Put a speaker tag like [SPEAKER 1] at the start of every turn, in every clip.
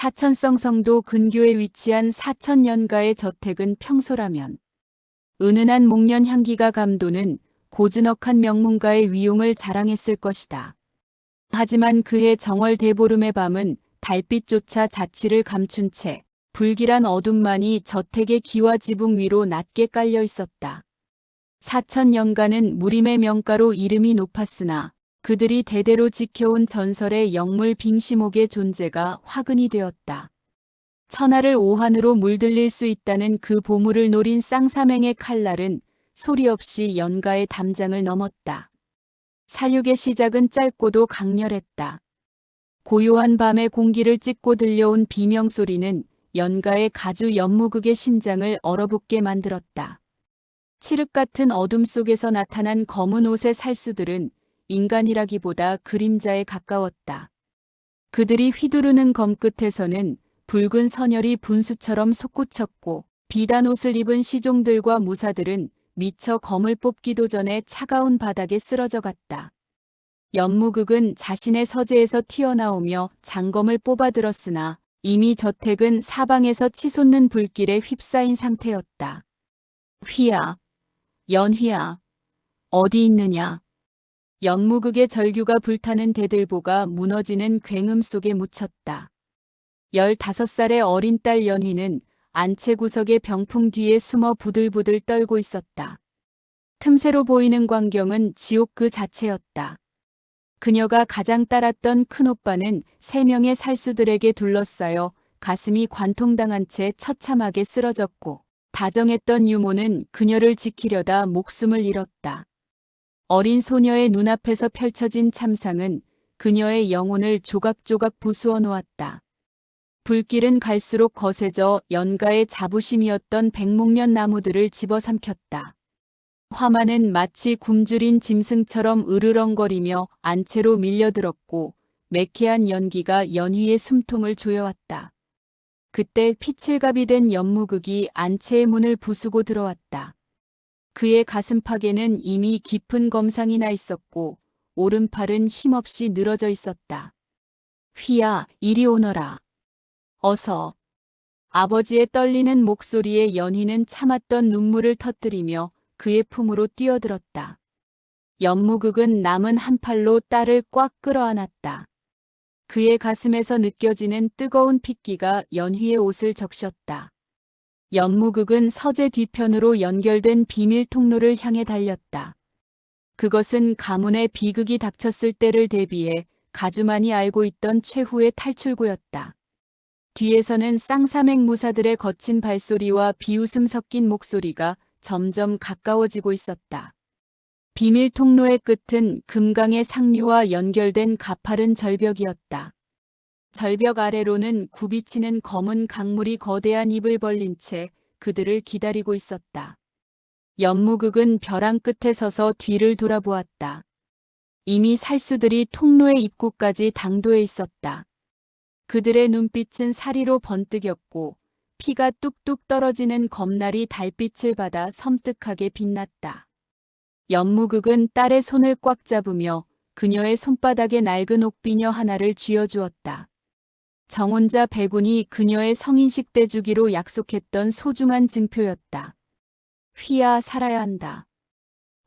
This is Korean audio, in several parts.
[SPEAKER 1] 사천성 성도 근교에 위치한 사천연가의 저택은 평소라면 은은한 목련 향기가 감도는 고즈넉한 명문가의 위용을 자랑했을 것이다. 하지만 그해 정월 대보름의 밤은 달빛조차 자취를 감춘 채 불길한 어둠만이 저택의 기와 지붕 위로 낮게 깔려 있었다. 사천연가는 무림의 명가로 이름이 높았으나 그들이 대대로 지켜온 전설의 영물 빙시목의 존재가 화근이 되었다. 천하를 오한으로 물들일 수 있다는 그 보물을 노린 쌍사맹의 칼날은 소리 없이 연가의 담장을 넘었다. 사육의 시작은 짧고도 강렬했다. 고요한 밤의 공기를 찢고 들려온 비명소리는 연가의 가주 연무극의 심장을 얼어붙게 만들었다. 칠흑 같은 어둠 속에서 나타난 검은 옷의 살수들은 인간이라기보다 그림자에 가까웠다. 그들이 휘두르는 검 끝에서는 붉은 선혈이 분수처럼 솟구쳤고 비단 옷을 입은 시종들과 무사들은 미처 검을 뽑기도 전에 차가운 바닥에 쓰러져 갔다. 연무극은 자신의 서재에서 튀어나오며 장검을 뽑아들었으나 이미 저택은 사방에서 치솟는 불길에 휩싸인 상태였다. 휘야, 연휘야, 어디 있느냐? 연무극의 절규가 불타는 대들보가 무너지는 굉음 속에 묻혔다. 15살의 어린 딸 연희는 안채 구석의 병풍 뒤에 숨어 부들부들 떨고 있었다. 틈새로 보이는 광경은 지옥 그 자체였다. 그녀가 가장 따랐던 큰오빠는 3명의 살수들에게 둘러싸여 가슴이 관통당한 채 처참하게 쓰러졌고 다정했던 유모는 그녀를 지키려다 목숨을 잃었다. 어린 소녀의 눈앞에서 펼쳐진 참상은 그녀의 영혼을 조각조각 부수어 놓았다. 불길은 갈수록 거세져 연가의 자부심이었던 백목련 나무들을 집어삼켰다. 화마는 마치 굶주린 짐승처럼 으르렁거리며 안채로 밀려들었고 매캐한 연기가 연휘의 숨통을 조여왔다. 그때 피칠갑이 된 연무극이 안채의 문을 부수고 들어왔다. 그의 가슴팍에는 이미 깊은 검상이 나 있었고 오른팔은 힘없이 늘어져 있었다. 휘야, 이리 오너라. 어서. 아버지의 떨리는 목소리에 연희는 참았던 눈물을 터뜨리며 그의 품으로 뛰어들었다. 연무극은 남은 한 팔로 딸을 꽉 끌어안았다. 그의 가슴에서 느껴지는 뜨거운 핏기가 연희의 옷을 적셨다. 연무극은 서재 뒤편으로 연결된 비밀 통로를 향해 달렸다. 그것은 가문의 비극이 닥쳤을 때를 대비해 가주만이 알고 있던 최후의 탈출구였다. 뒤에서는 쌍사맹 무사들의 거친 발소리와 비웃음 섞인 목소리가 점점 가까워지고 있었다. 비밀 통로의 끝은 금강의 상류와 연결된 가파른 절벽이었다. 절벽 아래로는 굽이치는 검은 강물이 거대한 입을 벌린 채 그들을 기다리고 있었다. 연무극은 벼랑 끝에 서서 뒤를 돌아보았다. 이미 살수들이 통로의 입구까지 당도해 있었다. 그들의 눈빛은 사리로 번뜩였고 피가 뚝뚝 떨어지는 검날이 달빛을 받아 섬뜩하게 빛났다. 연무극은 딸의 손을 꽉 잡으며 그녀의 손바닥에 낡은 옥비녀 하나를 쥐어주었다. 정혼자 백운이 그녀의 성인식 때 주기로 약속했던 소중한 증표였다. 휘야, 살아야 한다.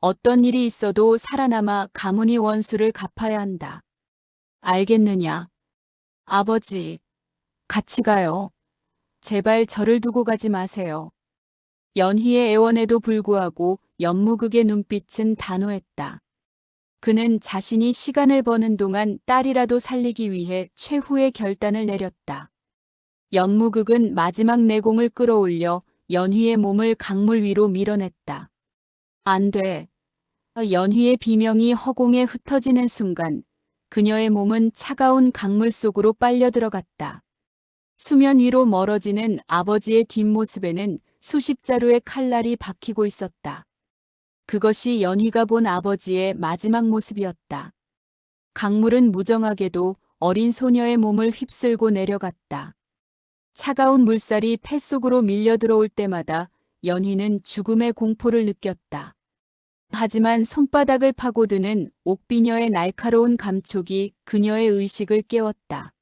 [SPEAKER 1] 어떤 일이 있어도 살아남아 가문이 원수를 갚아야 한다. 알겠느냐? 아버지, 같이 가요. 제발 저를 두고 가지 마세요. 연희의 애원에도 불구하고 연무극의 눈빛은 단호했다. 그는 자신이 시간을 버는 동안 딸이라도 살리기 위해 최후의 결단을 내렸다. 연무극은 마지막 내공을 끌어올려 연희의 몸을 강물 위로 밀어냈다. 안 돼. 연희의 비명이 허공에 흩어지는 순간 그녀의 몸은 차가운 강물 속으로 빨려 들어갔다. 수면 위로 멀어지는 아버지의 뒷모습에는 수십 자루의 칼날이 박히고 있었다. 그것이 연희가 본 아버지의 마지막 모습이었다. 강물은 무정하게도 어린 소녀의 몸을 휩쓸고 내려갔다. 차가운 물살이 폐 속으로 밀려 들어올 때마다 연희는 죽음의 공포를 느꼈다. 하지만 손바닥을 파고드는 옥비녀의 날카로운 감촉이 그녀의 의식을 깨웠다.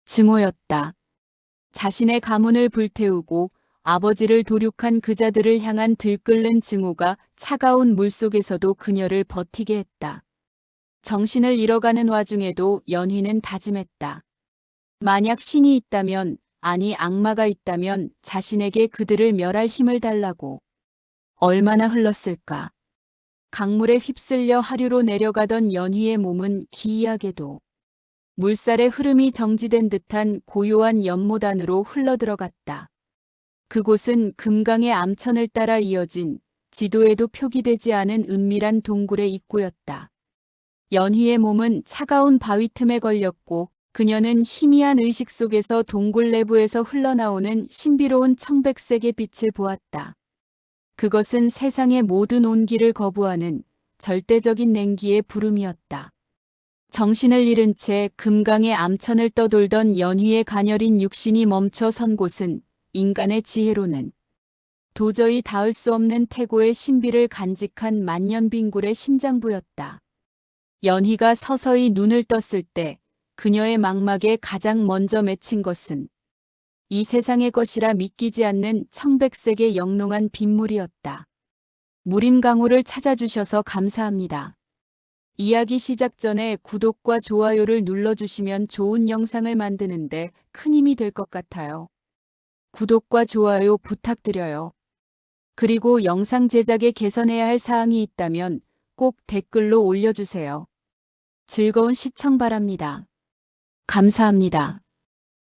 [SPEAKER 1] 증오였다. 자신의 가문을 불태우고 아버지를 도륙한 그자들을 향한 들끓는 증오가 차가운 물속에서도 그녀를 버티게 했다. 정신을 잃어가는 와중에도 연희는 다짐했다. 만약 신이 있다면, 아니 악마가 있다면 자신에게 그들을 멸할 힘을 달라고. 얼마나 흘렀을까. 강물에 휩쓸려 하류로 내려가던 연희의 몸은 기이하게도 물살의 흐름이 정지된 듯한 고요한 연못 안으로 흘러들어갔다. 그곳은 금강의 암천을 따라 이어진 지도에도 표기되지 않은 은밀한 동굴의 입구였다. 연희의 몸은 차가운 바위 틈에 걸렸고 그녀는 희미한 의식 속에서 동굴 내부에서 흘러나오는 신비로운 청백색의 빛을 보았다. 그것은 세상의 모든 온기를 거부하는 절대적인 냉기의 부름이었다. 정신을 잃은 채 금강의 암천을 떠돌던 연희의 가녀린 육신이 멈춰 선 곳은 인간의 지혜로는 도저히 닿을 수 없는 태고의 신비를 간직한 만년빙굴의 심장부였다. 연희가 서서히 눈을 떴을 때 그녀의 망막에 가장 먼저 맺힌 것은 이 세상의 것이라 믿기지 않는 청백색의 영롱한 빗물이었다. 무림강호를 찾아주셔서 감사합니다. 이야기 시작 전에 구독과 좋아요를 눌러주시면 좋은 영상을 만드는데 큰 힘이 될 것 같아요. 구독과 좋아요 부탁드려요. 그리고 영상 제작에 개선해야 할 사항이 있다면 꼭 댓글로 올려주세요. 즐거운 시청 바랍니다. 감사합니다.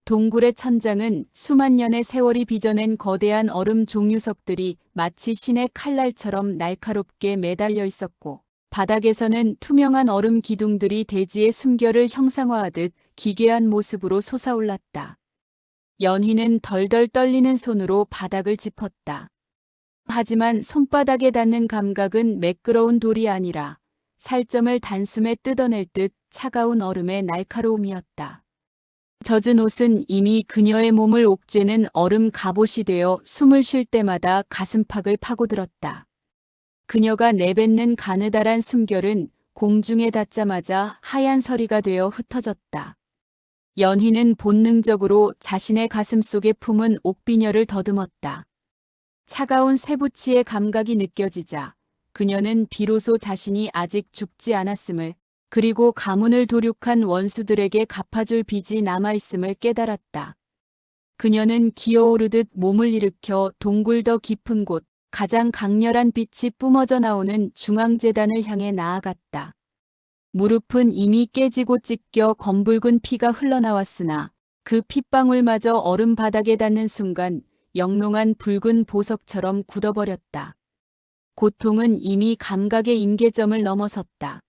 [SPEAKER 1] 동굴의 천장은 수만 년의 세월이 빚어낸 거대한 얼음 종유석들이 마치 신의 칼날처럼 날카롭게 매달려 있었고 바닥에서는 투명한 얼음 기둥들이 대지의 숨결을 형상화하듯 기괴한 모습으로 솟아올랐다. 연희는 덜덜 떨리는 손으로 바닥을 짚었다. 하지만 손바닥에 닿는 감각은 매끄러운 돌이 아니라 살점을 단숨에 뜯어낼 듯 차가운 얼음의 날카로움이었다. 젖은 옷은 이미 그녀의 몸을 옥죄는 얼음 갑옷이 되어 숨을 쉴 때마다 가슴팍을 파고들었다. 그녀가 내뱉는 가느다란 숨결은 공중에 닿자마자 하얀 서리가 되어 흩어졌다. 연희는 본능적으로 자신의 가슴 속에 품은 옥비녀를 더듬었다. 차가운 쇠붙이의 감각이 느껴지자 그녀는 비로소 자신이 아직 죽지 않았음을 그리고 가문을 도륙한 원수들에게 갚아줄 빚이 남아있음을 깨달았다. 그녀는 기어오르듯 몸을 일으켜 동굴 더 깊은 곳 가장 강렬한 빛이 뿜어져 나오는 중앙재단을 향해 나아갔다. 무릎은 이미 깨지고 찢겨 검붉은 피가 흘러나왔으나 그 핏방울마저 얼음 바닥에 닿는 순간 영롱한 붉은 보석처럼 굳어버렸다. 고통은 이미 감각의 임계점을 넘어섰다.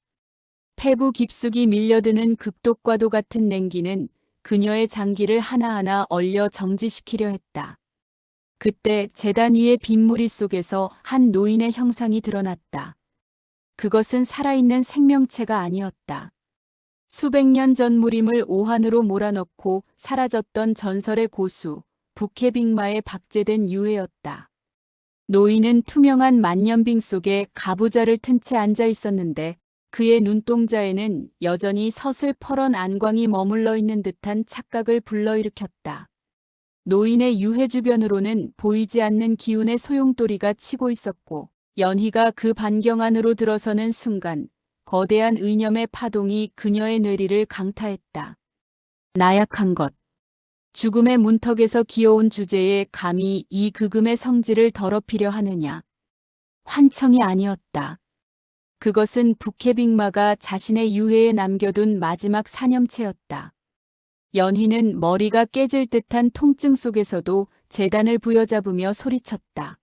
[SPEAKER 1] 폐부 깊숙이 밀려드는 극독과도 같은 냉기는 그녀의 장기를 하나하나 얼려 정지시키려 했다. 그때 제단 위의 빗무리 속에서 한 노인의 형상이 드러났다. 그것은 살아있는 생명체가 아니었다. 수백 년 전 무림을 오한으로 몰아넣고 사라졌던 전설의 고수, 북해빅마에 박제된 유해였다. 노인은 투명한 만년빙 속에 가부좌를 튼 채 앉아 있었는데 그의 눈동자에는 여전히 서슬퍼런 안광이 머물러 있는 듯한 착각을 불러일으켰다. 노인의 유해 주변으로는 보이지 않는 기운의 소용돌이가 치고 있었고 연희가 그 반경 안으로 들어서는 순간 거대한 의념의 파동이 그녀의 뇌리를 강타했다. 나약한 것. 죽음의 문턱에서 기어온 주제에 감히 이 극음의 성질을 더럽히려 하느냐. 환청이 아니었다. 그것은 북해빅마가 자신의 유해에 남겨둔 마지막 사념체였다. 연희는 머리가 깨질 듯한 통증 속에서도 재단을 부여잡으며 소리쳤다.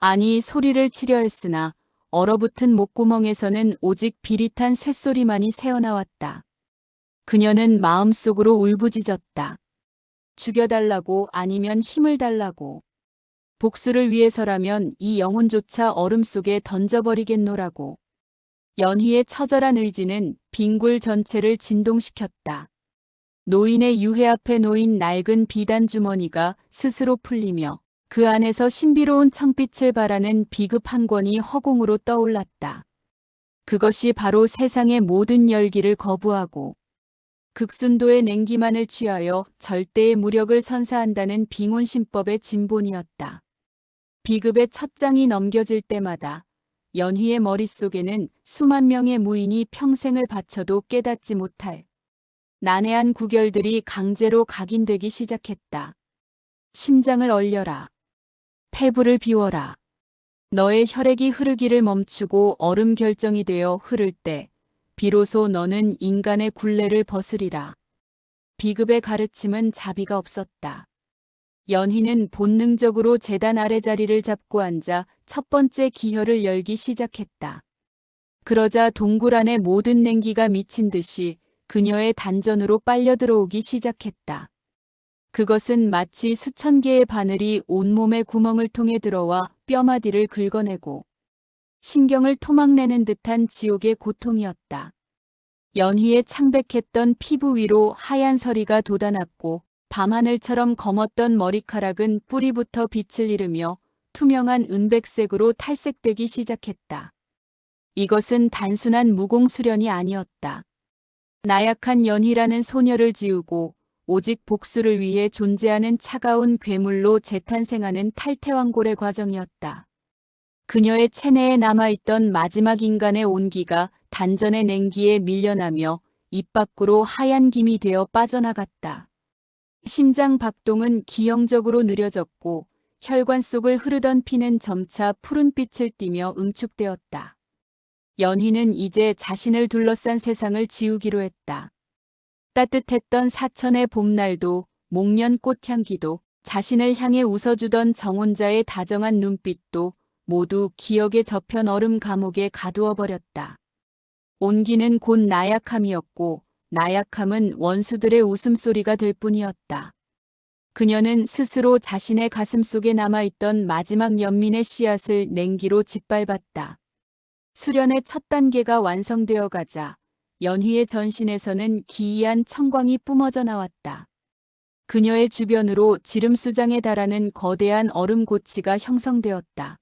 [SPEAKER 1] 아니 소리를 치려 했으나 얼어붙은 목구멍에서는 오직 비릿한 쇳소리만이 새어나왔다. 그녀는 마음속으로 울부짖었다. 죽여달라고 아니면 힘을 달라고. 복수를 위해서라면 이 영혼조차 얼음 속에 던져버리겠노라고. 연희의 처절한 의지는 빙굴 전체를 진동시켰다. 노인의 유해 앞에 놓인 낡은 비단 주머니가 스스로 풀리며 그 안에서 신비로운 청빛을 발하는 비급 한 권이 허공으로 떠올랐다. 그것이 바로 세상의 모든 열기를 거부하고 극순도의 냉기만을 취하여 절대의 무력을 선사한다는 빙혼신법의 진본이었다. 비급의 첫 장이 넘겨질 때마다 연희의 머릿속에는 수만 명의 무인이 평생을 바쳐도 깨닫지 못할 난해한 구결들이 강제로 각인되기 시작했다. 심장을 얼려라. 폐부를 비워라. 너의 혈액이 흐르기를 멈추고 얼음 결정이 되어 흐를 때 비로소 너는 인간의 굴레를 벗으리라. 비급의 가르침은 자비가 없었다. 연희는 본능적으로 제단 아래 자리를 잡고 앉아 첫 번째 기혈을 열기 시작했다. 그러자 동굴 안의 모든 냉기가 미친 듯이 그녀의 단전으로 빨려 들어오기 시작했다. 그것은 마치 수천 개의 바늘이 온몸의 구멍을 통해 들어와 뼈마디를 긁어내고 신경을 토막내는 듯한 지옥의 고통이었다. 연희의 창백했던 피부 위로 하얀 서리가 돋아났고 밤하늘처럼 검었던 머리카락은 뿌리부터 빛을 잃으며 투명한 은백색으로 탈색되기 시작했다. 이것은 단순한 무공수련이 아니었다. 나약한 연희라는 소녀를 지우고 오직 복수를 위해 존재하는 차가운 괴물로 재탄생하는 탈퇴왕골의 과정이었다. 그녀의 체내에 남아있던 마지막 인간의 온기가 단전의 냉기에 밀려나며 입 밖으로 하얀 김이 되어 빠져나갔다. 심장 박동은 기형적으로 느려졌고 혈관 속을 흐르던 피는 점차 푸른빛을 띠며 응축되었다. 연희는 이제 자신을 둘러싼 세상을 지우기로 했다. 따뜻했던 사천의 봄날도, 목련 꽃향기도, 자신을 향해 웃어주던 정혼자의 다정한 눈빛도 모두 기억에 접현 얼음 감옥에 가두어 버렸다. 온기는 곧 나약함이었고 나약함은 원수들의 웃음소리가 될 뿐이었다. 그녀는 스스로 자신의 가슴 속에 남아있던 마지막 연민의 씨앗을 냉기로 짓밟았다. 수련의 첫 단계가 완성되어 가자 연희의 전신에서는 기이한 청광이 뿜어져 나왔다. 그녀의 주변으로 지름수장에 달하는 거대한 얼음 고치가 형성되었다.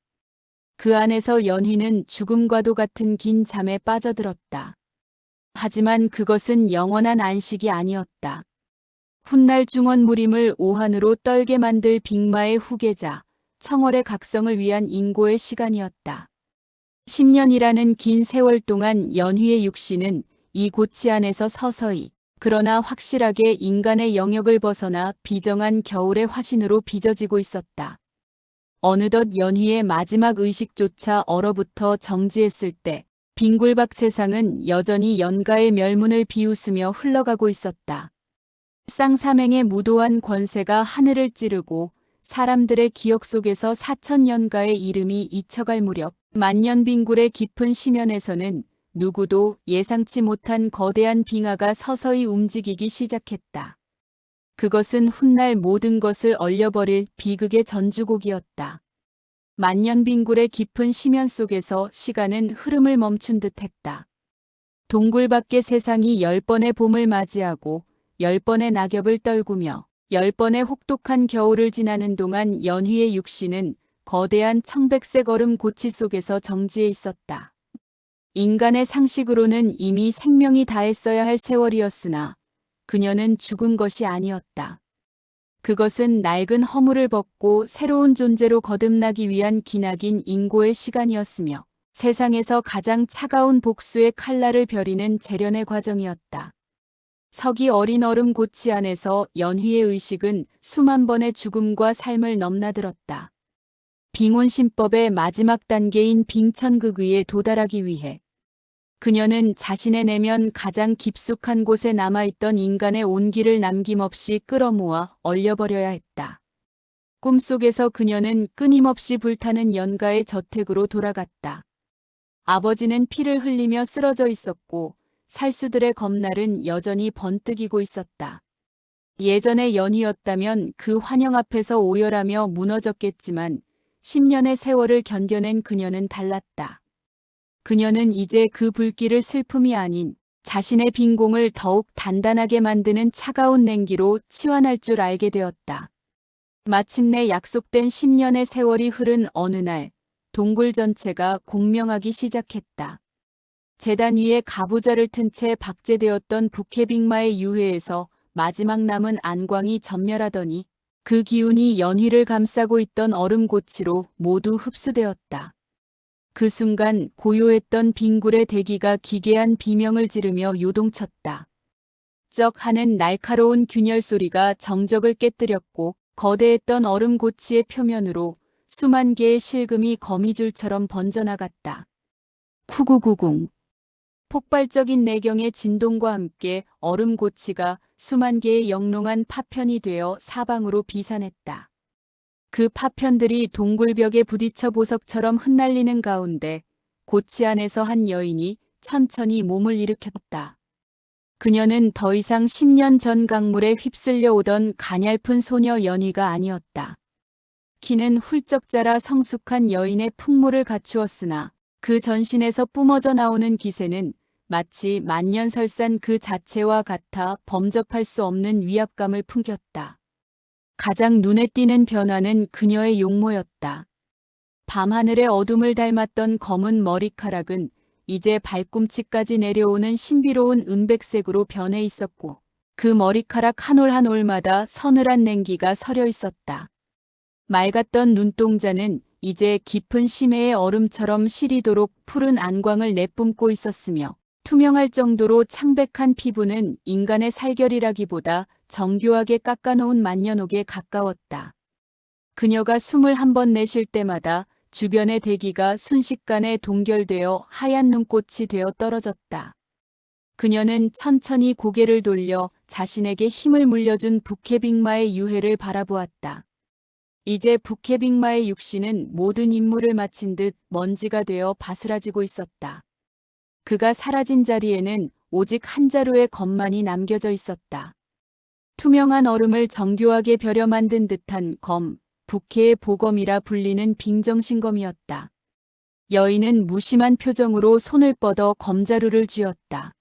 [SPEAKER 1] 그 안에서 연희는 죽음과도 같은 긴 잠에 빠져들었다. 하지만 그것은 영원한 안식이 아니었다. 훗날 중원무림을 오한으로 떨게 만들 빅마의 후계자, 청월의 각성을 위한 인고의 시간이었다. 10년이라는 긴 세월 동안 연희의 육신은 이 고치 안에서 서서히, 그러나 확실하게 인간의 영역을 벗어나 비정한 겨울의 화신으로 빚어지고 있었다. 어느덧 연희의 마지막 의식조차 얼어붙어 정지했을 때 빙굴박 세상은 여전히 연가의 멸문을 비웃으며 흘러가고 있었다. 쌍사맹의 무도한 권세가 하늘을 찌르고 사람들의 기억 속에서 4000년가의 이름이 잊혀갈 무렵 만년빙굴의 깊은 심연에서는 누구도 예상치 못한 거대한 빙하가 서서히 움직이기 시작했다. 그것은 훗날 모든 것을 얼려버릴 비극의 전주곡이었다. 만년빙굴의 깊은 심연 속에서 시간은 흐름을 멈춘 듯했다. 동굴 밖의 세상이 10번의 봄을 맞이하고 10번의 낙엽을 떨구며 10번의 혹독한 겨울을 지나는 동안 연희의 육신은 거대한 청백색 얼음 고치 속에서 정지해 있었다. 인간의 상식으로는 이미 생명이 다했어야 할 세월이었으나 그녀는 죽은 것이 아니었다. 그것은 낡은 허물을 벗고 새로운 존재로 거듭나기 위한 기나긴 인고의 시간이었으며 세상에서 가장 차가운 복수의 칼날을 벼리는 재련의 과정이었다. 석이 어린 얼음 고치 안에서 연희의 의식은 수만 번의 죽음과 삶을 넘나들었다. 빙혼신법의 마지막 단계인 빙천극 위에 도달하기 위해 그녀는 자신의 내면 가장 깊숙한 곳에 남아있던 인간의 온기를 남김없이 끌어모아 얼려버려야 했다. 꿈속에서 그녀는 끊임없이 불타는 연가의 저택으로 돌아갔다. 아버지는 피를 흘리며 쓰러져 있었고 살수들의 검날은 여전히 번뜩이고 있었다. 예전의 연희였다면 그 환영 앞에서 오열하며 무너졌겠지만 10년의 세월을 견뎌낸 그녀는 달랐다. 그녀는 이제 그 불길을 슬픔이 아닌 자신의 빈공을 더욱 단단하게 만드는 차가운 냉기로 치환할 줄 알게 되었다. 마침내 약속된 10년의 세월이 흐른 어느 날 동굴 전체가 공명하기 시작했다. 재단 위에 가부좌를 튼 채 박제되었던 북해빅마의 유해에서 마지막 남은 안광이 전멸하더니 그 기운이 연휘를 감싸고 있던 얼음고치로 모두 흡수되었다. 그 순간 고요했던 빙굴의 대기가 기괴한 비명을 지르며 요동쳤다. 쩍 하는 날카로운 균열 소리가 정적을 깨뜨렸고 거대했던 얼음고치의 표면으로 수만 개의 실금이 거미줄처럼 번져나갔다. 쿠구구궁. 폭발적인 내경의 진동과 함께 얼음고치가 수만 개의 영롱한 파편이 되어 사방으로 비산했다. 그 파편들이 동굴벽에 부딪혀 보석처럼 흩날리는 가운데 고치 안에서 한 여인이 천천히 몸을 일으켰다. 그녀는 더 이상 10년 전 강물에 휩쓸려 오던 가냘픈 소녀 연희가 아니었다. 키는 훌쩍 자라 성숙한 여인의 풍모를 갖추었으나 그 전신에서 뿜어져 나오는 기세는 마치 만년설산 그 자체와 같아 범접할 수 없는 위압감을 풍겼다. 가장 눈에 띄는 변화는 그녀의 용모였다. 밤하늘의 어둠을 닮았던 검은 머리카락은 이제 발꿈치까지 내려오는 신비로운 은백색으로 변해 있었고 그 머리카락 한 올 한 올마다 서늘한 냉기가 서려 있었다. 맑았던 눈동자는 이제 깊은 심해의 얼음처럼 시리도록 푸른 안광을 내뿜고 있었으며 투명할 정도로 창백한 피부는 인간의 살결이라기보다 정교하게 깎아놓은 만년옥에 가까웠다. 그녀가 숨을 한 번 내쉴 때마다 주변의 대기가 순식간에 동결되어 하얀 눈꽃이 되어 떨어졌다. 그녀는 천천히 고개를 돌려 자신에게 힘을 물려준 북해빅마의 유해를 바라보았다. 이제 북해빅마의 육신은 모든 임무를 마친 듯 먼지가 되어 바스라지고 있었다. 그가 사라진 자리에는 오직 한 자루의 검만이 남겨져 있었다. 투명한 얼음을 정교하게 벼려 만든 듯한 검, 북해의 보검이라 불리는 빙정신검이었다. 여인은 무심한 표정으로 손을 뻗어 검자루를 쥐었다.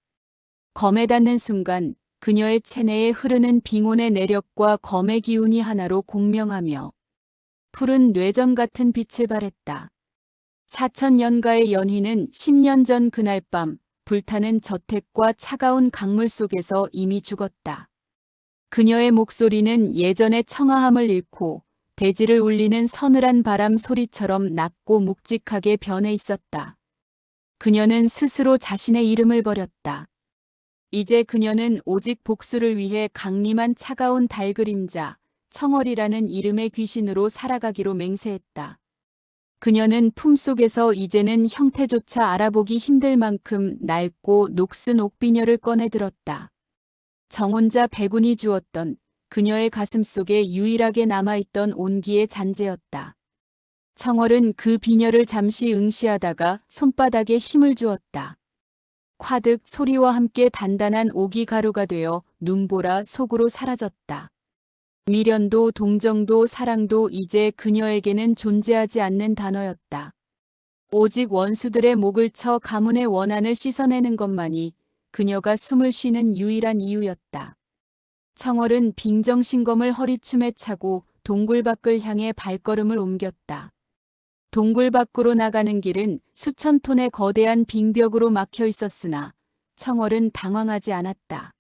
[SPEAKER 1] 검에 닿는 순간 그녀의 체내에 흐르는 빙온의 내력과 검의 기운이 하나로 공명하며 푸른 뇌전 같은 빛을 발했다. 4000년가의 연희는 10년 전 그날 밤 불타는 저택과 차가운 강물 속에서 이미 죽었다. 그녀의 목소리는 예전의 청아함을 잃고 대지를 울리는 서늘한 바람 소리처럼 낮고 묵직하게 변해 있었다. 그녀는 스스로 자신의 이름을 버렸다. 이제 그녀는 오직 복수를 위해 강림한 차가운 달 그림자, 청월이라는 이름의 귀신으로 살아가기로 맹세했다. 그녀는 품속에서 이제는 형태조차 알아보기 힘들 만큼 낡고 녹슨 옥비녀를 꺼내들었다. 정혼자 백운이 주었던 그녀의 가슴 속에 유일하게 남아있던 온기의 잔재였다. 청월은 그 비녀를 잠시 응시하다가 손바닥에 힘을 주었다. 콰득 소리와 함께 단단한 오기 가루가 되어 눈보라 속으로 사라졌다. 미련도 동정도 사랑도 이제 그녀에게는 존재하지 않는 단어였다. 오직 원수들의 목을 쳐 가문의 원한을 씻어내는 것만이 그녀가 숨을 쉬는 유일한 이유였다. 청월은 빙정신검을 허리춤에 차고 동굴 밖을 향해 발걸음을 옮겼다. 동굴 밖으로 나가는 길은 수천 톤의 거대한 빙벽으로 막혀 있었으나 청월은 당황하지 않았다.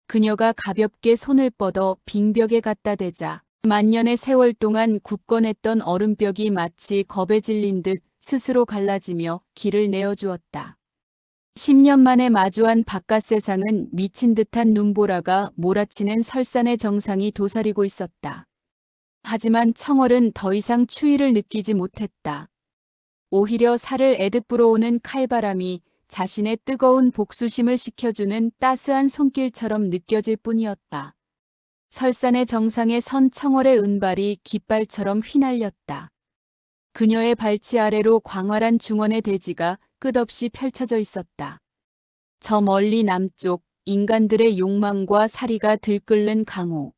[SPEAKER 1] 그녀가 가볍게 손을 뻗어 빙벽에 갖다 대자 만년의 세월 동안 굳건했던 얼음벽이 마치 겁에 질린 듯 스스로 갈라지며 길을 내어주었다. 10년 만에 마주한 바깥 세상은 미친 듯한 눈보라가 몰아치는 설산의 정상이 도사리고 있었다. 하지만 청월은 더 이상 추위를 느끼지 못했다. 오히려 살을 애듯 불어오는 칼바람이 자신의 뜨거운 복수심을 식혀주는 따스한 손길처럼 느껴질 뿐이었다. 설산의 정상에 선 청월의 은발이 깃발처럼 휘날렸다. 그녀의 발치 아래로 광활한 중원의 대지가 끝없이 펼쳐져 있었다. 저 멀리 남쪽 인간들의 욕망과 사리가 들끓는 강호.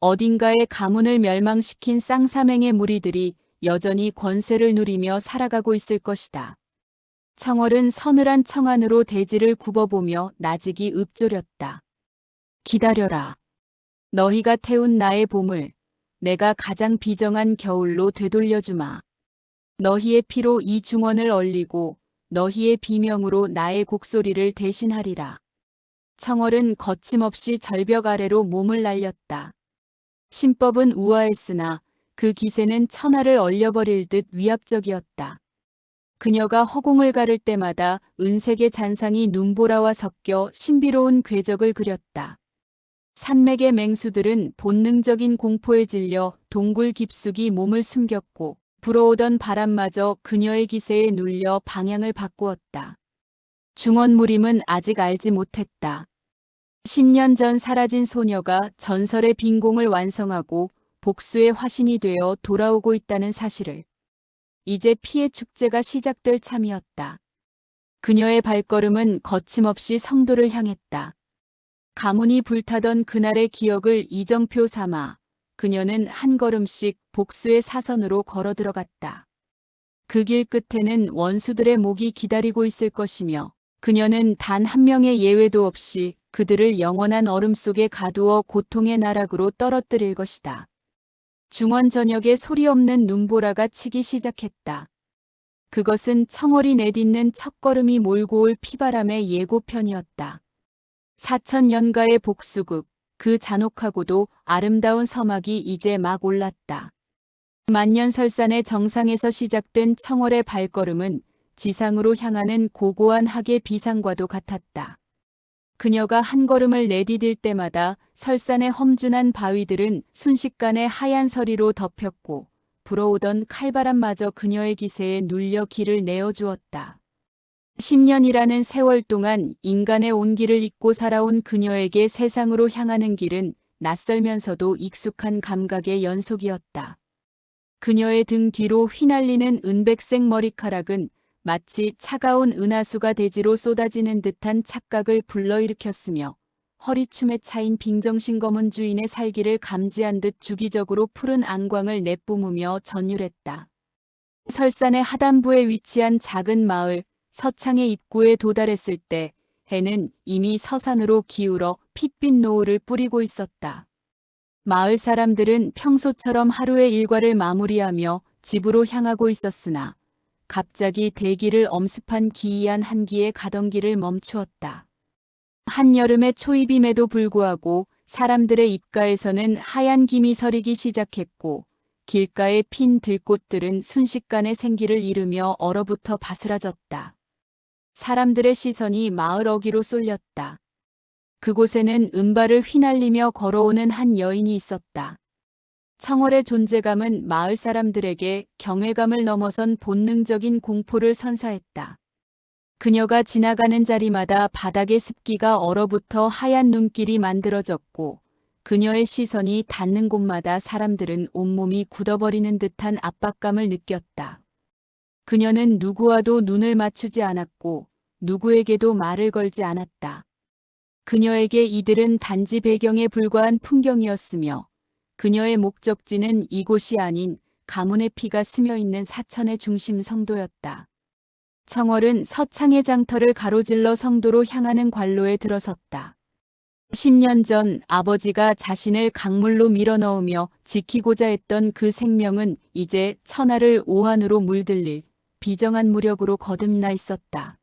[SPEAKER 1] 어딘가에 가문을 멸망시킨 쌍사맹의 무리들이 여전히 권세를 누리며 살아가고 있을 것이다. 청월은 서늘한 청안으로 대지를 굽어보며 나직이 읊조렸다. 기다려라. 너희가 태운 나의 봄을 내가 가장 비정한 겨울로 되돌려주마. 너희의 피로 이 중원을 얼리고 너희의 비명으로 나의 곡소리를 대신하리라. 청월은 거침없이 절벽 아래로 몸을 날렸다. 신법은 우아했으나 그 기세는 천하를 얼려버릴 듯 위압적이었다. 그녀가 허공을 가를 때마다 은색의 잔상이 눈보라와 섞여 신비로운 궤적을 그렸다. 산맥의 맹수들은 본능적인 공포에 질려 동굴 깊숙이 몸을 숨겼고 불어오던 바람마저 그녀의 기세에 눌려 방향을 바꾸었다. 중원무림은 아직 알지 못했다. 10년 전 사라진 소녀가 전설의 빈공을 완성하고 복수의 화신이 되어 돌아오고 있다는 사실을. 이제 피해 축제가 시작될 참이었다. 그녀의 발걸음은 거침없이 성도를 향했다. 가문이 불타던 그날의 기억을 이정표 삼아 그녀는 한 걸음씩 복수의 사선으로 걸어 들어갔다. 그 길 끝에는 원수들의 목이 기다리고 있을 것이며 그녀는 단 한 명의 예외도 없이 그들을 영원한 얼음 속에 가두어 고통의 나락으로 떨어뜨릴 것이다. 중원 저녁에 소리 없는 눈보라가 치기 시작했다. 그것은 청월이 내딛는 첫걸음이 몰고 올 피바람의 예고편이었다. 4000년가의 복수극, 그 잔혹하고도 아름다운 서막이 이제 막 올랐다. 만년설산의 정상에서 시작된 청월의 발걸음은 지상으로 향하는 고고한 학의 비상과도 같았다. 그녀가 한 걸음을 내디딜 때마다 설산의 험준한 바위들은 순식간에 하얀 서리로 덮였고 불어오던 칼바람마저 그녀의 기세에 눌려 길을 내어주었다. 10년이라는 세월 동안 인간의 온기를 잊고 살아온 그녀에게 세상으로 향하는 길은 낯설면서도 익숙한 감각의 연속이었다. 그녀의 등 뒤로 휘날리는 은백색 머리카락은 마치 차가운 은하수가 대지로 쏟아지는 듯한 착각을 불러일으켰으며 허리춤에 차인 빙정신 검은 주인의 살기를 감지한 듯 주기적으로 푸른 안광을 내뿜으며 전율했다. 설산의 하단부에 위치한 작은 마을 서창의 입구에 도달했을 때 해는 이미 서산으로 기울어 핏빛 노을을 뿌리고 있었다. 마을 사람들은 평소처럼 하루의 일과를 마무리하며 집으로 향하고 있었으나 갑자기 대기를 엄습한 기이한 한기에 가던 길을 멈추었다. 한여름의 초입임에도 불구하고 사람들의 입가에서는 하얀 김이 서리기 시작했고 길가의 핀 들꽃들은 순식간에 생기를 잃으며 얼어붙어 바스라졌다. 사람들의 시선이 마을 어귀로 쏠렸다. 그곳에는 은발을 휘날리며 걸어오는 한 여인이 있었다. 청월의 존재감은 마을 사람들에게 경외감을 넘어선 본능적인 공포를 선사했다. 그녀가 지나가는 자리마다 바닥의 습기가 얼어붙어 하얀 눈길이 만들어졌고 그녀의 시선이 닿는 곳마다 사람들은 온몸이 굳어버리는 듯한 압박감을 느꼈다. 그녀는 누구와도 눈을 맞추지 않았고 누구에게도 말을 걸지 않았다. 그녀에게 이들은 단지 배경에 불과한 풍경이었으며 그녀의 목적지는 이곳이 아닌 가문의 피가 스며있는 사천의 중심 성도였다. 청월은 서창의 장터를 가로질러 성도로 향하는 관로에 들어섰다. 10년 전 아버지가 자신을 강물로 밀어넣으며 지키고자 했던 그 생명은 이제 천하를 오한으로 물들릴 비정한 무력으로 거듭나 있었다.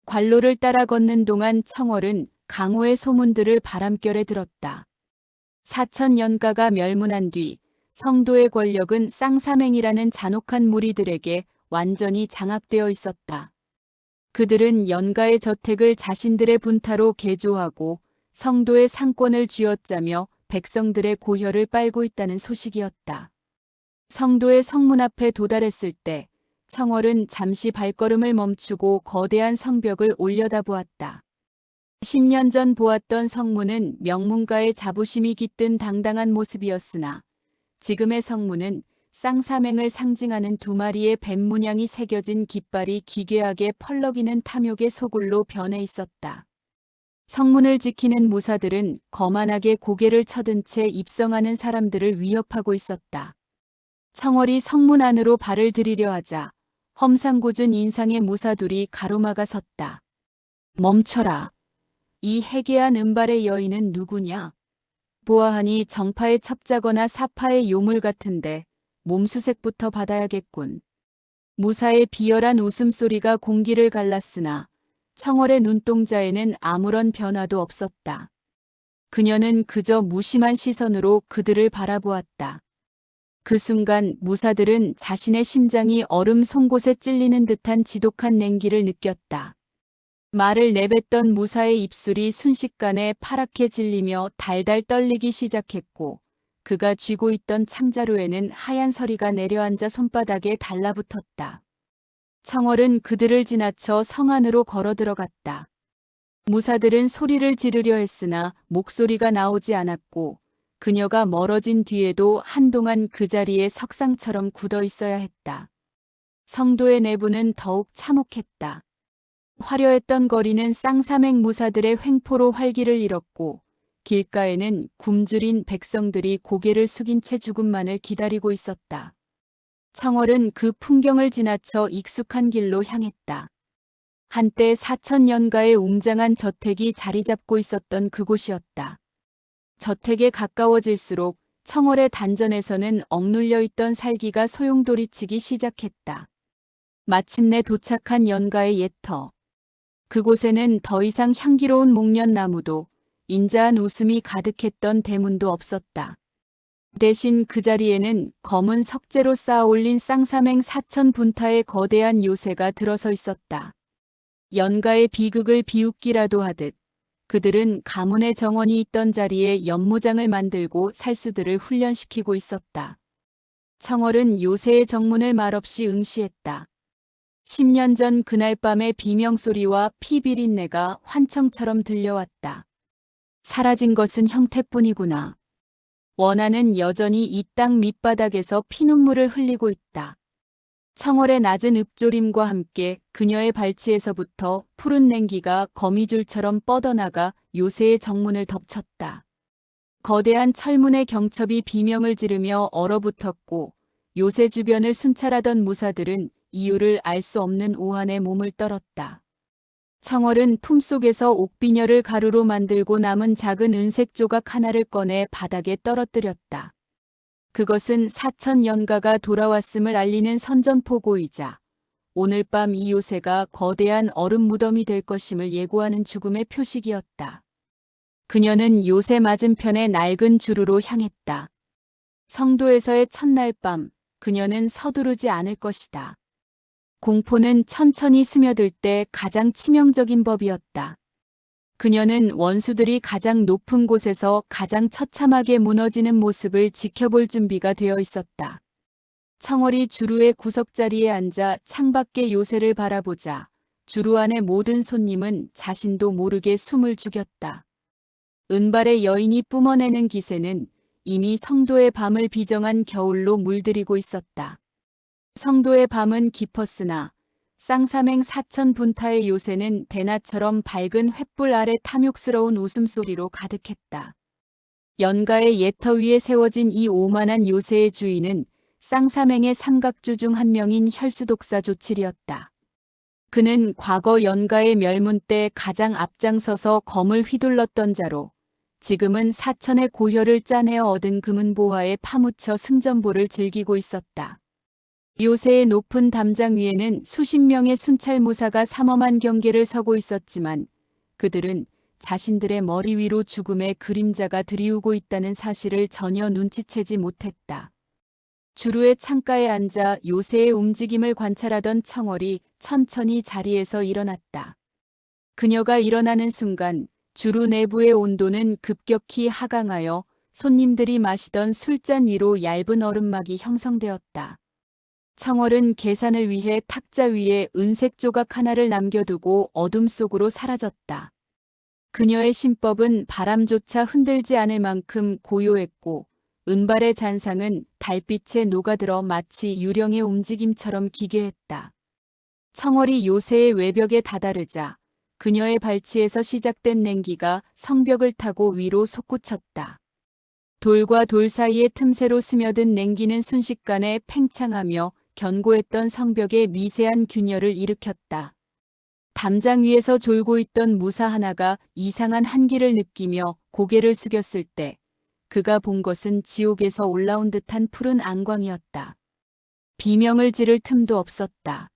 [SPEAKER 1] 관로를 따라 걷는 동안 청월은 강호의 소문들을 바람결에 들었다. 4000년가가 멸문한 뒤 성도의 권력은 쌍사맹이라는 잔혹한 무리들에게 완전히 장악되어 있었다. 그들은 연가의 저택을 자신들의 분타로 개조하고 성도의 상권을 쥐어짜며 백성들의 고혈을 빨고 있다는 소식이었다. 성도의 성문 앞에 도달했을 때 청월은 잠시 발걸음을 멈추고 거대한 성벽을 올려다보았다. 10년 전 보았던 성문은 명문가의 자부심이 깃든 당당한 모습이었으나 지금의 성문은 쌍사맹을 상징하는 두 마리의 뱀 문양이 새겨진 깃발이 기괴하게 펄럭이는 탐욕의 소굴로 변해 있었다. 성문을 지키는 무사들은 거만하게 고개를 쳐든 채 입성하는 사람들을 위협하고 있었다. 청월이 성문 안으로 발을 들이려 하자 험상궂은 인상의 무사둘이 가로막아 섰다. 멈춰라. 이 해괴한 은발의 여인은 누구냐? 보아하니 정파의 첩자거나 사파의 요물 같은데 몸수색부터 받아야겠군. 무사의 비열한 웃음소리가 공기를 갈랐으나 청월의 눈동자에는 아무런 변화도 없었다. 그녀는 그저 무심한 시선으로 그들을 바라보았다. 그 순간 무사들은 자신의 심장이 얼음 송곳에 찔리는 듯한 지독한 냉기를 느꼈다. 말을 내뱉던 무사의 입술이 순식간에 파랗게 질리며 달달 떨리기 시작했고 그가 쥐고 있던 창자루에는 하얀 서리가 내려앉아 손바닥에 달라붙었다. 청월은 그들을 지나쳐 성 안으로 걸어 들어갔다. 무사들은 소리를 지르려 했으나 목소리가 나오지 않았고 그녀가 멀어진 뒤에도 한동안 그 자리에 석상처럼 굳어 있어야 했다. 성도의 내부는 더욱 참혹했다. 화려했던 거리는 쌍사맹 무사들의 횡포로 활기를 잃었고 길가에는 굶주린 백성들이 고개를 숙인 채 죽음만을 기다리고 있었다. 청월은 그 풍경을 지나쳐 익숙한 길로 향했다. 한때 4,000년가의 웅장한 저택이 자리 잡고 있었던 그곳이었다. 저택에 가까워질수록 청월의 단전에서는 억눌려 있던 살기가 소용돌이치기 시작했다. 마침내 도착한 연가의 옛터. 그곳에는 더 이상 향기로운 목련나무도 인자한 웃음이 가득했던 대문도 없었다. 대신 그 자리에는 검은 석재로 쌓아 올린 쌍사맹 4,000분타의 거대한 요새가 들어서 있었다. 연가의 비극을 비웃기라도 하듯 그들은 가문의 정원이 있던 자리에 연무장을 만들고 살수들을 훈련시키고 있었다. 청월은 요새의 정문을 말없이 응시했다. 10년 전 그날 밤의 비명소리와 피 비린내가 환청처럼 들려왔다. 사라진 것은 형태뿐이구나. 원한은 여전히 이 땅 밑바닥에서 피눈물을 흘리고 있다. 청월의 낮은 읍조림과 함께 그녀의 발치에서부터 푸른 냉기가 거미줄처럼 뻗어나가 요새의 정문을 덮쳤다. 거대한 철문의 경첩이 비명을 지르며 얼어붙었고 요새 주변을 순찰하던 무사들은 이유를 알 수 없는 오한에 몸을 떨었다. 청월은 품속에서 옥비녀를 가루로 만들고 남은 작은 은색 조각 하나를 꺼내 바닥에 떨어뜨렸다. 그것은 4,000년가가 돌아왔음을 알리는 선전포고이자 오늘 밤 이 요새가 거대한 얼음 무덤이 될 것임을 예고하는 죽음의 표식이었다. 그녀는 요새 맞은편의 낡은 주루로 향했다. 성도에서의 첫날 밤, 그녀는 서두르지 않을 것이다. 공포는 천천히 스며들 때 가장 치명적인 법이었다. 그녀는 원수들이 가장 높은 곳에서 가장 처참하게 무너지는 모습을 지켜볼 준비가 되어 있었다. 청월이 주루의 구석자리에 앉아 창밖의 요새를 바라보자 주루 안의 모든 손님은 자신도 모르게 숨을 죽였다. 은발의 여인이 뿜어내는 기세는 이미 성도의 밤을 비정한 겨울로 물들이고 있었다. 성도의 밤은 깊었으나 쌍사맹 4,000분타의 요새는 대낮처럼 밝은 횃불 아래 탐욕스러운 웃음소리로 가득했다. 연가의 예터 위에 세워진 이 오만한 요새의 주인은 쌍사맹의 삼각주 중 한 명인 혈수독사 조칠이었다. 그는 과거 연가의 멸문 때 가장 앞장서서 검을 휘둘렀던 자로 지금은 사천의 고혈을 짜내어 얻은 금은보화에 파묻혀 승전보를 즐기고 있었다. 요새의 높은 담장 위에는 수십 명의 순찰무사가 삼엄한 경계를 서고 있었지만 그들은 자신들의 머리 위로 죽음의 그림자가 드리우고 있다는 사실을 전혀 눈치채지 못했다. 주루의 창가에 앉아 요새의 움직임을 관찰하던 청월이 천천히 자리에서 일어났다. 그녀가 일어나는 순간 주루 내부의 온도는 급격히 하강하여 손님들이 마시던 술잔 위로 얇은 얼음막이 형성되었다. 청월은 계산을 위해 탁자 위에 은색 조각 하나를 남겨두고 어둠 속으로 사라졌다. 그녀의 신법은 바람조차 흔들지 않을 만큼 고요했고 은발의 잔상은 달빛에 녹아들어 마치 유령의 움직임처럼 기괴했다. 청월이 요새의 외벽에 다다르자 그녀의 발치에서 시작된 냉기가 성벽을 타고 위로 솟구쳤다. 돌과 돌 사이의 틈새로 스며든 냉기는 순식간에 팽창하며 견고했던 성벽에 미세한 균열을 일으켰다. 담장 위에서 졸고 있던 무사 하나가 이상한 한기를 느끼며 고개를 숙였을 때 그가 본 것은 지옥에서 올라온 듯한 푸른 안광이었다. 비명을 지를 틈도 없었다.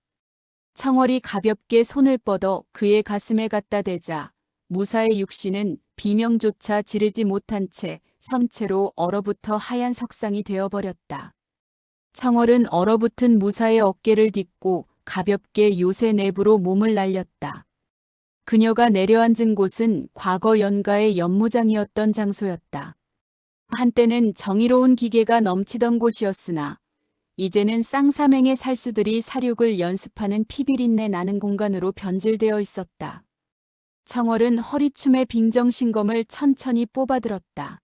[SPEAKER 1] 청월이 가볍게 손을 뻗어 그의 가슴에 갖다 대자 무사의 육신은 비명조차 지르지 못한 채 선체로 얼어붙어 하얀 석상이 되어버렸다. 청월은 얼어붙은 무사의 어깨를 딛고 가볍게 요새 내부로 몸을 날렸다. 그녀가 내려앉은 곳은 과거 연가의 연무장이었던 장소였다. 한때는 정의로운 기계가 넘치던 곳이었으나 이제는 쌍사맹의 살수들이 사륙을 연습하는 피비린내 나는 공간으로 변질되어 있었다. 청월은 허리춤에 빙정신검을 천천히 뽑아들었다.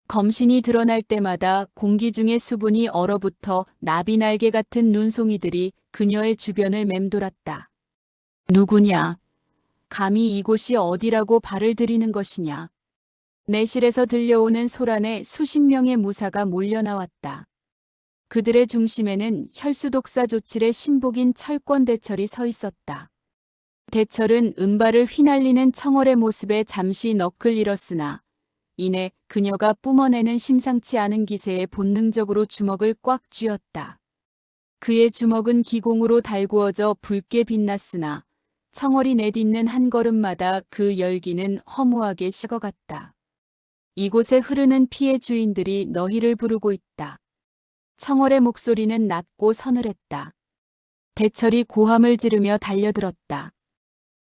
[SPEAKER 1] 검신이 드러날 때마다 공기 중의 수분이 얼어붙어 나비날개 같은 눈송이들이 그녀의 주변을 맴돌았다. 누구냐? 감히 이곳이 어디라고 발을 들이는 것이냐? 내실에서 들려오는 소란에 수십 명의 무사가 몰려나왔다. 그들의 중심에는 혈수독사 조칠의 신복인 철권대철이 서 있었다. 대철은 은발을 휘날리는 청월의 모습에 잠시 넋을 잃었으나 이내 그녀가 뿜어내는 심상치 않은 기세에 본능적으로 주먹을 꽉 쥐었다. 그의 주먹은 기공으로 달구어져 붉게 빛났으나 청월이 내딛는 한 걸음마다 그 열기는 허무하게 식어갔다. 이곳에 흐르는 피의 주인들이 너희를 부르고 있다. 청월의 목소리는 낮고 서늘했다. 대철이 고함을 지르며 달려들었다.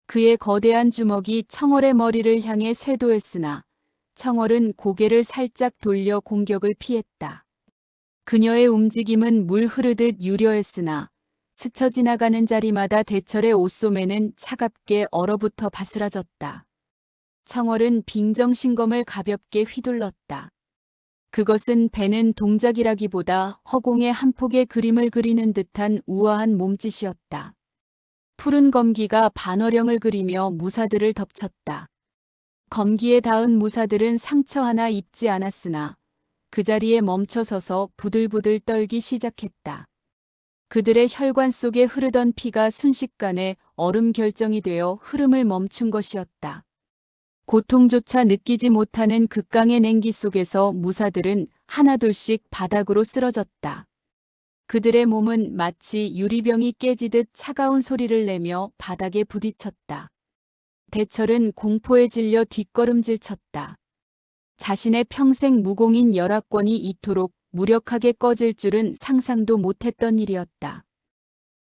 [SPEAKER 1] 그의 거대한 주먹이 청월의 머리를 향해 쇄도했으나 청월은 고개를 살짝 돌려 공격을 피했다. 그녀의 움직임은 물 흐르듯 유려했으나 스쳐 지나가는 자리마다 대철의 옷소매는 차갑게 얼어붙어 바스라졌다. 청월은 빙정신검을 가볍게 휘둘렀다. 그것은 배는 동작이라기보다 허공에 한 폭의 그림을 그리는 듯한 우아한 몸짓이었다. 푸른 검기가 반어령을 그리며 무사들을 덮쳤다. 검기에 닿은 무사들은 상처 하나 입지 않았으나 그 자리에 멈춰서서 부들부들 떨기 시작했다. 그들의 혈관 속에 흐르던 피가 순식간에 얼음 결정이 되어 흐름을 멈춘 것이었다. 고통조차 느끼지 못하는 극강의 냉기 속에서 무사들은 하나둘씩 바닥으로 쓰러졌다. 그들의 몸은 마치 유리병이 깨지듯 차가운 소리를 내며 바닥에 부딪혔다. 대철은 공포에 질려 뒷걸음질 쳤다. 자신의 평생 무공인 열악권이 이토록 무력하게 꺼질 줄은 상상도 못했던 일이었다.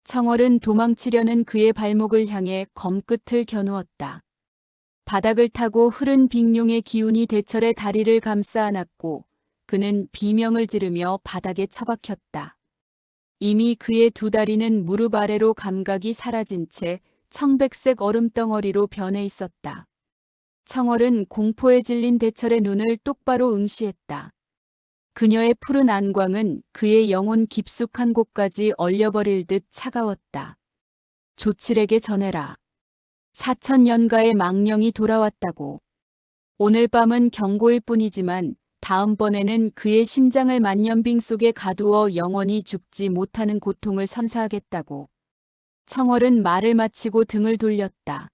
[SPEAKER 1] 청월은 도망치려는 그의 발목을 향해 검끝을 겨누었다. 바닥을 타고 흐른 빅룡의 기운이 대철의 다리를 감싸 안았고 그는 비명을 지르며 바닥에 처박혔다. 이미 그의 두 다리는 무릎 아래로 감각이 사라진 채 청백색 얼음덩어리로 변해 있었다. 청월은 공포에 질린 대철의 눈을 똑바로 응시했다. 그녀의 푸른 안광은 그의 영혼 깊숙한 곳까지 얼려버릴 듯 차가웠다. 조칠에게 전해라. 4000년가의 망령이 돌아왔다고. 오늘 밤은 경고일 뿐이지만 다음번에는 그의 심장을 만년빙 속에 가두어 영원히 죽지 못하는 고통을 선사하겠다고. 청월은 말을 마치고 등을 돌렸다.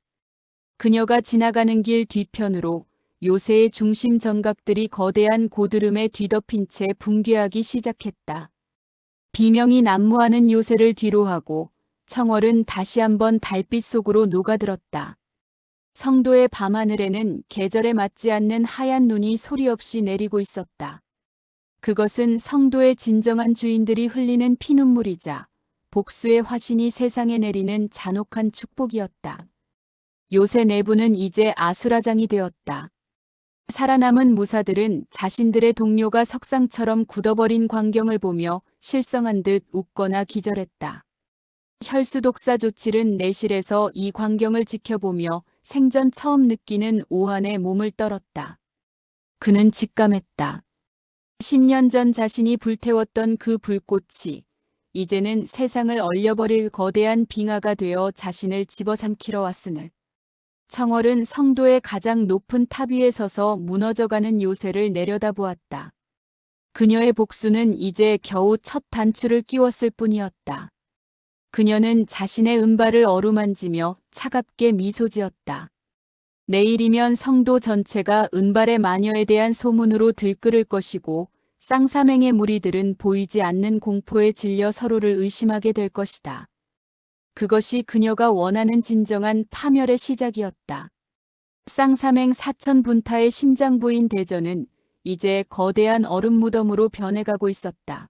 [SPEAKER 1] 그녀가 지나가는 길 뒤편으로 요새의 중심 정각들이 거대한 고드름에 뒤덮인 채 붕괴하기 시작했다. 비명이 난무하는 요새를 뒤로하고 청월은 다시 한번 달빛 속으로 녹아들었다. 성도의 밤하늘에는 계절에 맞지 않는 하얀 눈이 소리 없이 내리고 있었다. 그것은 성도의 진정한 주인들이 흘리는 피눈물이자 복수의 화신이 세상에 내리는 잔혹한 축복이었다. 요새 내부는 이제 아수라장이 되었다. 살아남은 무사들은 자신들의 동료가 석상처럼 굳어버린 광경을 보며 실성한 듯 웃거나 기절했다. 혈수독사 조칠은 내실에서 이 광경을 지켜보며 생전 처음 느끼는 오한의 몸을 떨었다. 그는 직감했다. 10년 전 자신이 불태웠던 그 불꽃이 이제는 세상을 얼려버릴 거대한 빙하가 되어 자신을 집어삼키러 왔으늘. 청월은 성도의 가장 높은 탑 위에 서서 무너져가는 요새를 내려다보았다. 그녀의 복수는 이제 겨우 첫 단추를 끼웠을 뿐이었다. 그녀는 자신의 은발을 어루만지며 차갑게 미소 지었다. 내일이면 성도 전체가 은발의 마녀에 대한 소문으로 들끓을 것이고 쌍사맹의 무리들은 보이지 않는 공포에 질려 서로를 의심하게 될 것이다. 그것이 그녀가 원하는 진정한 파멸의 시작이었다. 쌍사맹 사천분타의 심장부인 대전은 이제 거대한 얼음 무덤으로 변해가고 있었다.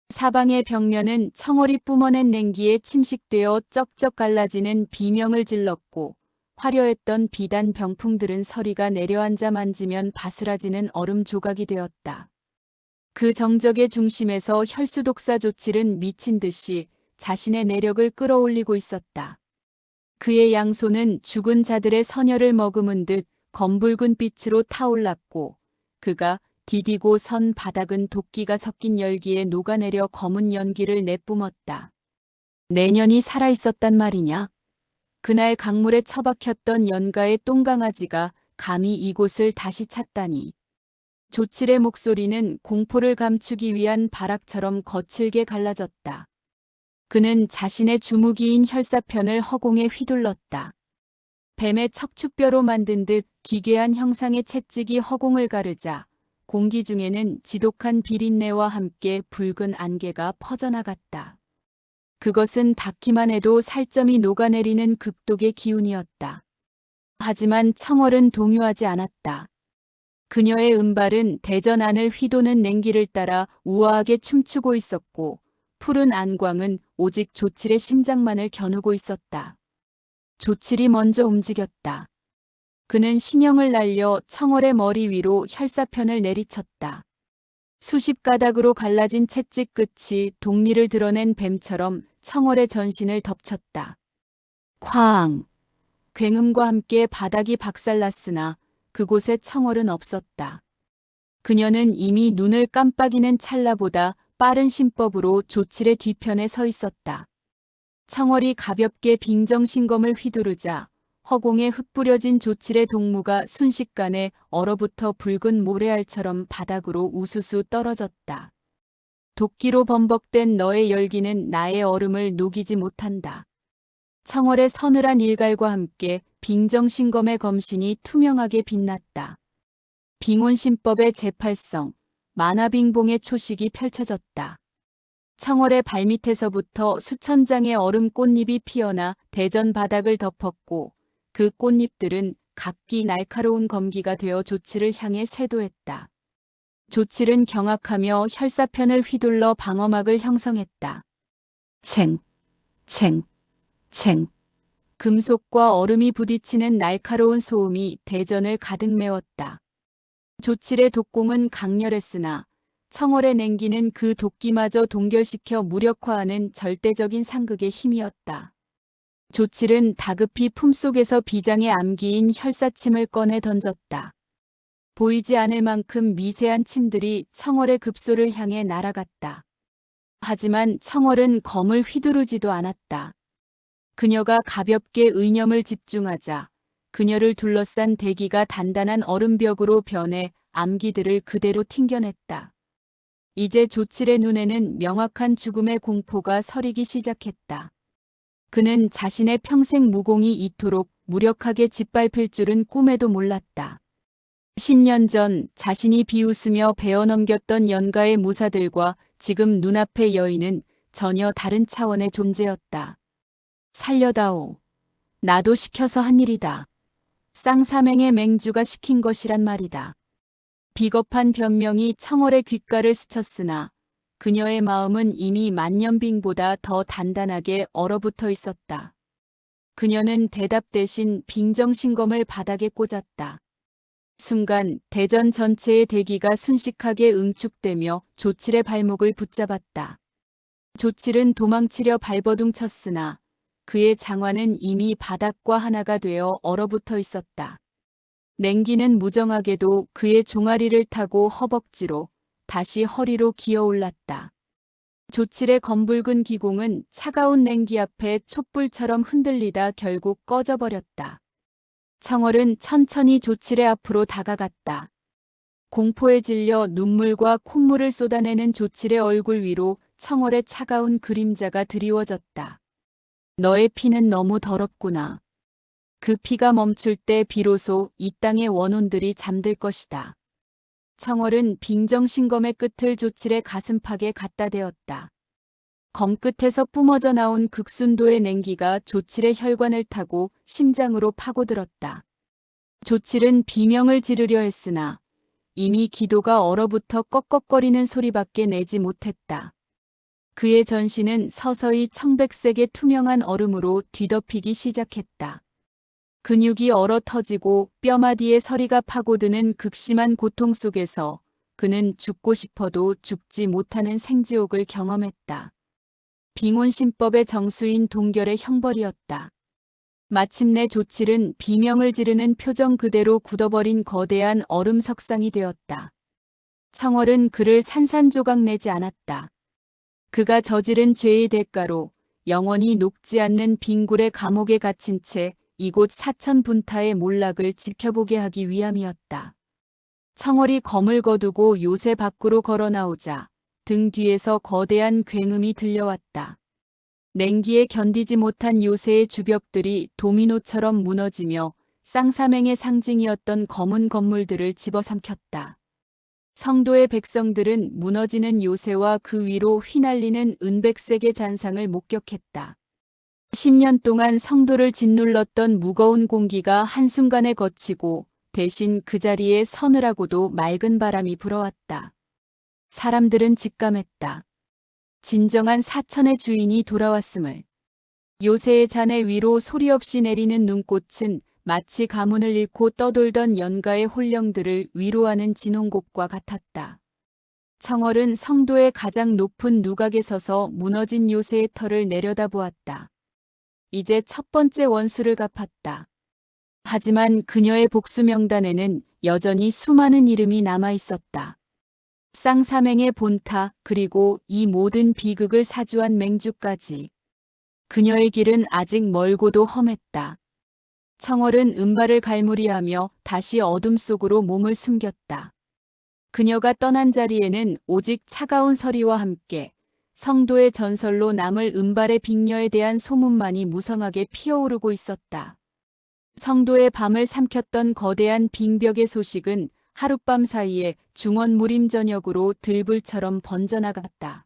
[SPEAKER 1] 사방의 벽면은 청월이 뿜어낸 냉기에 침식되어 쩍쩍 갈라지는 비명을 질렀고, 화려했던 비단 병풍들은 서리가 내려앉아 만지면 바스라지는 얼음 조각이 되었다. 그 정적의 중심에서 혈수독사 조칠은 미친 듯이 자신의 내력을 끌어올리고 있었다. 그의 양손은 죽은 자들의 선혈을 머금은 듯 검붉은 빛으로 타올랐고, 그가 디디고 선 바닥은 도끼가 섞인 열기에 녹아내려 검은 연기를 내뿜었다. 내년이 살아있었단 말이냐? 그날 강물에 처박혔던 연가의 똥강아지가 감히 이곳을 다시 찾다니. 조칠의 목소리는 공포를 감추기 위한 바락처럼 거칠게 갈라졌다. 그는 자신의 주무기인 혈사편을 허공에 휘둘렀다. 뱀의 척추뼈로 만든 듯 기괴한 형상의 채찍이 허공을 가르자 공기 중에는 지독한 비린내와 함께 붉은 안개가 퍼져나갔다. 그것은 닿기만 해도 살점이 녹아내리는 극독의 기운이었다. 하지만 청월은 동요하지 않았다. 그녀의 은발은 대전 안을 휘도는 냉기를 따라 우아하게 춤추고 있었고, 푸른 안광은 오직 조칠의 심장만을 겨누고 있었다. 조칠이 먼저 움직였다. 그는 신형을 날려 청월의 머리 위로 혈사편을 내리쳤다. 수십 가닥으로 갈라진 채찍 끝이 동리를 드러낸 뱀처럼 청월의 전신을 덮쳤다. 쾅! 굉음과 함께 바닥이 박살났으나 그곳에 청월은 없었다. 그녀는 이미 눈을 깜빡이는 찰나보다 빠른 신법으로 조칠의 뒤편에 서 있었다. 청월이 가볍게 빙정신검을 휘두르자 허공에 흩뿌려진 조칠의 동무가 순식간에 얼어붙어 붉은 모래알처럼 바닥으로 우수수 떨어졌다. 도끼로 범벅된 너의 열기는 나의 얼음을 녹이지 못한다. 청월의 서늘한 일갈과 함께 빙정신검의 검신이 투명하게 빛났다. 빙온신법의 제팔성, 만화빙봉의 초식이 펼쳐졌다. 청월의 발밑에서부터 수천 장의 얼음 꽃잎이 피어나 대전 바닥을 덮었고, 그 꽃잎들은 각기 날카로운 검기가 되어 조칠을 향해 쇄도했다. 조칠은 경악하며 혈사편을 휘둘러 방어막을 형성했다. 챙, 챙, 챙. 금속과 얼음이 부딪히는 날카로운 소음이 대전을 가득 메웠다. 조칠의 독공은 강렬했으나 청월의 냉기는 그 도끼마저 동결시켜 무력화하는 절대적인 상극의 힘이었다. 조칠은 다급히 품속에서 비장의 암기인 혈사침을 꺼내 던졌다. 보이지 않을 만큼 미세한 침들이 청월의 급소를 향해 날아갔다. 하지만 청월은 검을 휘두르지도 않았다. 그녀가 가볍게 의념을 집중하자 그녀를 둘러싼 대기가 단단한 얼음벽으로 변해 암기들을 그대로 튕겨냈다. 이제 조칠의 눈에는 명확한 죽음의 공포가 서리기 시작했다. 그는 자신의 평생 무공이 이토록 무력하게 짓밟힐 줄은 꿈에도 몰랐다. 10년 전 자신이 비웃으며 베어넘겼던 연가의 무사들과 지금 눈앞의 여인은 전혀 다른 차원의 존재였다. 살려다오. 나도 시켜서 한 일이다. 쌍사맹의 맹주가 시킨 것이란 말이다. 비겁한 변명이 청월의 귓가를 스쳤으나 그녀의 마음은 이미 만년빙보다 더 단단하게 얼어붙어 있었다. 그녀는 대답 대신 빙정신검을 바닥에 꽂았다. 순간 대전 전체의 대기가 순식하게 응축되며 조칠의 발목을 붙잡았다. 조칠은 도망치려 발버둥 쳤으나 그의 장화는 이미 바닥과 하나가 되어 얼어붙어 있었다. 냉기는 무정하게도 그의 종아리를 타고 허벅지로 다시 허리로 기어올랐다. 조칠의 검붉은 기공은 차가운 냉기 앞에 촛불처럼 흔들리다 결국 꺼져버렸다. 청월은 천천히 조칠의 앞으로 다가갔다. 공포에 질려 눈물과 콧물을 쏟아내는 조칠의 얼굴 위로 청월의 차가운 그림자가 드리워졌다. 너의 피는 너무 더럽구나. 그 피가 멈출 때 비로소 이 땅의 원혼들이 잠들 것이다. 청월은 빙정신검의 끝을 조칠의 가슴팍에 갖다 대었다. 검끝에서 뿜어져 나온 극순도의 냉기가 조칠의 혈관을 타고 심장으로 파고들었다. 조칠은 비명을 지르려 했으나 이미 기도가 얼어붙어 꺽꺽거리는 소리밖에 내지 못했다. 그의 전신은 서서히 청백색의 투명한 얼음으로 뒤덮이기 시작했다. 근육이 얼어 터지고 뼈마디에 서리가 파고드는 극심한 고통 속에서 그는 죽고 싶어도 죽지 못하는 생지옥을 경험했다. 빙혼신법의 정수인 동결의 형벌이었다. 마침내 조칠은 비명을 지르는 표정 그대로 굳어버린 거대한 얼음 석상이 되었다. 청월은 그를 산산조각 내지 않았다. 그가 저지른 죄의 대가로 영원히 녹지 않는 빙굴의 감옥에 갇힌 채 이곳 사천분타의 몰락을 지켜보게 하기 위함이었다. 청월이 검을 거두고 요새 밖으로 걸어 나오자 등 뒤에서 거대한 굉음이 들려왔다. 냉기에 견디지 못한 요새의 주벽들이 도미노처럼 무너지며 쌍사맹의 상징이었던 검은 건물들을 집어삼켰다. 성도의 백성들은 무너지는 요새와 그 위로 휘날리는 은백색의 잔상을 목격했다. 10년 동안 성도를 짓눌렀던 무거운 공기가 한순간에 걷히고 대신 그 자리에 서늘하고도 맑은 바람이 불어왔다. 사람들은 직감했다. 진정한 사천의 주인이 돌아왔음을. 요새의 잔해 위로 소리 없이 내리는 눈꽃은 마치 가문을 잃고 떠돌던 연가의 혼령들을 위로하는 진홍곡과 같았다. 청월은 성도의 가장 높은 누각에 서서 무너진 요새의 털을 내려다보았다. 이제 첫 번째 원수를 갚았다. 하지만 그녀의 복수 명단에는 여전히 수많은 이름이 남아 있었다. 쌍사맹의 본타 그리고 이 모든 비극을 사주한 맹주까지. 그녀의 길은 아직 멀고도 험했다. 청월은 은발을 갈무리하며 다시 어둠 속으로 몸을 숨겼다. 그녀가 떠난 자리에는 오직 차가운 서리와 함께 성도의 전설로 남을 은발의 빅녀에 대한 소문만이 무성하게 피어오르고 있었다. 성도의 밤을 삼켰던 거대한 빙벽의 소식은 하룻밤 사이에 중원 무림 전역으로 들불처럼 번져나갔다.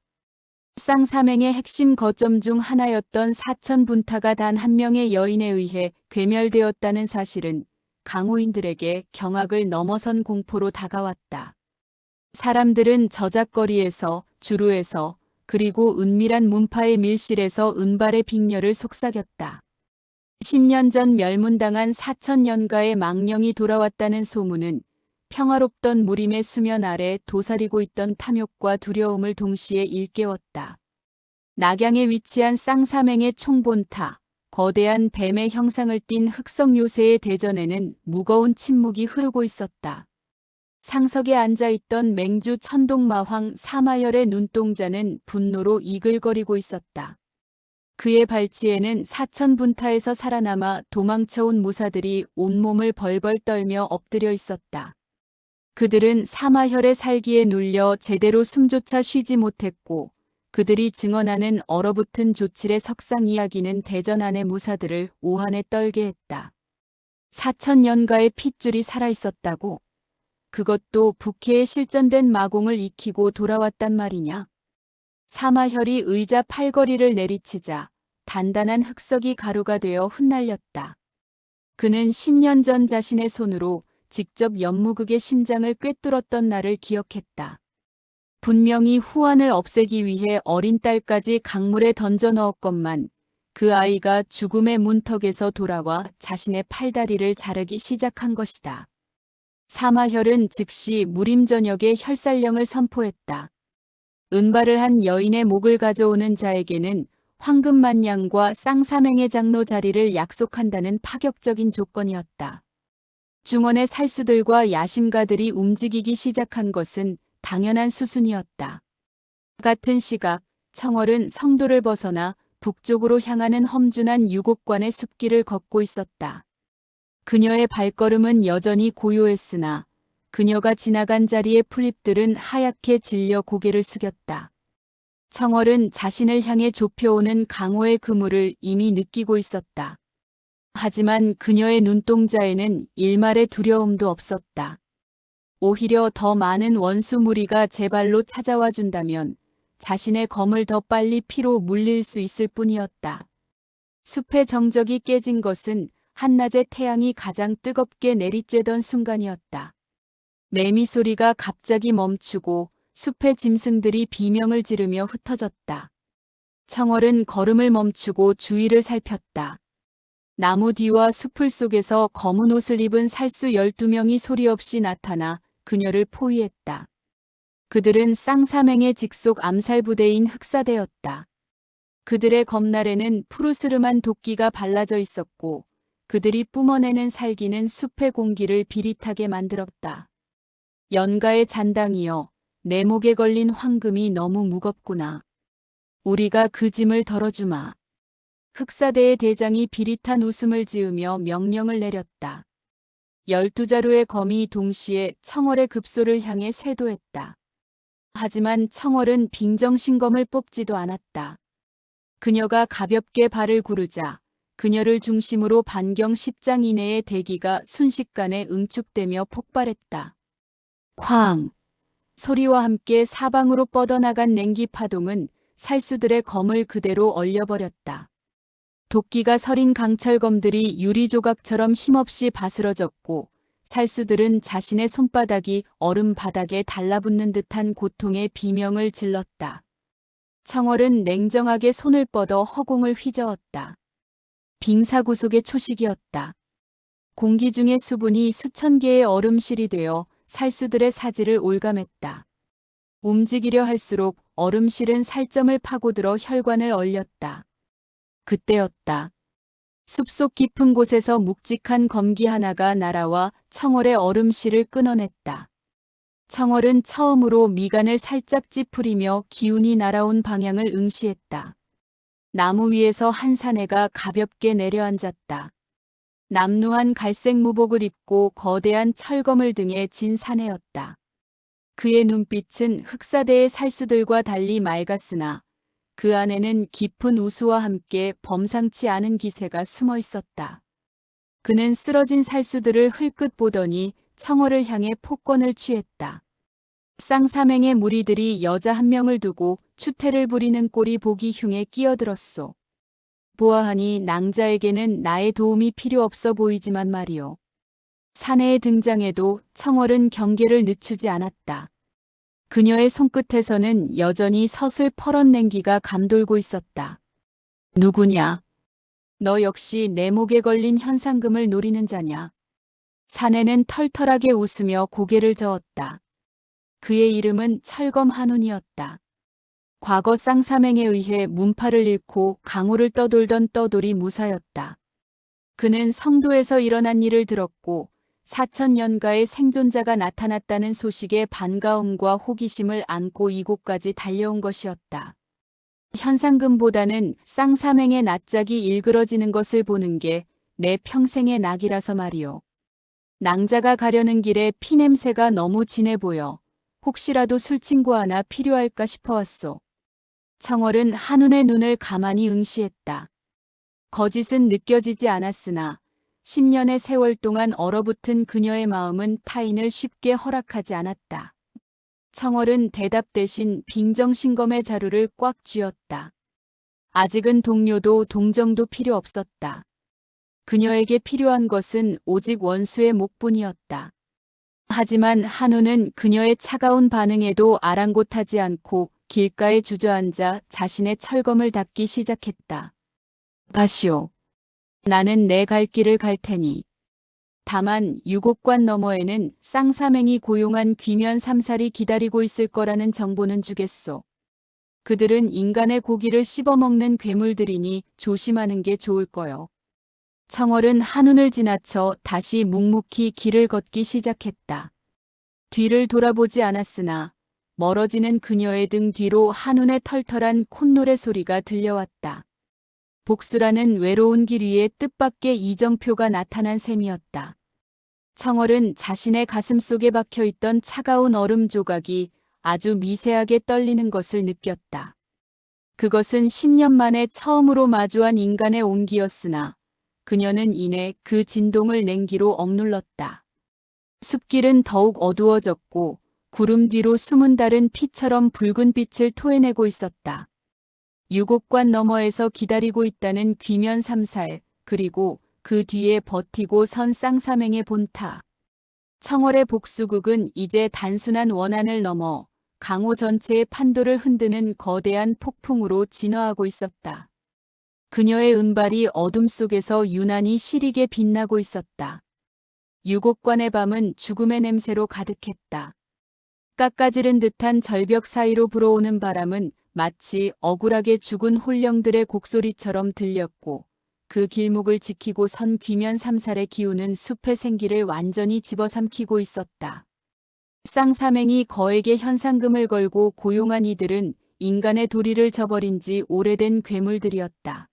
[SPEAKER 1] 쌍사맹의 핵심 거점 중 하나였던 사천분타가 단 한 명의 여인에 의해 괴멸되었다는 사실은 강호인들에게 경악을 넘어선 공포로 다가왔다. 사람들은 저작거리에서, 주루에서, 그리고 은밀한 문파의 밀실에서 은발의 빅녀를 속삭였다. 10년 전 멸문당한 사천연가의 망령이 돌아왔다는 소문은 평화롭던 무림의 수면 아래 도사리고 있던 탐욕과 두려움을 동시에 일깨웠다. 낙양에 위치한 쌍사맹의 총본타, 거대한 뱀의 형상을 띤 흑성 요새의 대전에는 무거운 침묵이 흐르고 있었다. 상석에 앉아있던 맹주 천동마황 사마열의 눈동자는 분노로 이글거리고 있었다. 그의 발치에는 사천분타에서 살아남아 도망쳐온 무사들이 온몸을 벌벌 떨며 엎드려 있었다. 그들은 사마혈의 살기에 눌려 제대로 숨조차 쉬지 못했고 그들이 증언하는 얼어붙은 조칠의 석상 이야기는 대전 안의 무사들을 오한에 떨게 했다. 4천년가의 핏줄이 살아있었다고? 그것도 북해에 실전된 마공을 익히고 돌아왔단 말이냐? 사마혈이 의자 팔걸이를 내리치자 단단한 흑석이 가루가 되어 흩날렸다. 그는 10년 전 자신의 손으로 직접 연무극의 심장을 꿰뚫었던 날을 기억했다. 분명히 후환을 없애기 위해 어린 딸까지 강물에 던져 넣었건만 그 아이가 죽음의 문턱에서 돌아와 자신의 팔다리를 자르기 시작한 것이다. 사마혈은 즉시 무림전역에 혈살령을 선포했다. 은발을 한 여인의 목을 가져오는 자에게는 황금만냥과 쌍사맹의 장로 자리를 약속한다는 파격적인 조건이었다. 중원의 살수들과 야심가들이 움직이기 시작한 것은 당연한 수순이었다. 같은 시각 청월은 성도를 벗어나 북쪽으로 향하는 험준한 유곡관의 숲길을 걷고 있었다. 그녀의 발걸음은 여전히 고요했으나 그녀가 지나간 자리의 풀잎들은 하얗게 질려 고개를 숙였다. 청월은 자신을 향해 좁혀오는 강호의 그물을 이미 느끼고 있었다. 하지만 그녀의 눈동자에는 일말의 두려움도 없었다. 오히려 더 많은 원수 무리가 제 발로 찾아와 준다면 자신의 검을 더 빨리 피로 물릴 수 있을 뿐이었다. 숲의 정적이 깨진 것은 한낮의 태양이 가장 뜨겁게 내리쬐던 순간이었다. 매미 소리가 갑자기 멈추고 숲의 짐승들이 비명을 지르며 흩어졌다. 청월은 걸음을 멈추고 주위를 살폈다. 나무 뒤와 숲을 속에서 검은 옷을 입은 살수 12명이 소리 없이 나타나 그녀를 포위했다. 그들은 쌍사맹의 직속 암살부대인 흑사대였다. 그들의 검날에는 푸르스름한 도끼가 발라져 있었고 그들이 뿜어내는 살기는 숲의 공기를 비릿하게 만들었다. 연가의 잔당이여, 내 목에 걸린 황금이 너무 무겁구나. 우리가 그 짐을 덜어주마. 흑사대의 대장이 비릿한 웃음을 지으며 명령을 내렸다. 12자루의 검이 동시에 청월의 급소를 향해 쇄도했다. 하지만 청월은 빙정신검을 뽑지도 않았다. 그녀가 가볍게 발을 구르자 그녀를 중심으로 반경 10장 이내의 대기가 순식간에 응축되며 폭발했다. 쾅! 소리와 함께 사방으로 뻗어나간 냉기 파동은 살수들의 검을 그대로 얼려버렸다. 도끼가 서린 강철검들이 유리 조각처럼 힘없이 바스러졌고 살수들은 자신의 손바닥이 얼음 바닥에 달라붙는 듯한 고통의 비명을 질렀다. 청월은 냉정하게 손을 뻗어 허공을 휘저었다. 빙사구속의 초식이었다. 공기 중의 수분이 수천 개의 얼음실이 되어 살수들의 사지를 올감했다. 움직이려 할수록 얼음실은 살점을 파고들어 혈관을 얼렸다. 그때였다. 숲속 깊은 곳에서 묵직한 검기 하나가 날아와 청월의 얼음실을 끊어냈다. 청월은 처음으로 미간을 살짝 찌푸리며 기운이 날아온 방향을 응시했다. 나무 위에서 한 사내가 가볍게 내려앉았다. 남루한 갈색 무복을 입고 거대한 철검을 등에 진 사내였다. 그의 눈빛은 흑사대의 살수들과 달리 맑았으나 그 안에는 깊은 우수와 함께 범상치 않은 기세가 숨어 있었다. 그는 쓰러진 살수들을 흘끗 보더니 청월을 향해 폭권을 취했다. 쌍사맹의 무리들이 여자 한 명을 두고 추태를 부리는 꼴이 보기 흉에 끼어들었소. 보아하니 낭자에게는 나의 도움이 필요 없어 보이지만 말이오. 사내의 등장에도 청월은 경계를 늦추지 않았다. 그녀의 손끝에서는 여전히 서슬 퍼런 냉기가 감돌고 있었다. 누구냐? 너 역시 내 목에 걸린 현상금을 노리는 자냐? 사내는 털털하게 웃으며 고개를 저었다. 그의 이름은 철검 한운이었다. 과거 쌍사맹에 의해 문파를 잃고 강호를 떠돌던 떠돌이 무사였다. 그는 성도에서 일어난 일을 들었고 4000년가의 생존자가 나타났다는 소식에 반가움과 호기심을 안고 이곳까지 달려온 것이었다. 현상금보다는 쌍사맹의 낯짝이 일그러지는 것을 보는 게 내 평생의 낙이라서 말이오. 낭자가 가려는 길에 피냄새가 너무 진해 보여 혹시라도 술친구 하나 필요할까 싶어 왔소. 청월은 한운의 눈을 가만히 응시했다. 거짓은 느껴지지 않았으나 10년의 세월 동안 얼어붙은 그녀의 마음은 타인을 쉽게 허락하지 않았다. 청월은 대답 대신 빙정신검의 자루를 꽉 쥐었다. 아직은 동료도 동정도 필요 없었다. 그녀에게 필요한 것은 오직 원수의 목뿐이었다. 하지만 한우는 그녀의 차가운 반응에도 아랑곳하지 않고 길가에 주저앉아 자신의 철검을 닦기 시작했다. 가시오. 나는 내 갈 길을 갈 테니. 다만 유곡관 너머에는 쌍사맹이 고용한 귀면 삼살이 기다리고 있을 거라는 정보는 주겠소. 그들은 인간의 고기를 씹어먹는 괴물들이니 조심하는 게 좋을 거요. 청월은 한운을 지나쳐 다시 묵묵히 길을 걷기 시작했다. 뒤를 돌아보지 않았으나 멀어지는 그녀의 등 뒤로 한운의 털털한 콧노래 소리가 들려왔다. 복수라는 외로운 길 위에 뜻밖의 이정표가 나타난 셈이었다. 청월은 자신의 가슴 속에 박혀있던 차가운 얼음 조각이 아주 미세하게 떨리는 것을 느꼈다. 그것은 10년 만에 처음으로 마주한 인간의 온기였으나 그녀는 이내 그 진동을 냉기로 억눌렀다. 숲길은 더욱 어두워졌고 구름 뒤로 숨은 달은 피처럼 붉은 빛을 토해내고 있었다. 유곡관 너머에서 기다리고 있다는 귀면 삼살, 그리고 그 뒤에 버티고 선 쌍사맹의 본타. 청월의 복수국은 이제 단순한 원한을 넘어 강호 전체의 판도를 흔드는 거대한 폭풍으로 진화하고 있었다. 그녀의 은발이 어둠 속에서 유난히 시리게 빛나고 있었다. 유곡관의 밤은 죽음의 냄새로 가득했다. 깎아지른 듯한 절벽 사이로 불어오는 바람은 마치 억울하게 죽은 홀령들의 곡소리처럼 들렸고 그 길목을 지키고 선 귀면 삼살의 기운은 숲의 생기를 완전히 집어삼키고 있었다. 쌍사맹이 거액의 현상금을 걸고 고용한 이들은 인간의 도리를 저버린 지 오래된 괴물들이었다.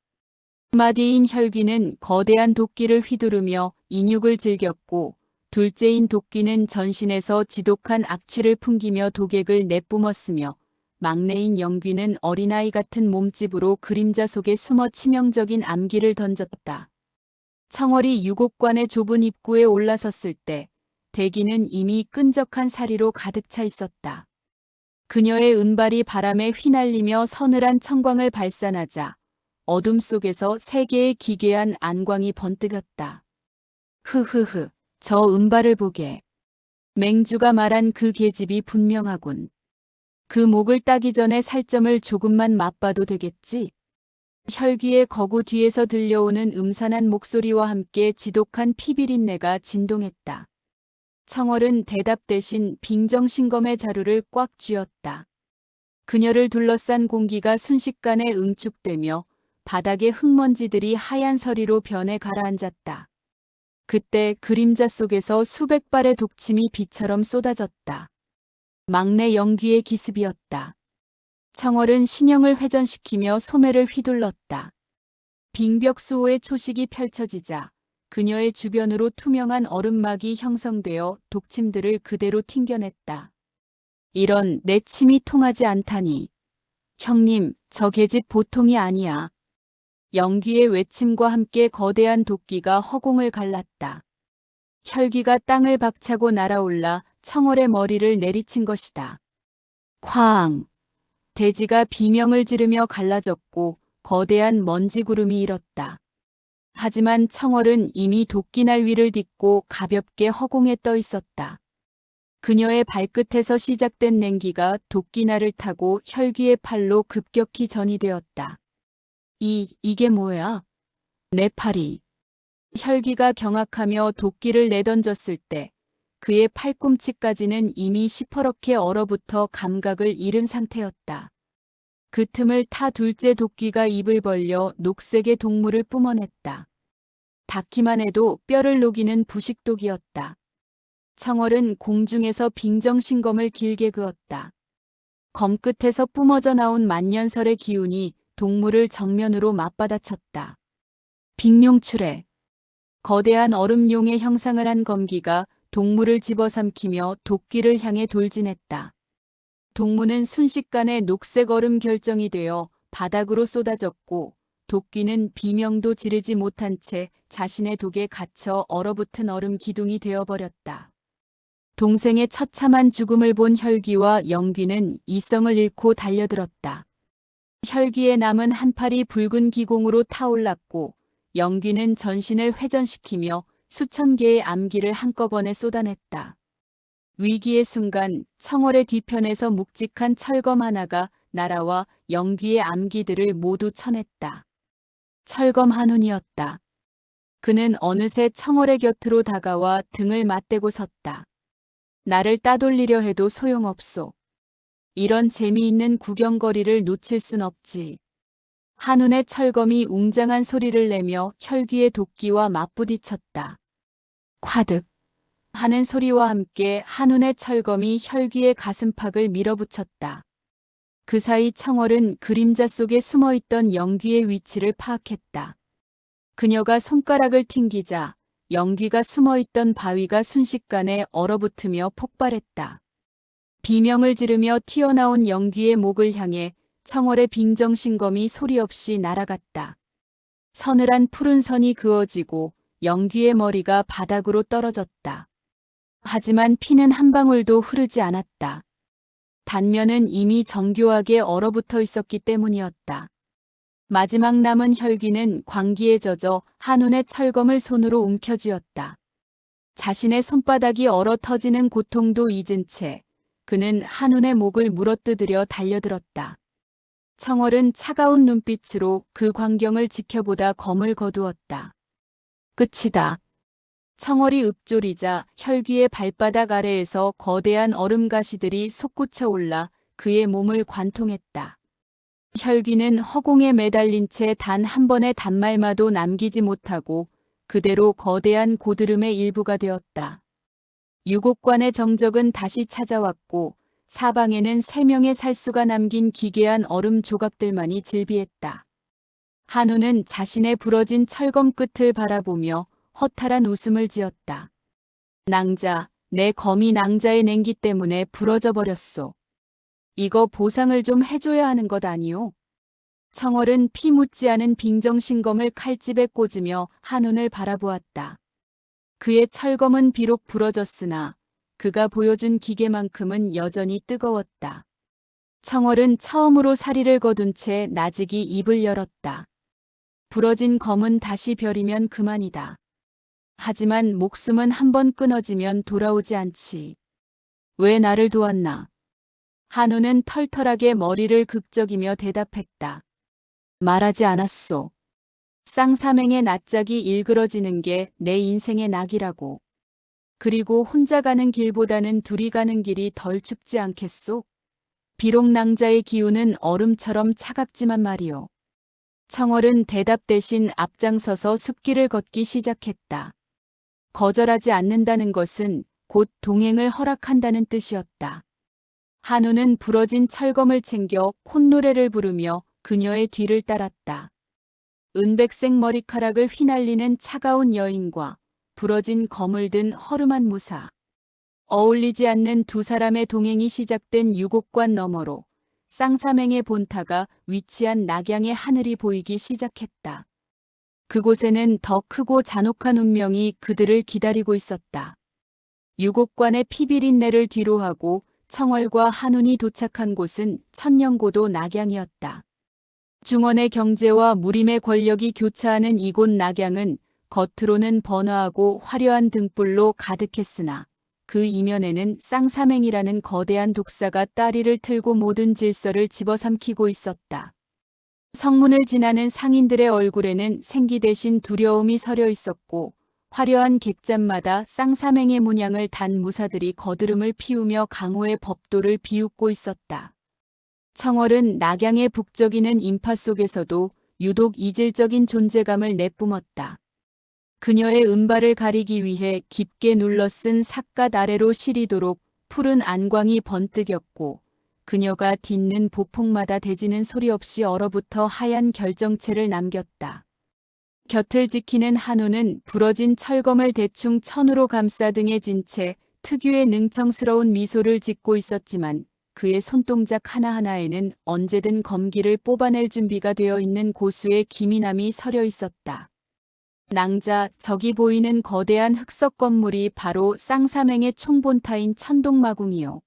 [SPEAKER 1] 마디인 혈귀는 거대한 도끼를 휘두르며 인육을 즐겼고 둘째인 도끼는 전신에서 지독한 악취를 풍기며 독액을 내뿜었으며 막내인 영귀는 어린아이 같은 몸집으로 그림자 속에 숨어 치명적인 암기를 던졌다. 청월이 유곡관의 좁은 입구에 올라섰을 때 대기는 이미 끈적한 사리로 가득 차 있었다. 그녀의 은발이 바람에 휘날리며 서늘한 청광을 발산하자 어둠 속에서 세 개의 기괴한 안광이 번뜩였다. 흐흐흐, 저 은발을 보게. 맹주가 말한 그 계집이 분명하군. 그 목을 따기 전에 살점을 조금만 맛봐도 되겠지? 혈귀의 거구 뒤에서 들려오는 음산한 목소리와 함께 지독한 피비린내가 진동했다. 청월은 대답 대신 빙정신검의 자루를 꽉 쥐었다. 그녀를 둘러싼 공기가 순식간에 응축되며 바닥의 흙먼지들이 하얀 서리로 변해 가라앉았다. 그때 그림자 속에서 수백 발의 독침이 비처럼 쏟아졌다. 막내 영귀의 기습이었다. 청월은 신형을 회전시키며 소매를 휘둘렀다. 빙벽수호의 초식이 펼쳐지자 그녀의 주변으로 투명한 얼음막이 형성되어 독침들을 그대로 튕겨냈다. 이런 내 침이 통하지 않다니. 형님, 저 계집 보통이 아니야. 영귀의 외침과 함께 거대한 도끼가 허공을 갈랐다. 혈귀가 땅을 박차고 날아올라 청월의 머리를 내리친 것이다. 쾅! 대지가 비명을 지르며 갈라졌고 거대한 먼지 구름이 일었다. 하지만 청월은 이미 도끼날 위를 딛고 가볍게 허공에 떠 있었다. 그녀의 발끝에서 시작된 냉기가 도끼날을 타고 혈귀의 팔로 급격히 전이되었다. 이게 뭐야? 내 팔이. 혈귀가 경악하며 도끼를 내던졌을 때 그의 팔꿈치까지는 이미 시퍼렇게 얼어붙어 감각을 잃은 상태였다. 그 틈을 타 둘째 도끼가 입을 벌려 녹색의 동물을 뿜어냈다. 닿기만 해도 뼈를 녹이는 부식독이었다. 청월은 공중에서 빙정신검을 길게 그었다. 검 끝에서 뿜어져 나온 만년설의 기운이 동물을 정면으로 맞받아쳤다. 빅룡출해. 거대한 얼음용의 형상을 한 검기가 동물을 집어삼키며 도끼를 향해 돌진했다. 동무는 순식간에 녹색 얼음 결정이 되어 바닥으로 쏟아졌고 도끼는 비명도 지르지 못한 채 자신의 독에 갇혀 얼어붙은 얼음 기둥이 되어버렸다. 동생의 처참한 죽음을 본 혈귀와 영귀는 이성을 잃고 달려들었다. 혈귀의 남은 한 팔이 붉은 기공으로 타올랐고 영귀는 전신을 회전시키며 수천 개의 암기를 한꺼번에 쏟아냈다. 위기의 순간 청월의 뒤편에서 묵직한 철검 하나가 날아와 영귀의 암기들을 모두 쳐냈다. 철검 한운이었다. 그는 어느새 청월의 곁으로 다가와 등을 맞대고 섰다. 나를 따돌리려 해도 소용없소. 이런 재미있는 구경거리를 놓칠 순 없지. 한운의 철검이 웅장한 소리를 내며 혈귀의 도끼와 맞부딪혔다. 콰득 하는 소리와 함께 한운의 철검이 혈귀의 가슴팍을 밀어붙였다. 그 사이 청월은 그림자 속에 숨어있던 영귀의 위치를 파악했다. 그녀가 손가락을 튕기자 영귀가 숨어있던 바위가 순식간에 얼어붙으며 폭발했다. 비명을 지르며 튀어나온 영귀의 목을 향해 청월의 빙정신검이 소리 없이 날아갔다. 서늘한 푸른 선이 그어지고 영귀의 머리가 바닥으로 떨어졌다. 하지만 피는 한 방울도 흐르지 않았다. 단면은 이미 정교하게 얼어붙어 있었기 때문이었다. 마지막 남은 혈기는 광기에 젖어 한운의 철검을 손으로 움켜쥐었다. 자신의 손바닥이 얼어 터지는 고통도 잊은 채 그는 한운의 목을 물어뜯으려 달려들었다. 청월은 차가운 눈빛으로 그 광경을 지켜보다 검을 거두었다. 끝이다. 청월이 읊조리자 혈귀의 발바닥 아래에서 거대한 얼음 가시들이 솟구쳐 올라 그의 몸을 관통했다. 혈귀는 허공에 매달린 채 단 한 번의 단말마도 남기지 못하고 그대로 거대한 고드름의 일부가 되었다. 유곡관의 정적은 다시 찾아왔고 사방에는 3명의 살수가 남긴 기괴한 얼음 조각들만이 질비했다. 한우는 자신의 부러진 철검 끝을 바라보며 허탈한 웃음을 지었다. 낭자, 내 검이 낭자의 냉기 때문에 부러져 버렸소. 이거 보상을 좀 해줘야 하는 것 아니오? 청월은 피 묻지 않은 빙정신검을 칼집에 꽂으며 한운을 바라보았다. 그의 철검은 비록 부러졌으나 그가 보여준 기계만큼은 여전히 뜨거웠다. 청월은 처음으로 사리를 거둔 채 나직이 입을 열었다. 부러진 검은 다시 벼리면 그만이다. 하지만 목숨은 한번 끊어지면 돌아오지 않지. 왜 나를 도왔나? 한우는 털털하게 머리를 극적이며 대답했다. 말하지 않았소. 쌍사맹의 낯짝이 일그러지는 게 내 인생의 낙이라고. 그리고 혼자 가는 길보다는 둘이 가는 길이 덜 춥지 않겠소? 비록 낭자의 기운은 얼음처럼 차갑지만 말이오. 청월은 대답 대신 앞장서서 숲길을 걷기 시작했다. 거절하지 않는다는 것은 곧 동행을 허락한다는 뜻이었다. 한우는 부러진 철검을 챙겨 콧노래를 부르며 그녀의 뒤를 따랐다. 은백색 머리카락을 휘날리는 차가운 여인과 부러진 검을 든 허름한 무사. 어울리지 않는 두 사람의 동행이 시작된 유곡관 너머로 쌍사맹의 본타가 위치한 낙양의 하늘이 보이기 시작했다. 그곳에는 더 크고 잔혹한 운명이 그들을 기다리고 있었다. 유곡관의 피비린내를 뒤로하고 청월과 한운이 도착한 곳은 천년고도 낙양이었다. 중원의 경제와 무림의 권력이 교차하는 이곳 낙양은 겉으로는 번화하고 화려한 등불로 가득했으나 그 이면에는 쌍사맹이라는 거대한 독사가 따리를 틀고 모든 질서를 집어삼키고 있었다. 성문을 지나는 상인들의 얼굴에는 생기 대신 두려움이 서려 있었고 화려한 객잔마다 쌍사맹의 문양을 단 무사들이 거드름을 피우며 강호의 법도를 비웃고 있었다. 청월은 낙양의 북적이는 인파 속에서도 유독 이질적인 존재감을 내뿜었다. 그녀의 은발을 가리기 위해 깊게 눌러쓴 삿갓 아래로 시리도록 푸른 안광이 번뜩였고 그녀가 딛는 보폭마다 대지는 소리 없이 얼어붙어 하얀 결정체를 남겼다. 곁을 지키는 한우는 부러진 철검을 대충 천으로 감싸 등에 진 채 특유의 능청스러운 미소를 짓고 있었지만 그의 손동작 하나하나에는 언제든 검기를 뽑아낼 준비가 되어 있는 고수의 기민함이 서려 있었다. 낭자, 저기 보이는 거대한 흑석 건물이 바로 쌍사맹의 총본타인 천동마궁이요.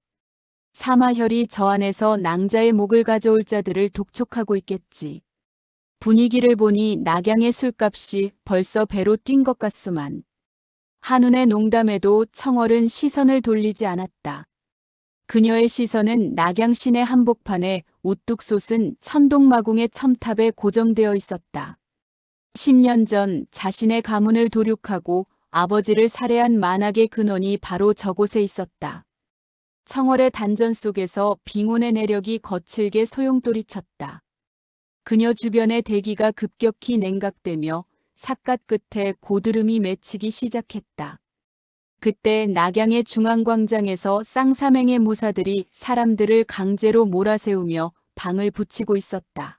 [SPEAKER 1] 사마혈이 저 안에서 낭자의 목을 가져올 자들을 독촉하고 있겠지. 분위기를 보니 낙양의 술값이 벌써 배로 뛴 것 같소만. 한운의 농담에도 청월은 시선을 돌리지 않았다. 그녀의 시선은 낙양신의 한복판에 우뚝 솟은 천동마궁의 첨탑에 고정되어 있었다. 10년 전 자신의 가문을 도륙하고 아버지를 살해한 만악의 근원이 바로 저곳에 있었다. 청월의 단전 속에서 빙온의 내력이 거칠게 소용돌이쳤다. 그녀 주변의 대기가 급격히 냉각되며 삿갓 끝에 고드름이 맺히기 시작했다. 그때 낙양의 중앙광장에서 쌍사맹의 무사들이 사람들을 강제로 몰아세우며 방을 붙이고 있었다.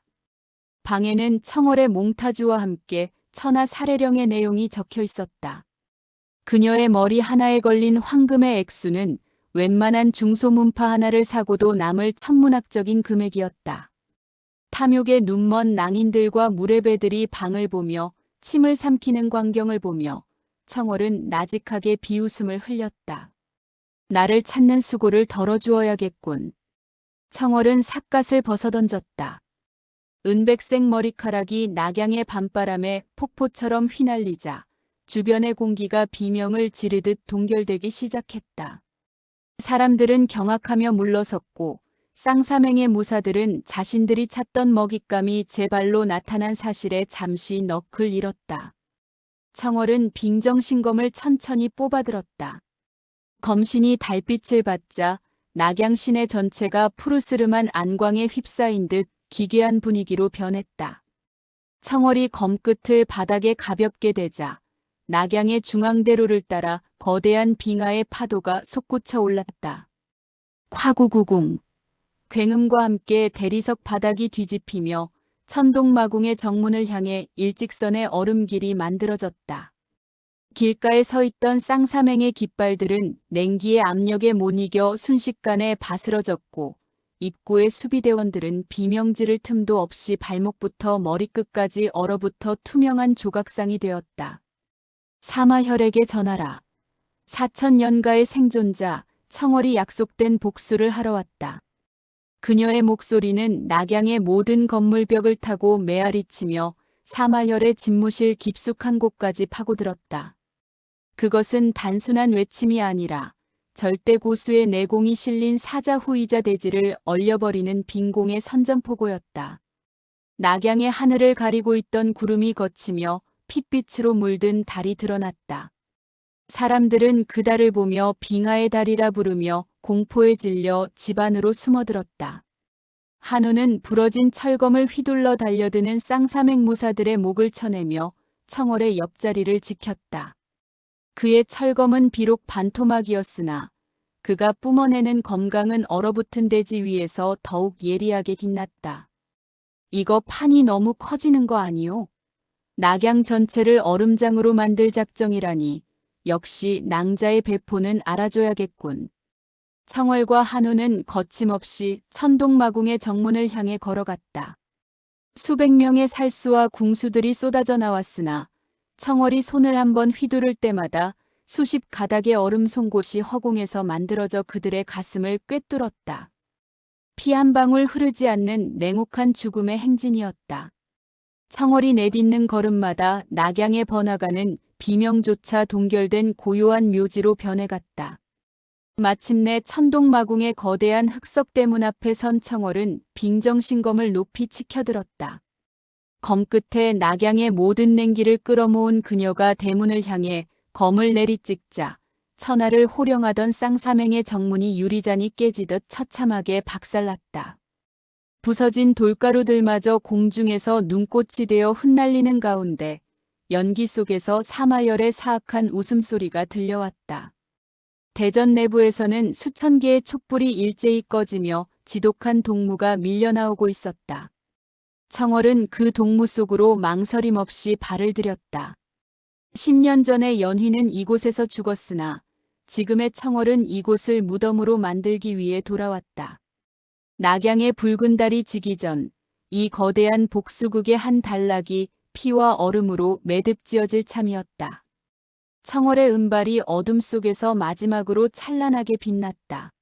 [SPEAKER 1] 방에는 청월의 몽타주와 함께 천하 살해령의 내용이 적혀 있었다. 그녀의 머리 하나에 걸린 황금의 액수는 웬만한 중소문파 하나를 사고도 남을 천문학적인 금액이었다. 탐욕에 눈먼 낭인들과 무례배들이 방을 보며 침을 삼키는 광경을 보며 청월은 나직하게 비웃음을 흘렸다. 나를 찾는 수고를 덜어주어야겠군. 청월은 삿갓을 벗어던졌다. 은백색 머리카락이 낙양의 밤바람에 폭포처럼 휘날리자 주변의 공기가 비명을 지르듯 동결되기 시작했다. 사람들은 경악하며 물러섰고 쌍사맹의 무사들은 자신들이 찾던 먹잇감이 제 발로 나타난 사실에 잠시 넋을 잃었다. 청월은 빙정신검을 천천히 뽑아들었다. 검신이 달빛을 받자 낙양시내 전체가 푸르스름한 안광에 휩싸인 듯 기괴한 분위기로 변했다. 청월이 검끝을 바닥에 가볍게 대자 낙양의 중앙대로를 따라 거대한 빙하의 파도가 솟구쳐 올랐다. 화구구궁. 굉음과 함께 대리석 바닥이 뒤집히며 천동마궁의 정문을 향해 일직선의 얼음길이 만들어졌다. 길가에 서 있던 쌍사맹의 깃발들은 냉기의 압력에 못 이겨 순식간에 바스러졌고 입구의 수비대원들은 비명지를 틈도 없이 발목부터 머리끝까지 얼어붙어 투명한 조각상이 되었다. 사마혈에게 전하라. 4000년가의 생존자 청월이 약속된 복수를 하러 왔다. 그녀의 목소리는 낙양의 모든 건물벽을 타고 메아리치며 사마혈의 집무실 깊숙한 곳까지 파고들었다. 그것은 단순한 외침이 아니라 절대 고수의 내공이 실린 사자후이자 대지를 얼려버리는 빈공의 선전포고였다. 낙양의 하늘을 가리고 있던 구름이 걷히며 핏빛으로 물든 달이 드러났다. 사람들은 그 달을 보며 빙하의 달이라 부르며 공포에 질려 집 안으로 숨어들었다. 한우는 부러진 철검을 휘둘러 달려드는 쌍사맹 무사들의 목을 쳐내며 청월의 옆자리를 지켰다. 그의 철검은 비록 반토막이었으나 그가 뿜어내는 검강은 얼어붙은 대지 위에서 더욱 예리하게 빛났다. 이거 판이 너무 커지는 거 아니오? 낙양 전체를 얼음장으로 만들 작정이라니 역시 낭자의 배포는 알아줘야겠군. 청월과 한우는 거침없이 천동마궁의 정문을 향해 걸어갔다. 수백 명의 살수와 궁수들이 쏟아져 나왔으나 청월이 손을 한번 휘두를 때마다 수십 가닥의 얼음 송곳이 허공에서 만들어져 그들의 가슴을 꿰뚫었다. 피 한 방울 흐르지 않는 냉혹한 죽음의 행진이었다. 청월이 내딛는 걸음마다 낙양에 번화가는 비명조차 동결된 고요한 묘지로 변해갔다. 마침내 천동마궁의 거대한 흑석대문 앞에 선 청월은 빙정신검을 높이 치켜들었다. 검끝에 낙양의 모든 냉기를 끌어모은 그녀가 대문을 향해 검을 내리찍자 천하를 호령하던 쌍사맹의 정문이 유리잔이 깨지듯 처참하게 박살났다. 부서진 돌가루들마저 공중에서 눈꽃이 되어 흩날리는 가운데 연기 속에서 사마열의 사악한 웃음소리가 들려왔다. 대전 내부에서는 수천 개의 촛불이 일제히 꺼지며 지독한 동무가 밀려나오고 있었다. 청월은 그 동무 속으로 망설임 없이 발을 들였다. 10년 전에 연희는 이곳에서 죽었으나 지금의 청월은 이곳을 무덤으로 만들기 위해 돌아왔다. 낙양의 붉은 달이 지기 전 이 거대한 복수극의 한 단락이 피와 얼음으로 매듭지어질 참이었다. 청월의 은발이 어둠 속에서 마지막으로 찬란하게 빛났다.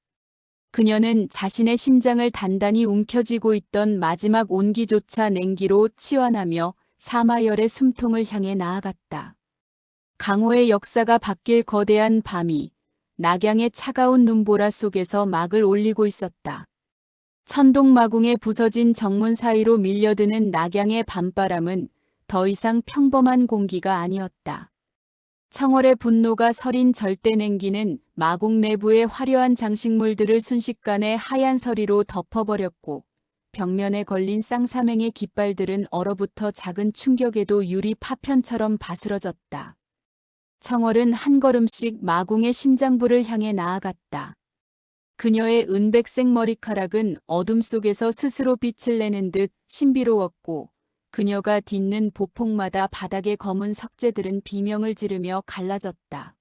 [SPEAKER 1] 그녀는 자신의 심장을 단단히 움켜쥐고 있던 마지막 온기조차 냉기로 치환하며 사마열의 숨통을 향해 나아갔다. 강호의 역사가 바뀔 거대한 밤이 낙양의 차가운 눈보라 속에서 막을 올리고 있었다. 천동마궁의 부서진 정문 사이로 밀려드는 낙양의 밤바람은 더 이상 평범한 공기가 아니었다. 청월의 분노가 서린 절대 냉기는 마궁 내부의 화려한 장식물들을 순식간에 하얀 서리로 덮어버렸고 벽면에 걸린 쌍사맹의 깃발들은 얼어붙어 작은 충격에도 유리 파편처럼 바스러졌다. 청월은 한 걸음씩 마궁의 심장부를 향해 나아갔다. 그녀의 은백색 머리카락은 어둠 속에서 스스로 빛을 내는 듯 신비로웠고 그녀가 딛는 보폭마다 바닥의 검은 석재들은 비명을 지르며 갈라졌다.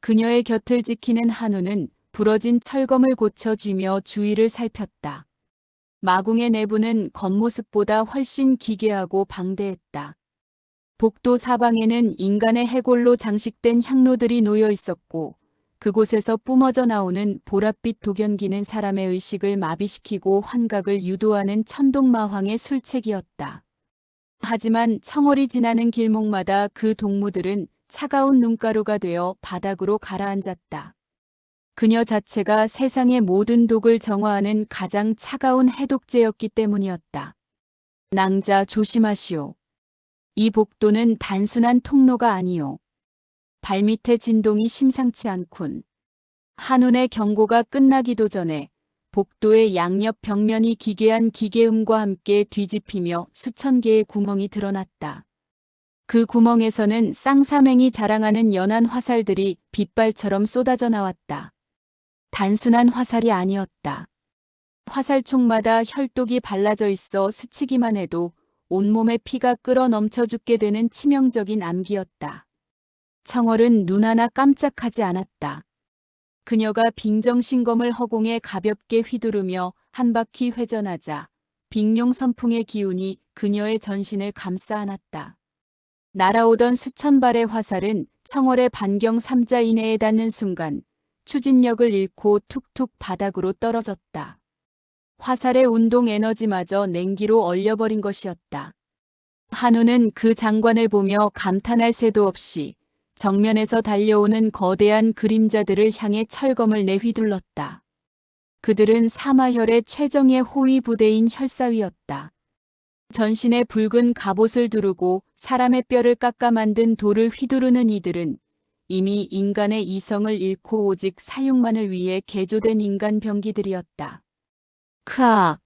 [SPEAKER 1] 그녀의 곁을 지키는 한우는 부러진 철검을 고쳐쥐며 주위를 살폈다. 마궁의 내부는 겉모습보다 훨씬 기괴하고 방대했다. 복도 사방에는 인간의 해골로 장식된 향로들이 놓여 있었고 그곳에서 뿜어져 나오는 보랏빛 독연기는 사람의 의식을 마비시키고 환각을 유도하는 천동마황의 술책이었다. 하지만 청월이 지나는 길목마다 그 동무들은 차가운 눈가루가 되어 바닥으로 가라앉았다. 그녀 자체가 세상의 모든 독을 정화하는 가장 차가운 해독제였기 때문이었다. 낭자 조심하시오. 이 복도는 단순한 통로가 아니오. 발밑의 진동이 심상치 않군. 한운의 경고가 끝나기도 전에 복도의 양옆 벽면이 기괴한 기계음과 함께 뒤집히며 수천 개의 구멍이 드러났다. 그 구멍에서는 쌍사맹이 자랑하는 연한 화살들이 빗발처럼 쏟아져 나왔다. 단순한 화살이 아니었다. 화살총마다 혈독이 발라져 있어 스치기만 해도 온몸에 피가 끓어 넘쳐 죽게 되는 치명적인 암기였다. 청월은 눈 하나 깜짝하지 않았다. 그녀가 빙정신검을 허공에 가볍게 휘두르며 한 바퀴 회전하자 빙룡 선풍의 기운이 그녀의 전신을 감싸 안았다. 날아오던 수천 발의 화살은 청월의 반경 3자 이내에 닿는 순간 추진력을 잃고 툭툭 바닥으로 떨어졌다. 화살의 운동 에너지마저 냉기로 얼려버린 것이었다. 한우는 그 장관을 보며 감탄할 새도 없이 정면에서 달려오는 거대한 그림자들을 향해 철검을 내휘둘렀다. 그들은 사마혈의 최정예 호위 부대인 혈사위였다. 전신에 붉은 갑옷을 두르고 사람의 뼈를 깎아 만든 돌을 휘두르는 이들은 이미 인간의 이성을 잃고 오직 사육만을 위해 개조된 인간 병기들이었다. 크악!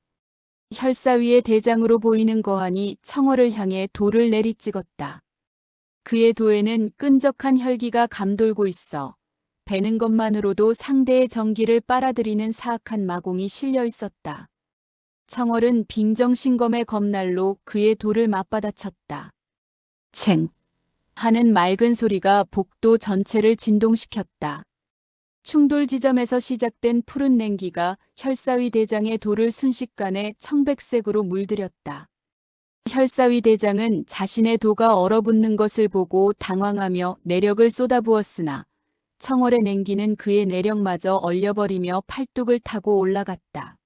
[SPEAKER 1] 혈사위의 대장으로 보이는 거한이 청월을 향해 돌을 내리찍었다. 그의 도에는 끈적한 혈기가 감돌고 있어 베는 것만으로도 상대의 정기를 빨아들이는 사악한 마공이 실려 있었다. 청월은 빙정신검의 검날로 그의 돌을 맞받아쳤다. 챙! 하는 맑은 소리가 복도 전체를 진동시켰다. 충돌 지점에서 시작된 푸른 냉기가 혈사위 대장의 돌을 순식간에 청백색으로 물들였다. 혈사위 대장은 자신의 도가 얼어붙는 것을 보고 당황하며 내력을 쏟아부었으나 청월의 냉기는 그의 내력마저 얼려버리며 팔뚝을 타고 올라갔다.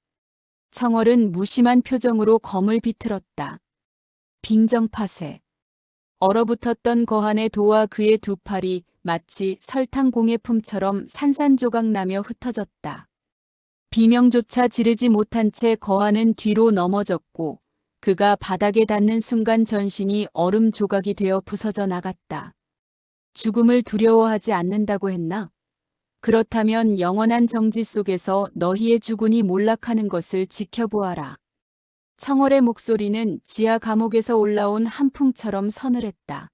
[SPEAKER 1] 청월은 무심한 표정으로 검을 비틀었다. 빙정파쇄. 얼어붙었던 거한의 도와 그의 두 팔이 마치 설탕 공예품처럼 산산조각 나며 흩어졌다. 비명조차 지르지 못한 채 거한은 뒤로 넘어졌고 그가 바닥에 닿는 순간 전신이 얼음 조각이 되어 부서져 나갔다. 죽음을 두려워하지 않는다고 했나? 그렇다면 영원한 정지 속에서 너희의 주군이 몰락하는 것을 지켜보아라. 청월의 목소리는 지하 감옥에서 올라온 한풍처럼 서늘했다.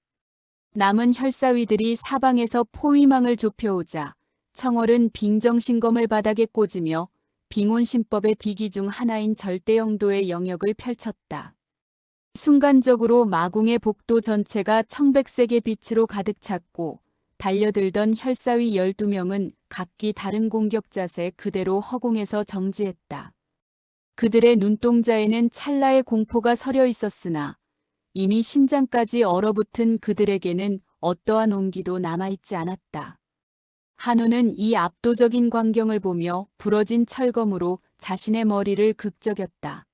[SPEAKER 1] 남은 혈사위들이 사방에서 포위망을 좁혀오자 청월은 빙정신검을 바닥에 꽂으며 빙온신법의 비기 중 하나인 절대영도의 영역을 펼쳤다. 순간적으로 마궁의 복도 전체가 청백색의 빛으로 가득 찼고 달려들던 혈사위 12명은 각기 다른 공격 자세 그대로 허공에서 정지했다. 그들의 눈동자에는 찰나의 공포가 서려 있었으나 이미 심장까지 얼어붙은 그들에게는 어떠한 온기도 남아있지 않았다. 한우는 이 압도적인 광경을 보며 부러진 철검으로 자신의 머리를 극적였다.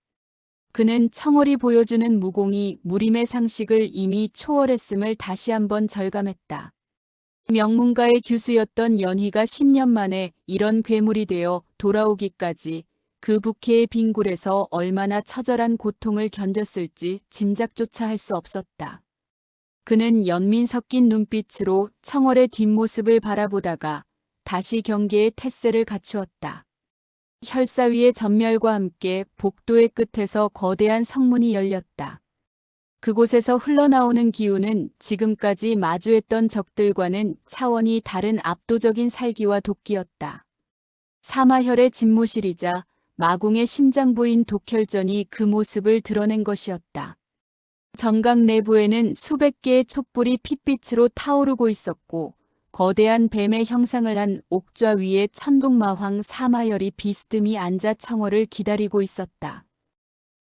[SPEAKER 1] 그는 청월이 보여주는 무공이 무림의 상식을 이미 초월했음을 다시 한번 절감했다. 명문가의 규수였던 연희가 10년 만에 이런 괴물이 되어 돌아오기까지 그 부캐의 빙굴에서 얼마나 처절한 고통을 견뎠을지 짐작조차 할 수 없었다. 그는 연민 섞인 눈빛으로 청월의 뒷모습을 바라보다가 다시 경계의 태세를 갖추었다. 혈사위의 전멸과 함께 복도의 끝에서 거대한 성문이 열렸다. 그곳에서 흘러나오는 기운은 지금까지 마주했던 적들과는 차원이 다른 압도적인 살기와 도끼였다. 사마혈의 집무실이자 마궁의 심장부인 독혈전이 그 모습을 드러낸 것이었다. 정각 내부에는 수백 개의 촛불이 핏빛으로 타오르고 있었고 거대한 뱀의 형상을 한 옥좌 위에 천동마황 사마혈이 비스듬히 앉아 청월을 기다리고 있었다.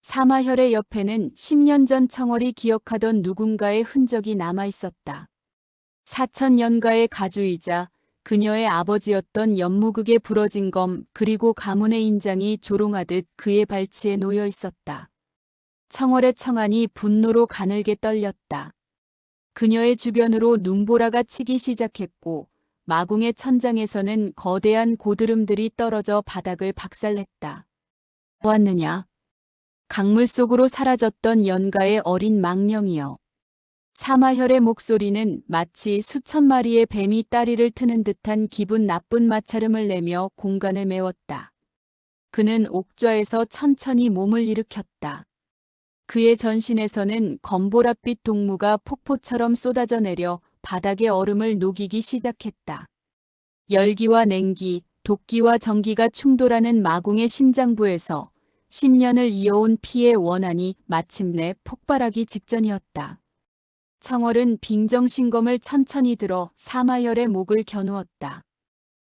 [SPEAKER 1] 사마혈의 옆에는 10년 전 청월이 기억하던 누군가의 흔적이 남아 있었다. 4000년가의 가주이자 그녀의 아버지였던 연무극에 부러진 검 그리고 가문의 인장이 조롱하듯 그의 발치에 놓여 있었다. 청월의 청안이 분노로 가늘게 떨렸다. 그녀의 주변으로 눈보라가 치기 시작했고 마궁의 천장에서는 거대한 고드름들이 떨어져 바닥을 박살냈다. 왔느냐? 강물 속으로 사라졌던 연가의 어린 망령이여. 사마혈의 목소리는 마치 수천 마리의 뱀이 따리를 트는 듯한 기분 나쁜 마찰음을 내며 공간을 메웠다. 그는 옥좌에서 천천히 몸을 일으켰다. 그의 전신에서는 검보랏빛 동무가 폭포처럼 쏟아져 내려 바닥의 얼음을 녹이기 시작했다. 열기와 냉기, 도끼와 전기가 충돌하는 마궁의 심장부에서 10년을 이어온 피의 원한이 마침내 폭발하기 직전이었다. 청월은 빙정신검을 천천히 들어 사마혈의 목을 겨누었다.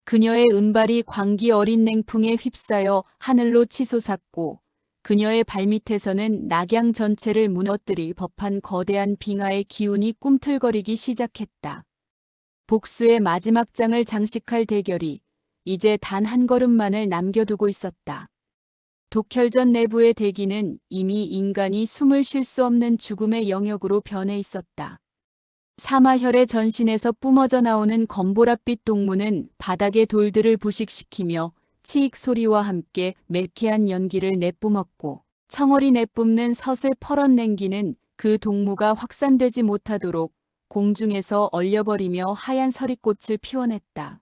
[SPEAKER 1] 그녀의 은발이 광기 어린 냉풍에 휩싸여 하늘로 치솟았고 그녀의 발밑에서는 낙양 전체를 무너뜨릴 법한 거대한 빙하의 기운이 꿈틀거리기 시작했다. 복수의 마지막 장을 장식할 대결이 이제 단 한 걸음만을 남겨두고 있었다. 독혈전 내부의 대기는 이미 인간이 숨을 쉴 수 없는 죽음의 영역으로 변해 있었다. 사마혈의 전신에서 뿜어져 나오는 검보랏빛 동무는 바닥의 돌들을 부식시키며 치익 소리와 함께 매캐한 연기를 내뿜었고 청월이 내뿜는 서슬 퍼런 냉기는 그 동무가 확산되지 못하도록 공중에서 얼려버리며 하얀 서리꽃을 피워냈다.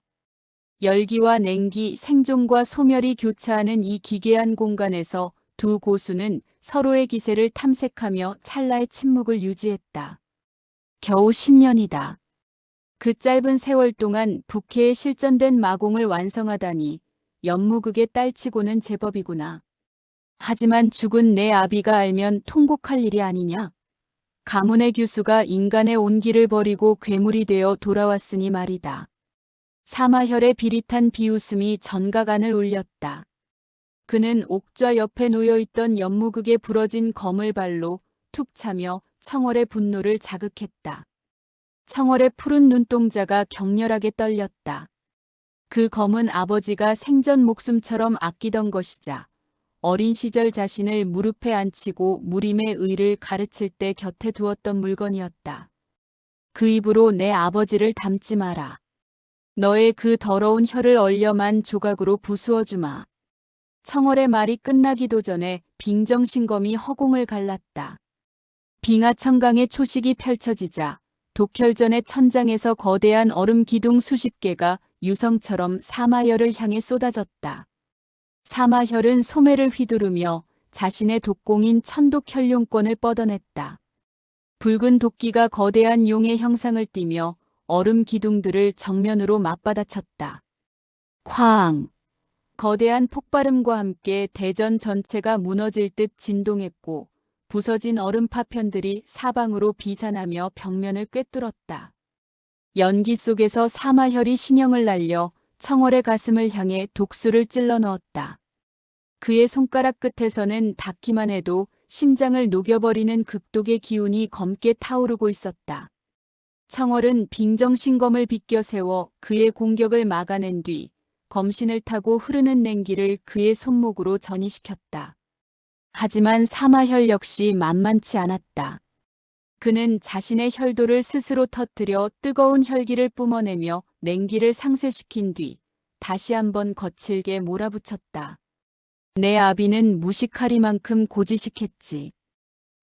[SPEAKER 1] 열기와 냉기, 생존과 소멸이 교차하는 이 기괴한 공간에서 두 고수는 서로의 기세를 탐색하며 찰나의 침묵을 유지했다. 겨우 10년이다. 그 짧은 세월 동안 북해에 실전된 마공을 완성하다니 연무극의 딸치고는 제법이구나. 하지만 죽은 내 아비가 알면 통곡할 일이 아니냐. 가문의 규수가 인간의 온기를 버리고 괴물이 되어 돌아왔으니 말이다. 사마혈의 비릿한 비웃음이 전가간을 울렸다. 그는 옥좌 옆에 놓여있던 연무극에 부러진 검을 발로 툭 차며 청월의 분노를 자극했다. 청월의 푸른 눈동자가 격렬하게 떨렸다. 그 검은 아버지가 생전 목숨처럼 아끼던 것이자 어린 시절 자신을 무릎에 앉히고 무림의 의를 가르칠 때 곁에 두었던 물건이었다. 그 입으로 내 아버지를 닮지 마라. 너의 그 더러운 혀를 얼려만 조각으로 부수어주마. 청월의 말이 끝나기도 전에 빙정신검이 허공을 갈랐다. 빙하천강의 초식이 펼쳐지자 독혈전의 천장에서 거대한 얼음 기둥 수십 개가 유성처럼 사마혈을 향해 쏟아졌다. 사마혈은 소매를 휘두르며 자신의 독공인 천독혈룡권을 뻗어냈다. 붉은 도끼가 거대한 용의 형상을 띠며 얼음 기둥들을 정면으로 맞받아쳤다. 쾅! 거대한 폭발음과 함께 대전 전체가 무너질 듯 진동했고 부서진 얼음 파편들이 사방으로 비산하며 벽면을 꿰뚫었다. 연기 속에서 사마혈이 신형을 날려 청월의 가슴을 향해 독수를 찔러 넣었다. 그의 손가락 끝에서는 닿기만 해도 심장을 녹여버리는 극독의 기운이 검게 타오르고 있었다. 청월은 빙정신검을 비껴 세워 그의 공격을 막아낸 뒤 검신을 타고 흐르는 냉기를 그의 손목으로 전이시켰다. 하지만 사마혈 역시 만만치 않았다. 그는 자신의 혈도를 스스로 터뜨려 뜨거운 혈기를 뿜어내며 냉기를 상쇄시킨 뒤 다시 한번 거칠게 몰아붙였다. 내 아비는 무식하리만큼 고지식했지.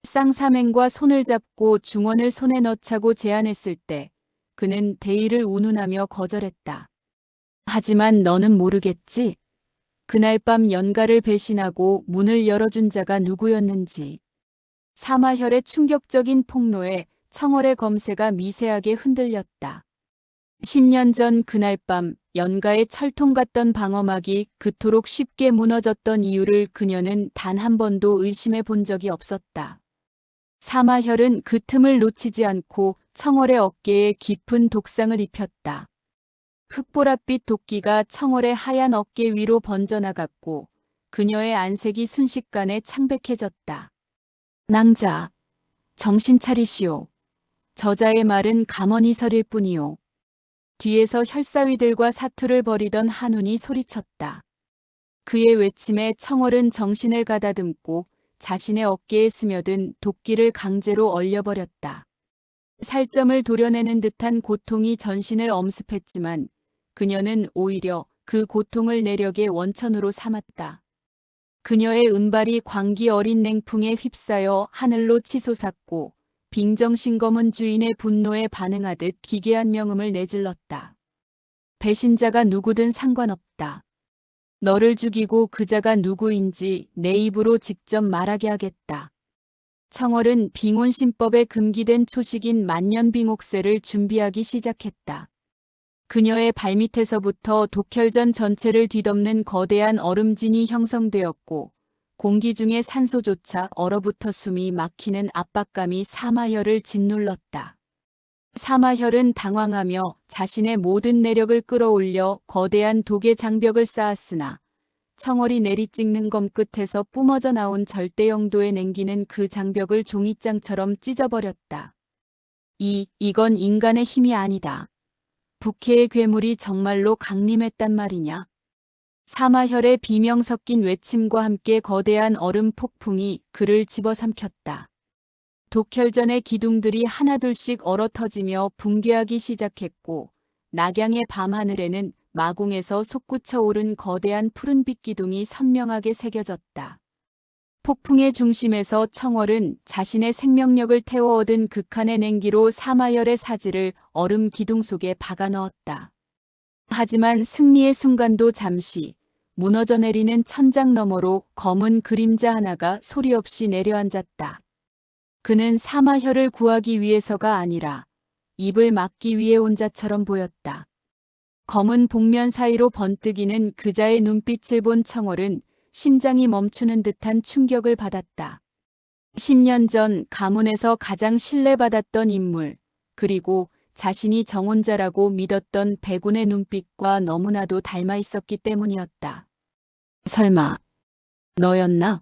[SPEAKER 1] 쌍사맹과 손을 잡고 중원을 손에 넣자고 제안했을 때 그는 대의를 운운하며 거절했다. 하지만 너는 모르겠지? 그날 밤 연가를 배신하고 문을 열어준 자가 누구였는지. 사마혈의 충격적인 폭로에 청월의 검새가 미세하게 흔들렸다. 10년 전 그날 밤 연가의 철통 같던 방어막이 그토록 쉽게 무너졌던 이유를 그녀는 단 한 번도 의심해 본 적이 없었다. 사마혈은 그 틈을 놓치지 않고 청월의 어깨에 깊은 독상을 입혔다. 흑보랏빛 도끼가 청월의 하얀 어깨 위로 번져나갔고 그녀의 안색이 순식간에 창백해졌다. 낭자, 정신 차리시오. 저자의 말은 가만히 서릴 뿐이오. 뒤에서 혈사위들과 사투를 벌이던 한운이 소리쳤다. 그의 외침에 청월은 정신을 가다듬고 자신의 어깨에 스며든 도끼를 강제로 얼려버렸다. 살점을 도려내는 듯한 고통이 전신을 엄습했지만 그녀는 오히려 그 고통을 내력의 원천으로 삼았다. 그녀의 은발이 광기 어린 냉풍에 휩싸여 하늘로 치솟았고 빙정신검은 주인의 분노에 반응하듯 기괴한 명음을 내질렀다. 배신자가 누구든 상관없다. 너를 죽이고 그자가 누구인지 내 입으로 직접 말하게 하겠다. 청월은 빙혼신법에 금기된 초식인 만년빙옥쇠를 준비하기 시작했다. 그녀의 발밑에서부터 독혈전 전체를 뒤덮는 거대한 얼음진이 형성되었고 공기 중에 산소조차 얼어붙어 숨이 막히는 압박감이 사마혈을 짓눌렀다. 사마혈은 당황하며 자신의 모든 내력을 끌어올려 거대한 독의 장벽을 쌓았으나 청월이 내리찍는 검 끝에서 뿜어져 나온 절대영도의 냉기는 그 장벽을 종이장처럼 찢어버렸다. 이건 인간의 힘이 아니다. 부캐의 괴물이 정말로 강림했단 말이냐. 사마혈의 비명 섞인 외침과 함께 거대한 얼음 폭풍이 그를 집어삼켰다. 독혈전의 기둥들이 하나둘씩 얼어터지며 붕괴하기 시작했고 낙양의 밤하늘에는 마궁에서 솟구쳐 오른 거대한 푸른빛 기둥이 선명하게 새겨졌다. 폭풍의 중심에서 청월은 자신의 생명력을 태워 얻은 극한의 냉기로 사마열의 사지를 얼음 기둥 속에 박아 넣었다. 하지만 승리의 순간도 잠시 무너져 내리는 천장 너머로 검은 그림자 하나가 소리 없이 내려앉았다. 그는 사마혈을 구하기 위해서가 아니라 입을 막기 위해 온 자처럼 보였다. 검은 복면 사이로 번뜩이는 그자의 눈빛을 본 청월은 심장이 멈추는 듯한 충격을 받았다. 10년 전 가문에서 가장 신뢰받았던 인물, 그리고 자신이 정혼자라고 믿었던 백운의 눈빛과 너무나도 닮아 있었기 때문이었다. 설마 너였나?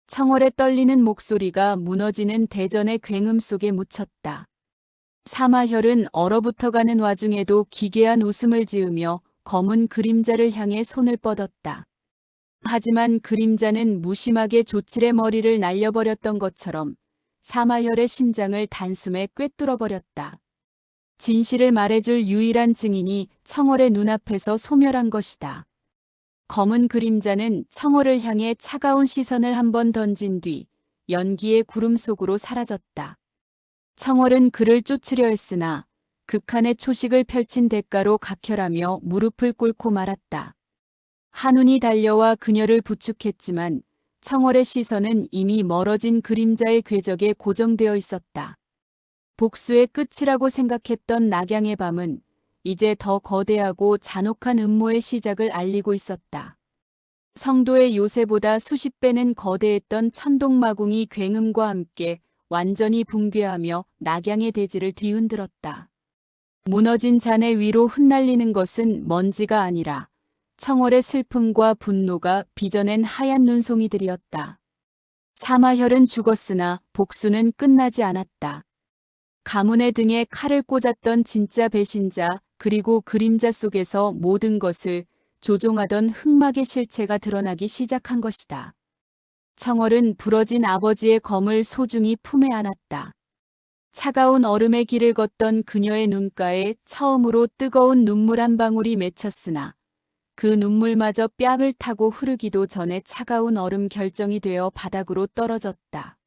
[SPEAKER 1] 청월의 떨리는 목소리가 무너지는 대전의 굉음 속에 묻혔다. 사마혈은 얼어붙어가는 와중에도 기괴한 웃음을 지으며 검은 그림자를 향해 손을 뻗었다. 하지만 그림자는 무심하게 조칠의 머리를 날려버렸던 것처럼 사마혈의 심장을 단숨에 꿰뚫어버렸다. 진실을 말해줄 유일한 증인이 청월의 눈앞에서 소멸한 것이다. 검은 그림자는 청월을 향해 차가운 시선을 한번 던진 뒤 연기의 구름 속으로 사라졌다. 청월은 그를 쫓으려 했으나 극한의 초식을 펼친 대가로 각혈하며 무릎을 꿇고 말았다. 한운이 달려와 그녀를 부축했지만 청월의 시선은 이미 멀어진 그림자의 궤적에 고정되어 있었다. 복수의 끝이라고 생각했던 낙양의 밤은 이제 더 거대하고 잔혹한 음모의 시작을 알리고 있었다. 성도의 요새보다 수십 배는 거대했던 천동마궁이 굉음과 함께 완전히 붕괴하며 낙양의 대지를 뒤흔들었다. 무너진 잔해 위로 흩날리는 것은 먼지가 아니라 청월의 슬픔과 분노가 빚어낸 하얀 눈송이들이었다. 사마혈은 죽었으나 복수는 끝나지 않았다. 가문의 등에 칼을 꽂았던 진짜 배신자 그리고 그림자 속에서 모든 것을 조종하던 흑막의 실체가 드러나기 시작한 것이다. 청월은 부러진 아버지의 검을 소중히 품에 안았다. 차가운 얼음의 길을 걷던 그녀의 눈가에 처음으로 뜨거운 눈물 한 방울이 맺혔으나 그 눈물마저 뺨을 타고 흐르기도 전에 차가운 얼음 결정이 되어 바닥으로 떨어졌다.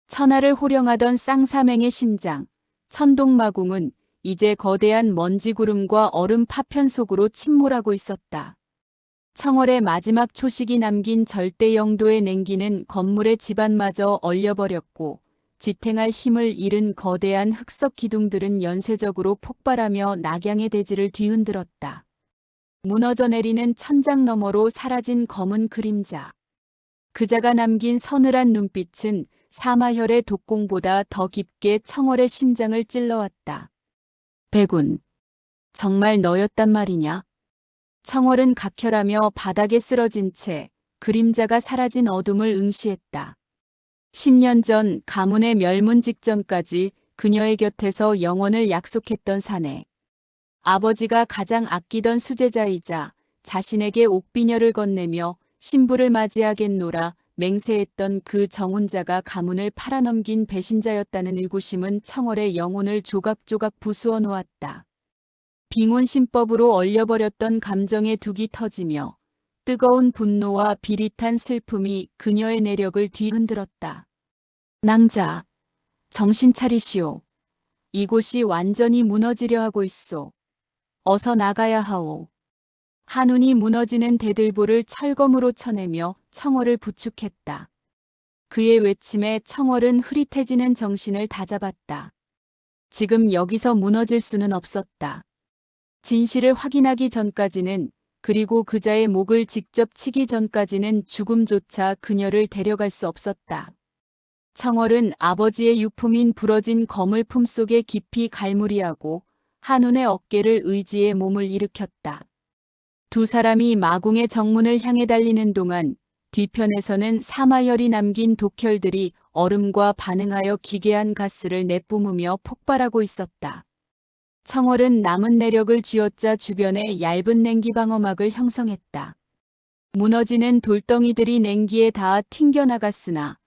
[SPEAKER 1] 천하를 호령하던 쌍사맹의 심장, 천동마궁은 이제 거대한 먼지 구름과 얼음 파편 속으로 침몰하고 있었다. 청월의 마지막 초식이 남긴 절대 영도의 냉기는 건물의 집안마저 얼려버렸고 지탱할 힘을 잃은 거대한 흑석 기둥들은 연쇄적으로 폭발하며 낙양의 대지를 뒤흔들었다. 무너져 내리는 천장 너머로 사라진 검은 그림자. 그자가 남긴 서늘한 눈빛은 사마혈의 독공보다 더 깊게 청월의 심장을 찔러왔다. 백운, 정말 너였단 말이냐? 청월은 각혈하며 바닥에 쓰러진 채 그림자가 사라진 어둠을 응시했다. 10년 전 가문의 멸문 직전까지 그녀의 곁에서 영원을 약속했던 사내. 아버지가 가장 아끼던 수제자이자 자신에게 옥비녀를 건네며 신부를 맞이하겠노라 맹세했던 그 정혼자가 가문을 팔아넘긴 배신자였다는 의구심은 청월의 영혼을 조각조각 부수어 놓았다. 빙혼신법으로 얼려버렸던 감정의 둑이 터지며 뜨거운 분노와 비릿한 슬픔이 그녀의 내력을 뒤흔들었다. 낭자, 정신 차리시오. 이곳이 완전히 무너지려 하고 있소. 어서 나가야 하오. 한운이 무너지는 대들보를 철검으로 쳐내며 청월을 부축했다. 그의 외침에 청월은 흐릿해지는 정신을 다잡았다. 지금 여기서 무너질 수는 없었다. 진실을 확인하기 전까지는, 그리고 그자의 목을 직접 치기 전까지는 죽음조차 그녀를 데려갈 수 없었다. 청월은 아버지의 유품인 부러진 검을 품속에 깊이 갈무리하고 한운의 어깨를 의지해 몸을 일으켰다. 두 사람이 마궁의 정문을 향해 달리는 동안 뒤편에서는 사마열이 남긴 독혈들이 얼음과 반응하여 기괴한 가스를 내뿜으며 폭발하고 있었다. 청월은 남은 내력을 쥐어짜 주변에 얇은 냉기 방어막을 형성했다. 무너지는 돌덩이들이 냉기에 닿아 튕겨나갔으나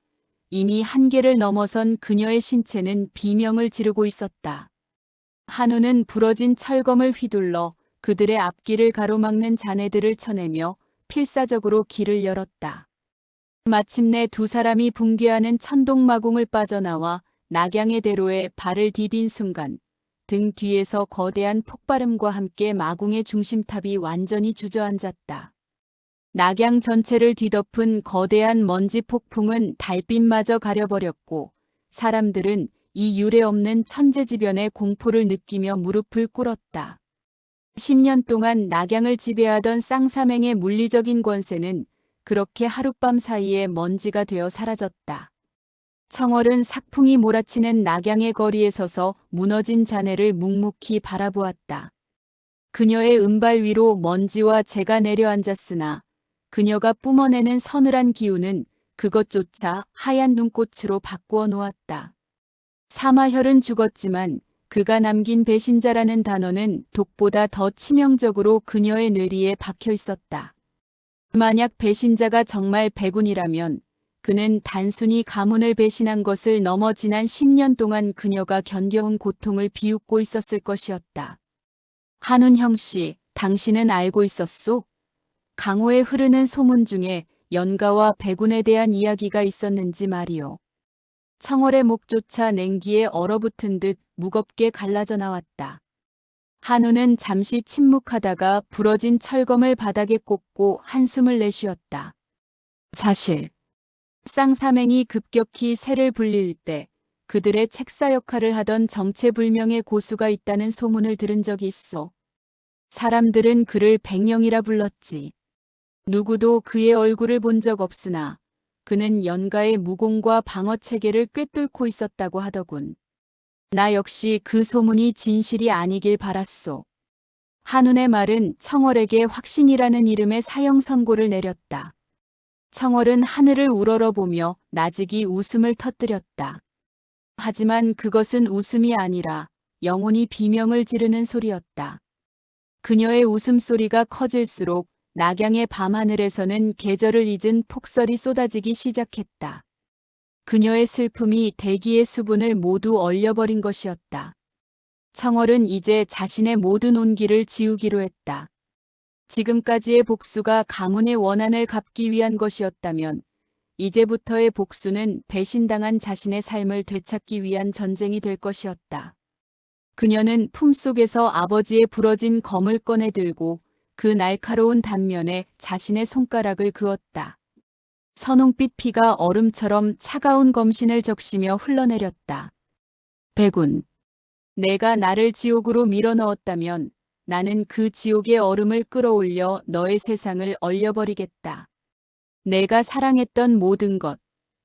[SPEAKER 1] 이미 한계를 넘어선 그녀의 신체는 비명을 지르고 있었다. 한우는 부러진 철검을 휘둘러 그들의 앞길을 가로막는 잔해들을 쳐내며 필사적으로 길을 열었다. 마침내 두 사람이 붕괴하는 천동마궁을 빠져나와 낙양의 대로에 발을 디딘 순간 등 뒤에서 거대한 폭발음과 함께 마궁의 중심탑이 완전히 주저앉았다. 낙양 전체를 뒤덮은 거대한 먼지 폭풍은 달빛마저 가려버렸고 사람들은 이 유례없는 천재지변의 공포를 느끼며 무릎을 꿇었다. 10년 동안 낙양을 지배하던 쌍사맹의 물리적인 권세는 그렇게 하룻밤 사이에 먼지가 되어 사라졌다. 청월은 삭풍이 몰아치는 낙양의 거리에 서서 무너진 잔해를 묵묵히 바라보았다. 그녀의 은발 위로 먼지와 재가 내려앉았으나 그녀가 뿜어내는 서늘한 기운은 그것조차 하얀 눈꽃으로 바꾸어 놓았다. 사마혈은 죽었지만 그가 남긴 배신자라는 단어는 독보다 더 치명적으로 그녀의 뇌리에 박혀 있었다. 만약 배신자가 정말 백운이라면 그는 단순히 가문을 배신한 것을 넘어 지난 10년 동안 그녀가 견뎌온 고통을 비웃고 있었을 것이었다. 한운 형씨, 당신은 알고 있었소? 강호에 흐르는 소문 중에 연가와 백운에 대한 이야기가 있었는지 말이오. 청월의 목조차 냉기에 얼어붙은 듯 무겁게 갈라져 나왔다. 한우는 잠시 침묵하다가 부러진 철검을 바닥에 꽂고 한숨을 내쉬었다. 사실 쌍사맹이 급격히 새를 불릴 때 그들의 책사 역할을 하던 정체불명의 고수가 있다는 소문을 들은 적이 있어. 사람들은 그를 백령이라 불렀지. 누구도 그의 얼굴을 본 적 없으나 그는 연가의 무공과 방어 체계를 꿰뚫고 있었다고 하더군. 나 역시 그 소문이 진실이 아니길 바랐소. 한운의 말은 청월에게 확신이라는 이름의 사형 선고를 내렸다. 청월은 하늘을 우러러보며 나직이 웃음을 터뜨렸다. 하지만 그것은 웃음이 아니라 영혼이 비명을 지르는 소리였다. 그녀의 웃음소리가 커질수록 낙양의 밤하늘에서는 계절을 잊은 폭설이 쏟아지기 시작했다. 그녀의 슬픔이 대기의 수분을 모두 얼려버린 것이었다. 청월은 이제 자신의 모든 온기를 지우기로 했다. 지금까지의 복수가 가문의 원한을 갚기 위한 것이었다면 이제부터의 복수는 배신당한 자신의 삶을 되찾기 위한 전쟁이 될 것이었다. 그녀는 품속에서 아버지의 부러진 검을 꺼내 들고 그 날카로운 단면에 자신의 손가락을 그었다. 선홍빛 피가 얼음처럼 차가운 검신을 적시며 흘러내렸다. 백운, 내가 나를 지옥으로 밀어넣었다면 나는 그 지옥의 얼음을 끌어올려 너의 세상을 얼려버리겠다. 내가 사랑했던 모든 것,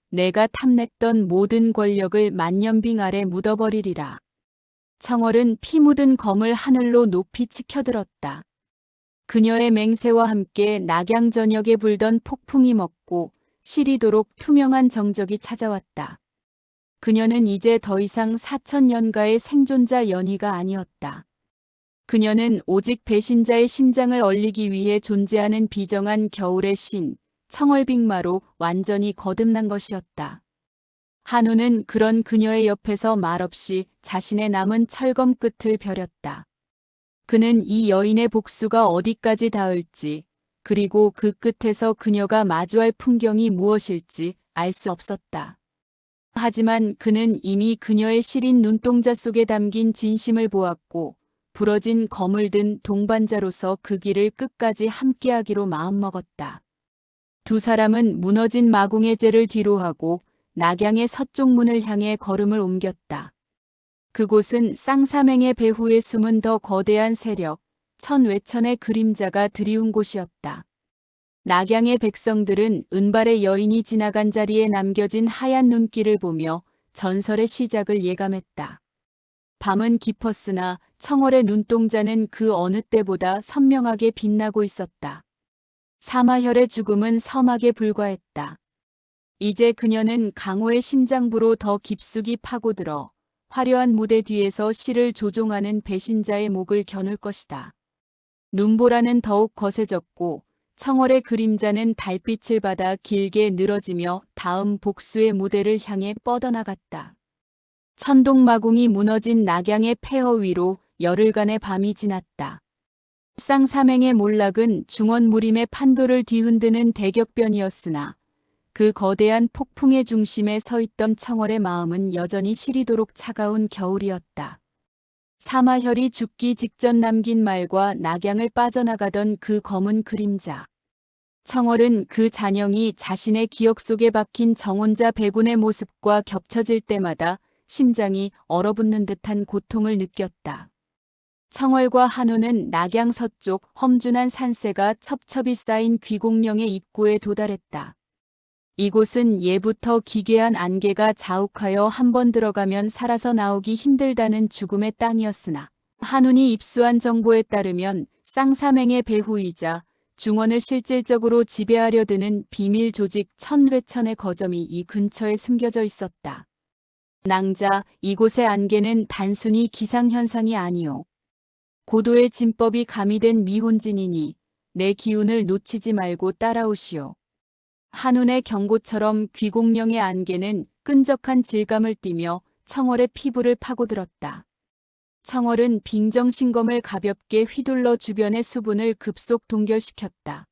[SPEAKER 1] 내가 탐냈던 모든 권력을 만년빙 아래 묻어버리리라. 청월은 피 묻은 검을 하늘로 높이 치켜들었다. 그녀의 맹세와 함께 낙양 전역에 불던 폭풍이 멎고 시리도록 투명한 정적이 찾아왔다. 그녀는 이제 더 이상 4000년가의 생존자 연희가 아니었다. 그녀는 오직 배신자의 심장을 얼리기 위해 존재하는 비정한 겨울의 신, 청월빅마로 완전히 거듭난 것이었다. 한우는 그런 그녀의 옆에서 말없이 자신의 남은 철검 끝을 벼렸다. 그는 이 여인의 복수가 어디까지 닿을지, 그리고 그 끝에서 그녀가 마주할 풍경이 무엇일지 알 수 없었다. 하지만 그는 이미 그녀의 시린 눈동자 속에 담긴 진심을 보았고, 부러진 검을 든 동반자로서 그 길을 끝까지 함께하기로 마음먹었다. 두 사람은 무너진 마궁의 제를 뒤로하고 낙양의 서쪽 문을 향해 걸음을 옮겼다. 그곳은 쌍사맹의 배후에 숨은 더 거대한 세력, 천외천의 그림자가 드리운 곳이었다. 낙양의 백성들은 은발의 여인이 지나간 자리에 남겨진 하얀 눈길을 보며 전설의 시작을 예감했다. 밤은 깊었으나 청월의 눈동자는 그 어느 때보다 선명하게 빛나고 있었다. 사마혈의 죽음은 서막에 불과했다. 이제 그녀는 강호의 심장부로 더 깊숙이 파고들어 화려한 무대 뒤에서 시를 조종하는 배신자의 목을 겨눌 것이다. 눈보라는 더욱 거세졌고 청월의 그림자는 달빛을 받아 길게 늘어지며 다음 복수의 무대를 향해 뻗어나갔다. 천동마궁이 무너진 낙양의 폐허 위로 열흘간의 밤이 지났다. 쌍사맹의 몰락은 중원무림의 판도를 뒤흔드는 대격변이었으나 그 거대한 폭풍의 중심에 서 있던 청월의 마음은 여전히 시리도록 차가운 겨울이었다. 사마혈이 죽기 직전 남긴 말과 낙양을 빠져나가던 그 검은 그림자. 청월은 그 잔영이 자신의 기억 속에 박힌 정혼자 배군의 모습과 겹쳐질 때마다 심장이 얼어붙는 듯한 고통을 느꼈다. 청월과 한우는 낙양 서쪽 험준한 산세가 첩첩이 쌓인 귀공령의 입구에 도달했다. 이곳은 예부터 기괴한 안개가 자욱하여 한번 들어가면 살아서 나오기 힘들다는 죽음의 땅이었으나 한운이 입수한 정보에 따르면 쌍사맹의 배후이자 중원을 실질적으로 지배하려 드는 비밀 조직 천회천의 거점이 이 근처에 숨겨져 있었다. 낭자, 이곳의 안개는 단순히 기상현상이 아니오. 고도의 진법이 가미된 미혼진이니 내 기운을 놓치지 말고 따라오시오. 한운의 경고처럼 귀공령의 안개는 끈적한 질감을 띠며 청월의 피부를 파고들었다. 청월은 빙정신검을 가볍게 휘둘러 주변의 수분을 급속 동결시켰다.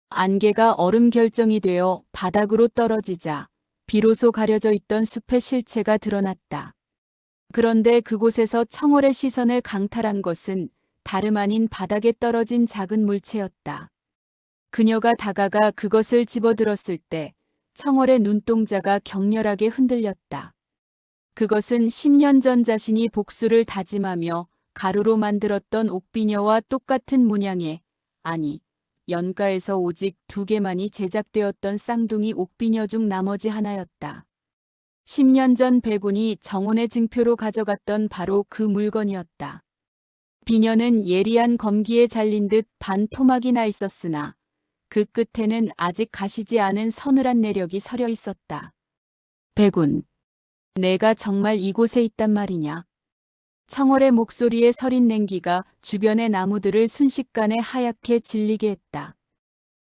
[SPEAKER 1] 안개가 얼음 결정이 되어 바닥으로 떨어지자 비로소 가려져 있던 숲의 실체가 드러났다. 그런데 그곳에서 청월의 시선을 강탈한 것은 다름 아닌 바닥에 떨어진 작은 물체였다. 그녀가 다가가 그것을 집어들었을 때 청월의 눈동자가 격렬하게 흔들렸다. 그것은 10년 전 자신이 복수를 다짐하며 가루로 만들었던 옥비녀와 똑같은 문양의, 아니, 연가에서 오직 2개만이 제작되었던 쌍둥이 옥비녀 중 나머지 하나였다. 10년 전 배군이 정혼의 증표로 가져갔던 바로 그 물건이었다. 비녀는 예리한 검기에 잘린 듯 반 토막이 나 있었으나 그 끝에는 아직 가시지 않은 서늘한 내력이 서려 있었다. 배군, 내가 정말 이곳에 있단 말이냐? 청월의 목소리에 서린 냉기가 주변의 나무들을 순식간에 하얗게 질리게 했다.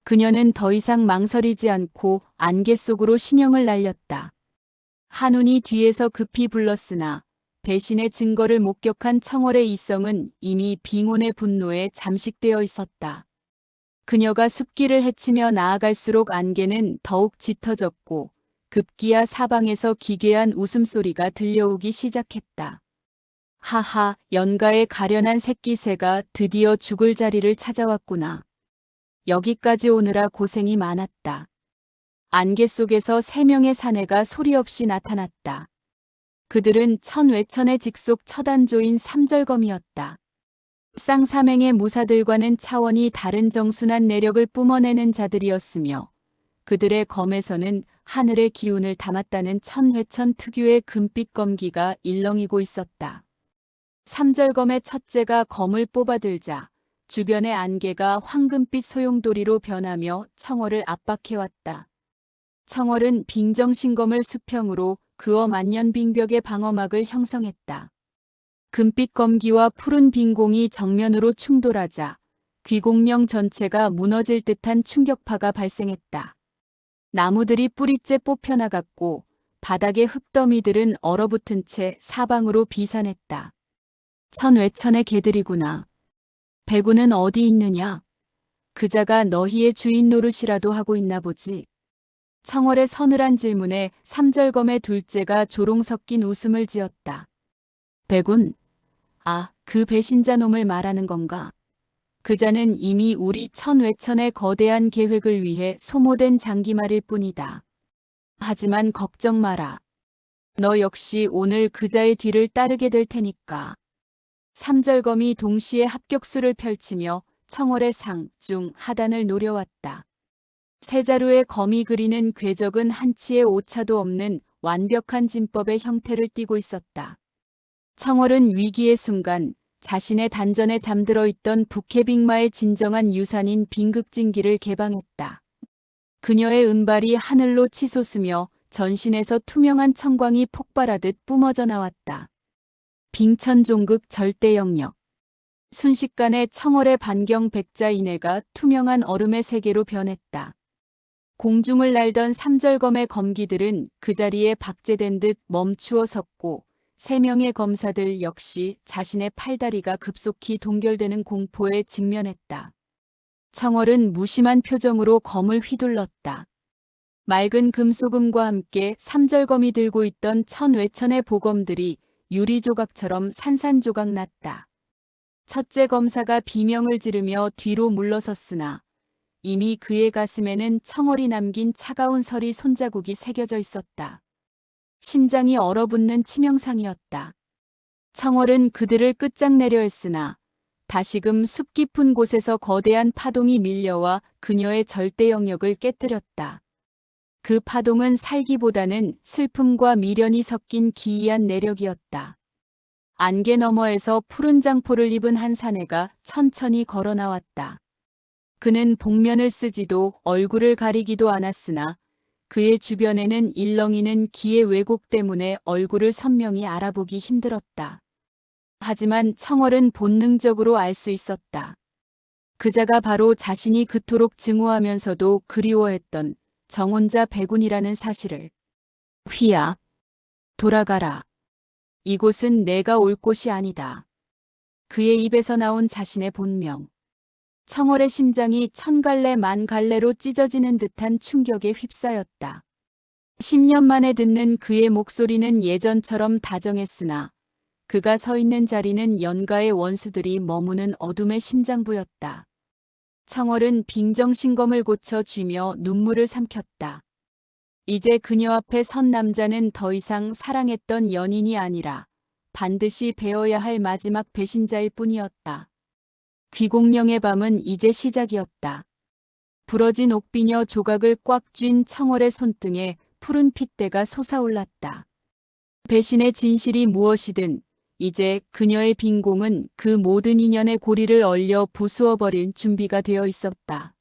[SPEAKER 1] 그녀는 더 이상 망설이지 않고 안개 속으로 신형을 날렸다. 한운이 뒤에서 급히 불렀으나 배신의 증거를 목격한 청월의 이성은 이미 빙온의 분노에 잠식되어 있었다. 그녀가 숲길을 헤치며 나아갈수록 안개는 더욱 짙어졌고 급기야 사방에서 기괴한 웃음소리가 들려오기 시작했다. 하하, 연가의 가련한 새끼새가 드디어 죽을 자리를 찾아왔구나. 여기까지 오느라 고생이 많았다. 안개 속에서 3명의 사내가 소리 없이 나타났다. 그들은 천외천의 직속 처단조인 삼절검이었다. 쌍사맹의 무사들과는 차원이 다른 정순한 내력을 뿜어내는 자들이었으며 그들의 검에서는 하늘의 기운을 담았다는 천회천 특유의 금빛 검기가 일렁이고 있었다. 삼절검의 첫째가 검을 뽑아들자 주변의 안개가 황금빛 소용돌이로 변하며 청월을 압박해왔다. 청월은 빙정신검을 수평으로 그어 만년빙벽의 방어막을 형성했다. 금빛 검기와 푸른 빈공이 정면으로 충돌하자 귀공령 전체가 무너질 듯한 충격파가 발생했다. 나무들이 뿌리째 뽑혀나갔고 바닥의 흙더미들은 얼어붙은 채 사방으로 비산했다. 천외천의 개들이구나. 배구는 어디 있느냐? 그자가 너희의 주인 노릇이라도 하고 있나 보지. 청월의 서늘한 질문에 삼절검의 둘째가 조롱 섞인 웃음을 지었다. 배군? 아, 그 배신자 놈을 말하는 건가? 그자는 이미 우리 천외천의 거대한 계획을 위해 소모된 장기말일 뿐이다. 하지만 걱정 마라. 너 역시 오늘 그자의 뒤를 따르게 될 테니까. 삼절검이 동시에 합격수를 펼치며 청월의 상, 중, 하단을 노려왔다. 세 자루의 검이 그리는 궤적은 한치의 오차도 없는 완벽한 진법의 형태를 띠고 있었다. 청월은 위기의 순간 자신의 단전에 잠들어 있던 북해빅마의 진정한 유산인 빈극진기를 개방했다. 그녀의 은발이 하늘로 치솟으며 전신에서 투명한 청광이 폭발하듯 뿜어져 나왔다. 빙천종극 절대영역. 순식간에 청월의 반경 백자 이내가 투명한 얼음의 세계로 변했다. 공중을 날던 삼절검의 검기들은 그 자리에 박제된 듯 멈추어 섰고 세 명의 검사들 역시 자신의 팔다리가 급속히 동결되는 공포에 직면했다. 청월은 무심한 표정으로 검을 휘둘렀다. 맑은 금소금과 함께 삼절검이 들고 있던 천외천의 보검들이 유리조각처럼 산산조각 났다. 첫째 검사가 비명을 지르며 뒤로 물러섰으나 이미 그의 가슴에는 청월이 남긴 차가운 서리 손자국이 새겨져 있었다. 심장이 얼어붙는 치명상이었다. 청월은 그들을 끝장내려 했으나 다시금 숲 깊은 곳에서 거대한 파동이 밀려와 그녀의 절대 영역을 깨뜨렸다. 그 파동은 살기보다는 슬픔과 미련이 섞인 기이한 내력이었다. 안개 너머에서 푸른 장포를 입은 한 사내가 천천히 걸어 나왔다. 그는 복면을 쓰지도 얼굴을 가리기도 않았으나 그의 주변에는 일렁이는 기의 왜곡 때문에 얼굴을 선명히 알아보기 힘들었다. 하지만 청월은 본능적으로 알 수 있었다. 그자가 바로 자신이 그토록 증오하면서도 그리워했던 정혼자 배군이라는 사실을. 휘야, 돌아가라. 이곳은 내가 올 곳이 아니다. 그의 입에서 나온 자신의 본명. 청월의 심장이 천갈래 만갈래로 찢어지는 듯한 충격에 휩싸였다. 10년 만에 듣는 그의 목소리는 예전처럼 다정했으나 그가 서 있는 자리는 연가의 원수들이 머무는 어둠의 심장부였다. 청월은 빙정신검을 고쳐 쥐며 눈물을 삼켰다. 이제 그녀 앞에 선 남자는 더 이상 사랑했던 연인이 아니라 반드시 베어야 할 마지막 배신자일 뿐이었다. 귀공령의 밤은 이제 시작이었다. 부러진 옥비녀 조각을 꽉 쥔 청월의 손등에 푸른 핏대가 솟아올랐다. 배신의 진실이 무엇이든 이제 그녀의 빈공은 그 모든 인연의 고리를 얼려 부수어버릴 준비가 되어 있었다.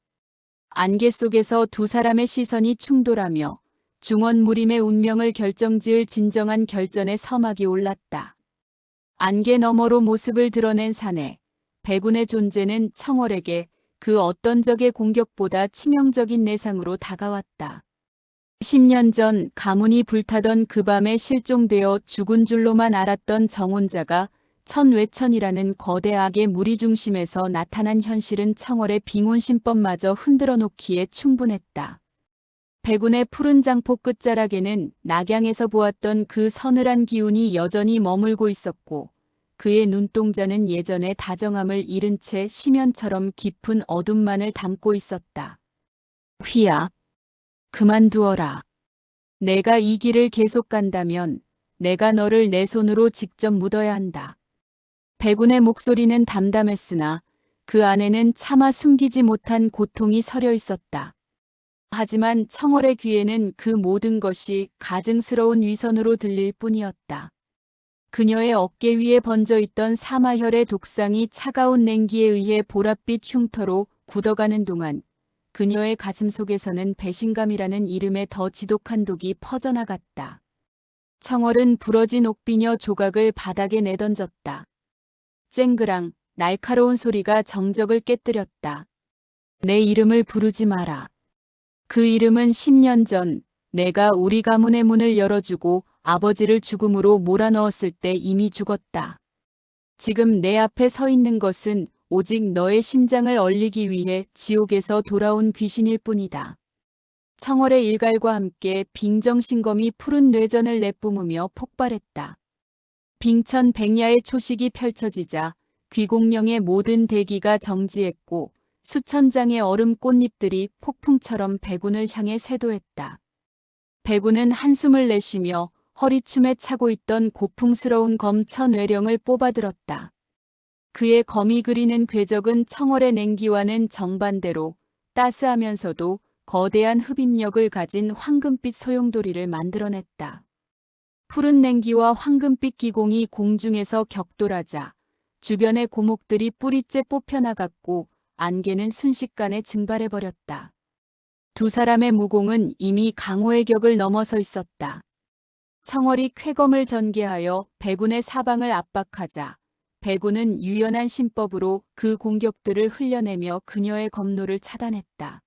[SPEAKER 1] 안개 속에서 두 사람의 시선이 충돌하며 중언무림의 운명을 결정지을 진정한 결전의 서막이 올랐다. 안개 너머로 모습을 드러낸 사내. 배군의 존재는 청월에게 그 어떤 적의 공격보다 치명적인 내상으로 다가왔다. 10년 전 가문이 불타던 그 밤에 실종되어 죽은 줄로만 알았던 정혼자가 천외천이라는 거대 악의 무리중심에서 나타난 현실은 청월의 빙혼신법마저 흔들어 놓기에 충분했다. 배군의 푸른 장포 끝자락에는 낙양에서 보았던 그 서늘한 기운이 여전히 머물고 있었고 그의 눈동자는 예전의 다정함을 잃은 채 심연처럼 깊은 어둠만을 담고 있었다. 휘야, 그만두어라. 내가 이 길을 계속 간다면 내가 너를 내 손으로 직접 묻어야 한다. 배군의 목소리는 담담했으나 그 안에는 차마 숨기지 못한 고통이 서려 있었다. 하지만 청월의 귀에는 그 모든 것이 가증스러운 위선으로 들릴 뿐이었다. 그녀의 어깨 위에 번져 있던 사마혈의 독상이 차가운 냉기에 의해 보랏빛 흉터로 굳어가는 동안 그녀의 가슴 속에서는 배신감이라는 이름의 더 지독한 독이 퍼져나갔다. 청월은 부러진 옥비녀 조각을 바닥에 내던졌다. 쨍그랑 날카로운 소리가 정적을 깨뜨렸다. 내 이름을 부르지 마라. 그 이름은 10년 전 내가 우리 가문의 문을 열어주고 아버지를 죽음으로 몰아넣었을 때 이미 죽었다. 지금 내 앞에 서 있는 것은 오직 너의 심장을 얼리기 위해 지옥에서 돌아온 귀신일 뿐이다. 청월의 일갈과 함께 빙정신검이 푸른 뇌전을 내뿜으며 폭발했다. 빙천백야의 초식이 펼쳐지자 귀공령의 모든 대기가 정지했고 수천 장의 얼음 꽃잎들이 폭풍처럼 백운을 향해 쇄도했다. 백운은 한숨을 내쉬며 허리춤에 차고 있던 고풍스러운 검 천외령을 뽑아들었다. 그의 검이 그리는 궤적은 청월의 냉기와는 정반대로 따스하면서도 거대한 흡입력을 가진 황금빛 소용돌이를 만들어냈다. 푸른 냉기와 황금빛 기공이 공중에서 격돌하자 주변의 고목들이 뿌리째 뽑혀나갔고 안개는 순식간에 증발해버렸다. 두 사람의 무공은 이미 강호의 격을 넘어서 있었다. 청월이 쾌검을 전개하여 백운의 사방을 압박하자 백운은 유연한 신법으로 그 공격들을 흘려내며 그녀의 검노를 차단했다.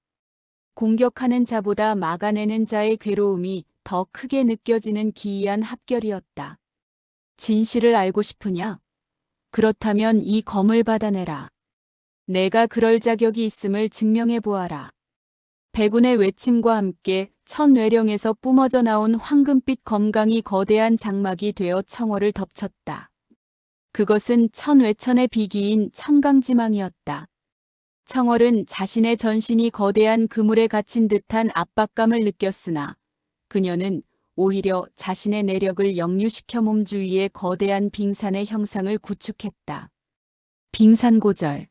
[SPEAKER 1] 공격하는 자보다 막아내는 자의 괴로움이 더 크게 느껴지는 기이한 합결이었다. 진실을 알고 싶으냐? 그렇다면 이 검을 받아내라. 내가 그럴 자격이 있음을 증명해 보아라. 백운의 외침과 함께 천외령에서 뿜어져 나온 황금빛 검강이 거대한 장막이 되어 청월을 덮쳤다. 그것은 천외천의 비기인 천강지망이었다. 청월은 자신의 전신이 거대한 그물에 갇힌 듯한 압박감을 느꼈으나 그녀는 오히려 자신의 내력을 역류시켜 몸 주위에 거대한 빙산의 형상을 구축했다. 빙산고절.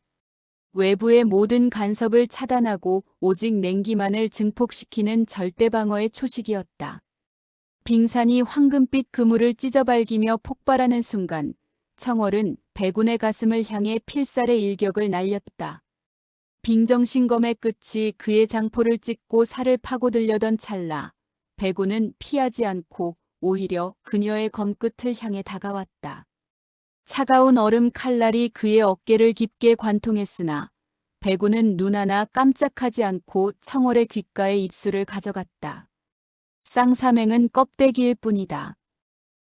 [SPEAKER 1] 외부의 모든 간섭을 차단하고 오직 냉기만을 증폭시키는 절대방어의 초식이었다. 빙산이 황금빛 그물을 찢어발기며 폭발하는 순간 청월은 백운의 가슴을 향해 필살의 일격을 날렸다. 빙정신검의 끝이 그의 장포를 찢고 살을 파고들려던 찰나 백운은 피하지 않고 오히려 그녀의 검끝을 향해 다가왔다. 차가운 얼음 칼날이 그의 어깨를 깊게 관통했으나 백운은 눈 하나 깜짝하지 않고 청월의 귓가에 입술을 가져갔다. 쌍사맹은 껍데기일 뿐이다.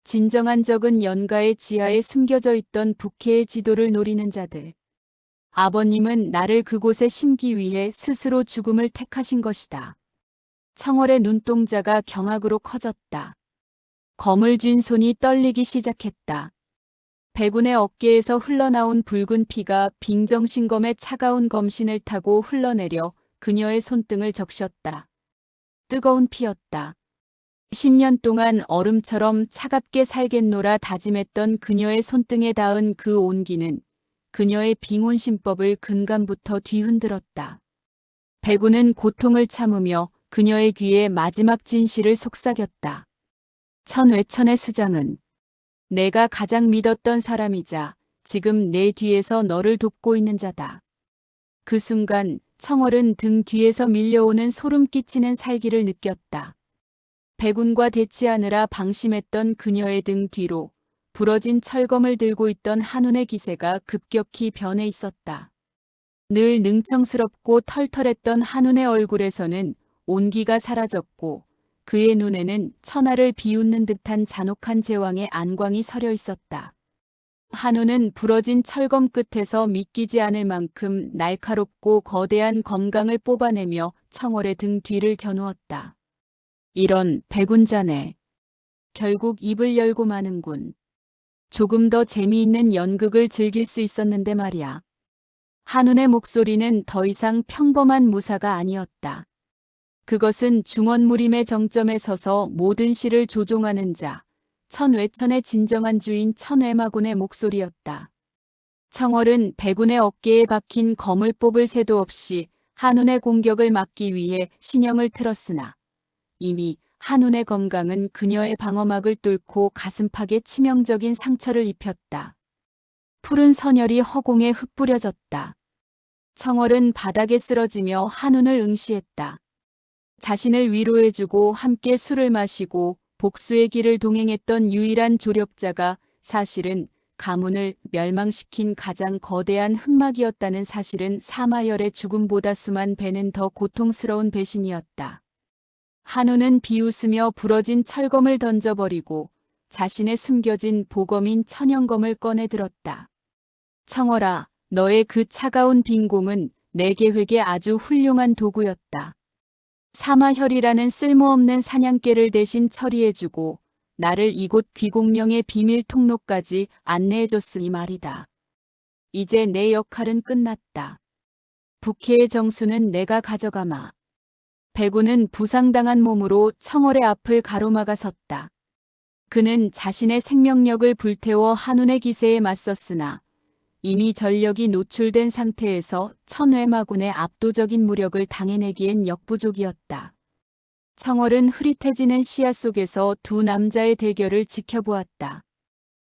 [SPEAKER 1] 진정한 적은 연가의 지하에 숨겨져 있던 북해의 지도를 노리는 자들. 아버님은 나를 그곳에 심기 위해 스스로 죽음을 택하신 것이다. 청월의 눈동자가 경악으로 커졌다. 검을 쥔 손이 떨리기 시작했다. 백운의 어깨에서 흘러나온 붉은 피가 빙정신검의 차가운 검신을 타고 흘러내려 그녀의 손등을 적셨다. 뜨거운 피였다. 10년 동안 얼음처럼 차갑게 살겠노라 다짐했던 그녀의 손등에 닿은 그 온기는 그녀의 빙혼신법을 근간부터 뒤흔들었다. 백운은 고통을 참으며 그녀의 귀에 마지막 진실을 속삭였다. 천외천의 수장은 내가 가장 믿었던 사람이자 지금 내 뒤에서 너를 돕고 있는 자다. 그 순간 청월은 등 뒤에서 밀려오는 소름 끼치는 살기를 느꼈다. 백운과 대치하느라 방심했던 그녀의 등 뒤로 부러진 철검을 들고 있던 한운의 기세가 급격히 변해 있었다. 늘 능청스럽고 털털했던 한운의 얼굴에서는 온기가 사라졌고 그의 눈에는 천하를 비웃는 듯한 잔혹한 제왕의 안광이 서려 있었다. 한우는 부러진 철검 끝에서 믿기지 않을 만큼 날카롭고 거대한 검강을 뽑아내며 청월의 등 뒤를 겨누었다. 이런 백운자네. 결국 입을 열고 마는군. 조금 더 재미있는 연극을 즐길 수 있었는데 말이야. 한운의 목소리는 더 이상 평범한 무사가 아니었다. 그것은 중원무림의 정점에 서서 모든 시를 조종하는 자, 천외천의 진정한 주인 천외마군의 목소리였다. 청월은 백운의 어깨에 박힌 검을 뽑을 새도 없이 한운의 공격을 막기 위해 신형을 틀었으나 이미 한운의 검강은 그녀의 방어막을 뚫고 가슴팍에 치명적인 상처를 입혔다. 푸른 선혈이 허공에 흩뿌려졌다. 청월은 바닥에 쓰러지며 한운을 응시했다. 자신을 위로해주고 함께 술을 마시고 복수의 길을 동행했던 유일한 조력자가 사실은 가문을 멸망시킨 가장 거대한 흑막이었다는 사실은 사마열의 죽음보다 수만 배는 더 고통스러운 배신이었다. 한우는 비웃으며 부러진 철검을 던져버리고 자신의 숨겨진 보검인 천연검을 꺼내 들었다. 청어라, 너의 그 차가운 빈공은 내 계획에 아주 훌륭한 도구였다. 사마혈이라는 쓸모없는 사냥개를 대신 처리해주고 나를 이곳 귀공령의 비밀 통로까지 안내해줬으니 말이다. 이제 내 역할은 끝났다. 부캐의 정수는 내가 가져가마. 백우는 부상당한 몸으로 청월의 앞을 가로막아 섰다. 그는 자신의 생명력을 불태워 한운의 기세에 맞섰으나 이미 전력이 노출된 상태에서 천외마군의 압도적인 무력을 당해내기엔 역부족이었다. 청월은 흐릿해지는 시야 속에서 두 남자의 대결을 지켜보았다.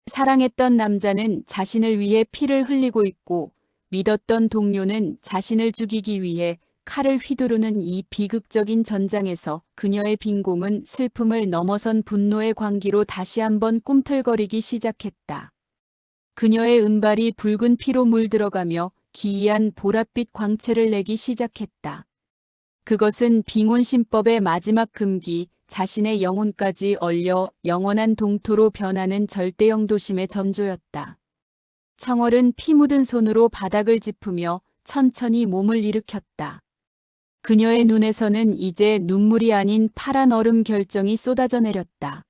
[SPEAKER 1] 사랑했던 남자는 자신을 위해 피를 흘리고 있고 믿었던 동료는 자신을 죽이기 위해 칼을 휘두르는 이 비극적인 전장에서 그녀의 빈공은 슬픔을 넘어선 분노의 광기로 다시 한번 꿈틀거리기 시작했다. 그녀의 은발이 붉은 피로 물들어가며 기이한 보랏빛 광채를 내기 시작했다. 그것은 빙혼신법의 마지막 금기, 자신의 영혼까지 얼려 영원한 동토로 변하는 절대영도심의 전조였다. 청월은 피 묻은 손으로 바닥을 짚으며 천천히 몸을 일으켰다. 그녀의 눈에서는 이제 눈물이 아닌 파란 얼음 결정이 쏟아져 내렸다.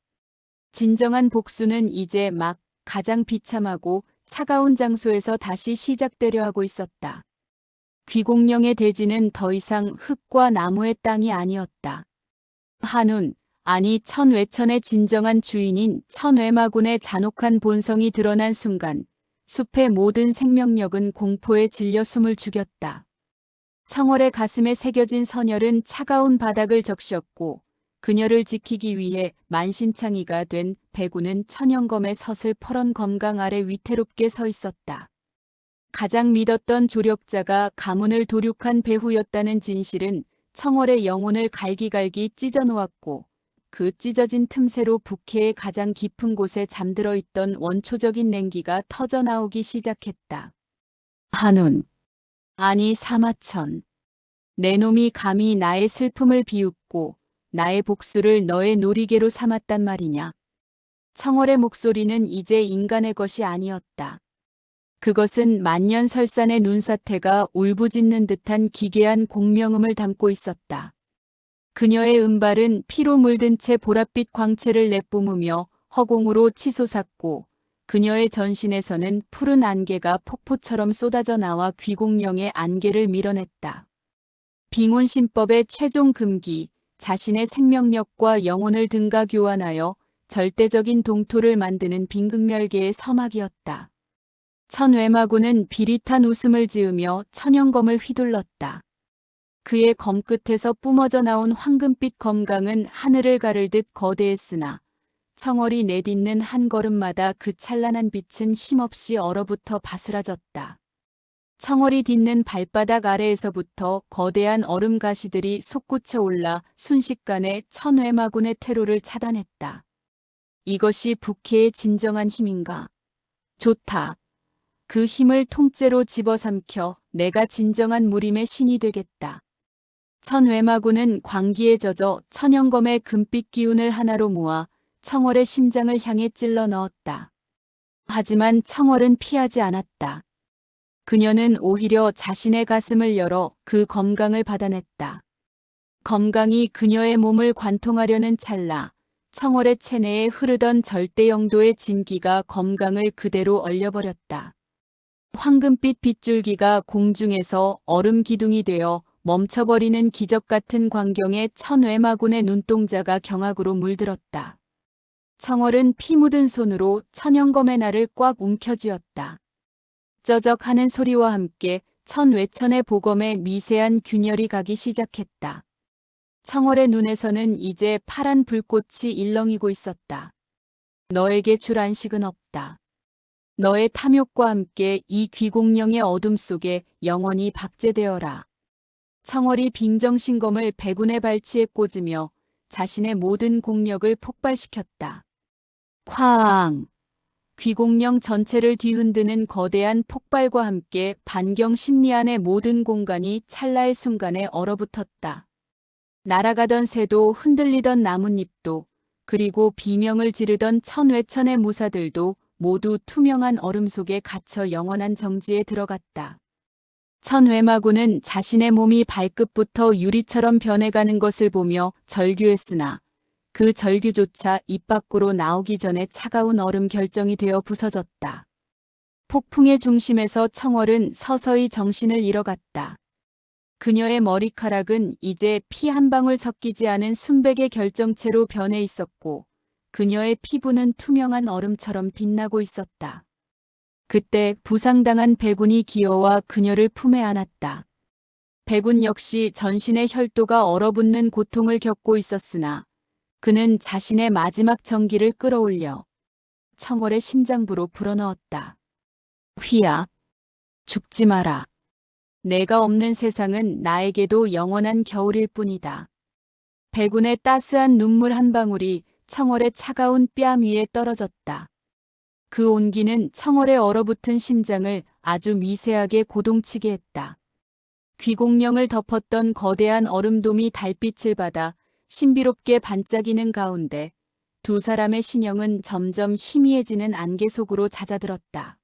[SPEAKER 1] 진정한 복수는 이제 막 가장 비참하고 차가운 장소에서 다시 시작되려 하고 있었다. 귀공령의 대지는 더 이상 흙과 나무의 땅이 아니었다. 한운, 아니 천외천의 진정한 주인인 천외마군의 잔혹한 본성이 드러난 순간 숲의 모든 생명력은 공포에 질려 숨을 죽였다. 청월의 가슴에 새겨진 선혈은 차가운 바닥을 적셨고 그녀를 지키기 위해 만신창이가 된 백우는 천연검의 서슬퍼런 검강 아래 위태롭게 서 있었다. 가장 믿었던 조력자가 가문을 도륙한 배후였다는 진실은 청월의 영혼을 갈기갈기 찢어놓았고 그 찢어진 틈새로 부캐의 가장 깊은 곳에 잠들어 있던 원초적인 냉기가 터져나오기 시작했다. 한운, 아니 사마천, 내 놈이 감히 나의 슬픔을 비웃고 나의 복수를 너의 놀이개로 삼았단 말이냐. 청월의 목소리는 이제 인간의 것이 아니었다. 그것은 만년설산의 눈사태가 울부짖는 듯한 기괴한 공명음을 담고 있었다. 그녀의 은발은 피로 물든 채 보랏빛 광채를 내뿜으며 허공으로 치솟았고 그녀의 전신에서는 푸른 안개가 폭포처럼 쏟아져 나와 귀공령의 안개를 밀어냈다. 빙혼신법의 최종 금기, 자신의 생명력과 영혼을 등가 교환하여 절대적인 동토를 만드는 빙극멸계의 서막이었다. 천외마군은 비릿한 웃음을 지으며 천연검을 휘둘렀다. 그의 검 끝에서 뿜어져 나온 황금빛 검강은 하늘을 가를 듯 거대했으나 청월이 내딛는 한 걸음마다 그 찬란한 빛은 힘없이 얼어붙어 바스라졌다. 청월이 딛는 발바닥 아래에서부터 거대한 얼음 가시들이 솟구쳐 올라 순식간에 천외마군의 퇴로를 차단했다. 이것이 부캐의 진정한 힘인가? 좋다. 그 힘을 통째로 집어삼켜 내가 진정한 무림의 신이 되겠다. 천외마군은 광기에 젖어 천연검의 금빛 기운을 하나로 모아 청월의 심장을 향해 찔러 넣었다. 하지만 청월은 피하지 않았다. 그녀는 오히려 자신의 가슴을 열어 그 검강을 받아냈다. 검강이 그녀의 몸을 관통하려는 찰나 청월의 체내에 흐르던 절대영도의 진기가 검강을 그대로 얼려버렸다. 황금빛 빗줄기가 공중에서 얼음 기둥이 되어 멈춰버리는 기적 같은 광경에 천외마군의 눈동자가 경악으로 물들었다. 청월은 피 묻은 손으로 천연검의 날을 꽉 움켜쥐었다. 쩌적하는 소리와 함께 천외천의 보검에 미세한 균열이 가기 시작했다. 청월의 눈에서는 이제 파란 불꽃이 일렁이고 있었다. 너에게 줄 안식은 없다. 너의 탐욕과 함께 이 귀공령의 어둠 속에 영원히 박제되어라. 청월이 빙정신검을 백운의 발치에 꽂으며 자신의 모든 공력을 폭발시켰다. 쾅! 귀공령 전체를 뒤흔드는 거대한 폭발과 함께 반경 10리 안의 모든 공간이 찰나의 순간에 얼어붙었다. 날아가던 새도 흔들리던 나뭇잎도 그리고 비명을 지르던 천외천의 무사들도 모두 투명한 얼음 속에 갇혀 영원한 정지에 들어갔다. 천외마구는 자신의 몸이 발끝부터 유리처럼 변해가는 것을 보며 절규했으나 그 절규조차 입 밖으로 나오기 전에 차가운 얼음 결정이 되어 부서졌다. 폭풍의 중심에서 청월은 서서히 정신을 잃어갔다. 그녀의 머리카락은 이제 피 한 방울 섞이지 않은 순백의 결정체로 변해 있었고 그녀의 피부는 투명한 얼음처럼 빛나고 있었다. 그때 부상당한 백운이 기어와 그녀를 품에 안았다. 백운 역시 전신의 혈도가 얼어붙는 고통을 겪고 있었으나 그는 자신의 마지막 정기를 끌어올려 청월의 심장부로 불어넣었다. 휘야, 죽지 마라. 내가 없는 세상은 나에게도 영원한 겨울일 뿐이다. 백운의 따스한 눈물 한 방울이 청월의 차가운 뺨 위에 떨어졌다. 그 온기는 청월의 얼어붙은 심장을 아주 미세하게 고동치게 했다. 귀공령을 덮었던 거대한 얼음돔이 달빛을 받아 신비롭게 반짝이는 가운데 두 사람의 신형은 점점 희미해지는 안개 속으로 잦아들었다.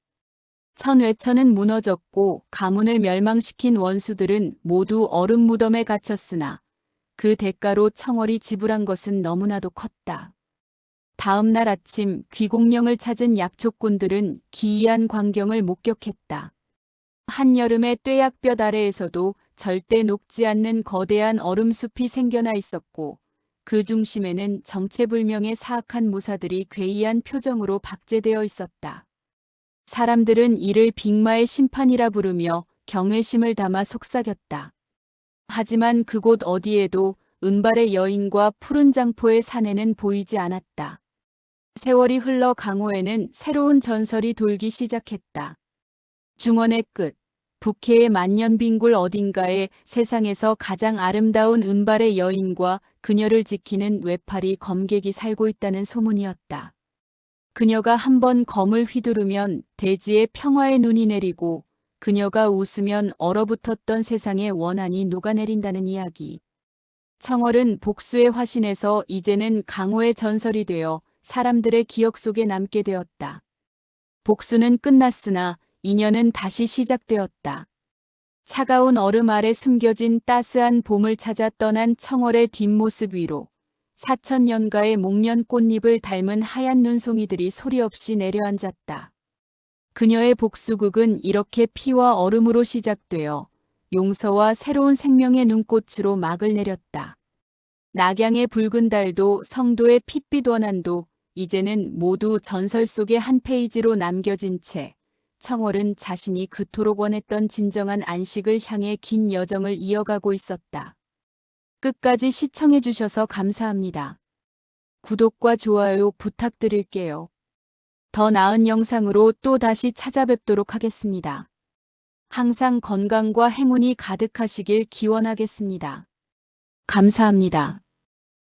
[SPEAKER 1] 천외천은 무너졌고 가문을 멸망시킨 원수들은 모두 얼음 무덤에 갇혔으나 그 대가로 청월이 지불한 것은 너무나도 컸다. 다음 날 아침 귀공령을 찾은 약초꾼들은 기이한 광경을 목격했다. 한여름의 뙤약볕 아래에서도 절대 녹지 않는 거대한 얼음숲이 생겨나 있었고 그 중심에는 정체불명의 사악한 무사들이 괴이한 표정으로 박제되어 있었다. 사람들은 이를 빅마의 심판이라 부르며 경외심을 담아 속삭였다. 하지만 그곳 어디에도 은발의 여인과 푸른 장포의 사내는 보이지 않았다. 세월이 흘러 강호에는 새로운 전설이 돌기 시작했다. 중원의 끝, 북해의 만년빙굴 어딘가에 세상에서 가장 아름다운 은발의 여인과 그녀를 지키는 외팔이 검객이 살고 있다는 소문이었다. 그녀가 한번 검을 휘두르면 대지에 평화의 눈이 내리고 그녀가 웃으면 얼어붙었던 세상의 원한이 녹아내린다는 이야기. 청월은 복수의 화신에서 이제는 강호의 전설이 되어 사람들의 기억 속에 남게 되었다. 복수는 끝났으나 인연은 다시 시작되었다. 차가운 얼음 아래 숨겨진 따스한 봄을 찾아 떠난 청월의 뒷모습 위로 4000년가의 목련 꽃잎을 닮은 하얀 눈송이들이 소리 없이 내려앉았다. 그녀의 복수극은 이렇게 피와 얼음으로 시작되어 용서와 새로운 생명의 눈꽃으로 막을 내렸다. 낙양의 붉은 달도 성도의 핏빛 원한도 이제는 모두 전설 속의 한 페이지로 남겨진 채 청월은 자신이 그토록 원했던 진정한 안식을 향해 긴 여정을 이어가고 있었다. 끝까지 시청해주셔서 감사합니다. 구독과 좋아요 부탁드릴게요. 더 나은 영상으로 또 다시 찾아뵙도록 하겠습니다. 항상 건강과 행운이 가득하시길 기원하겠습니다. 감사합니다.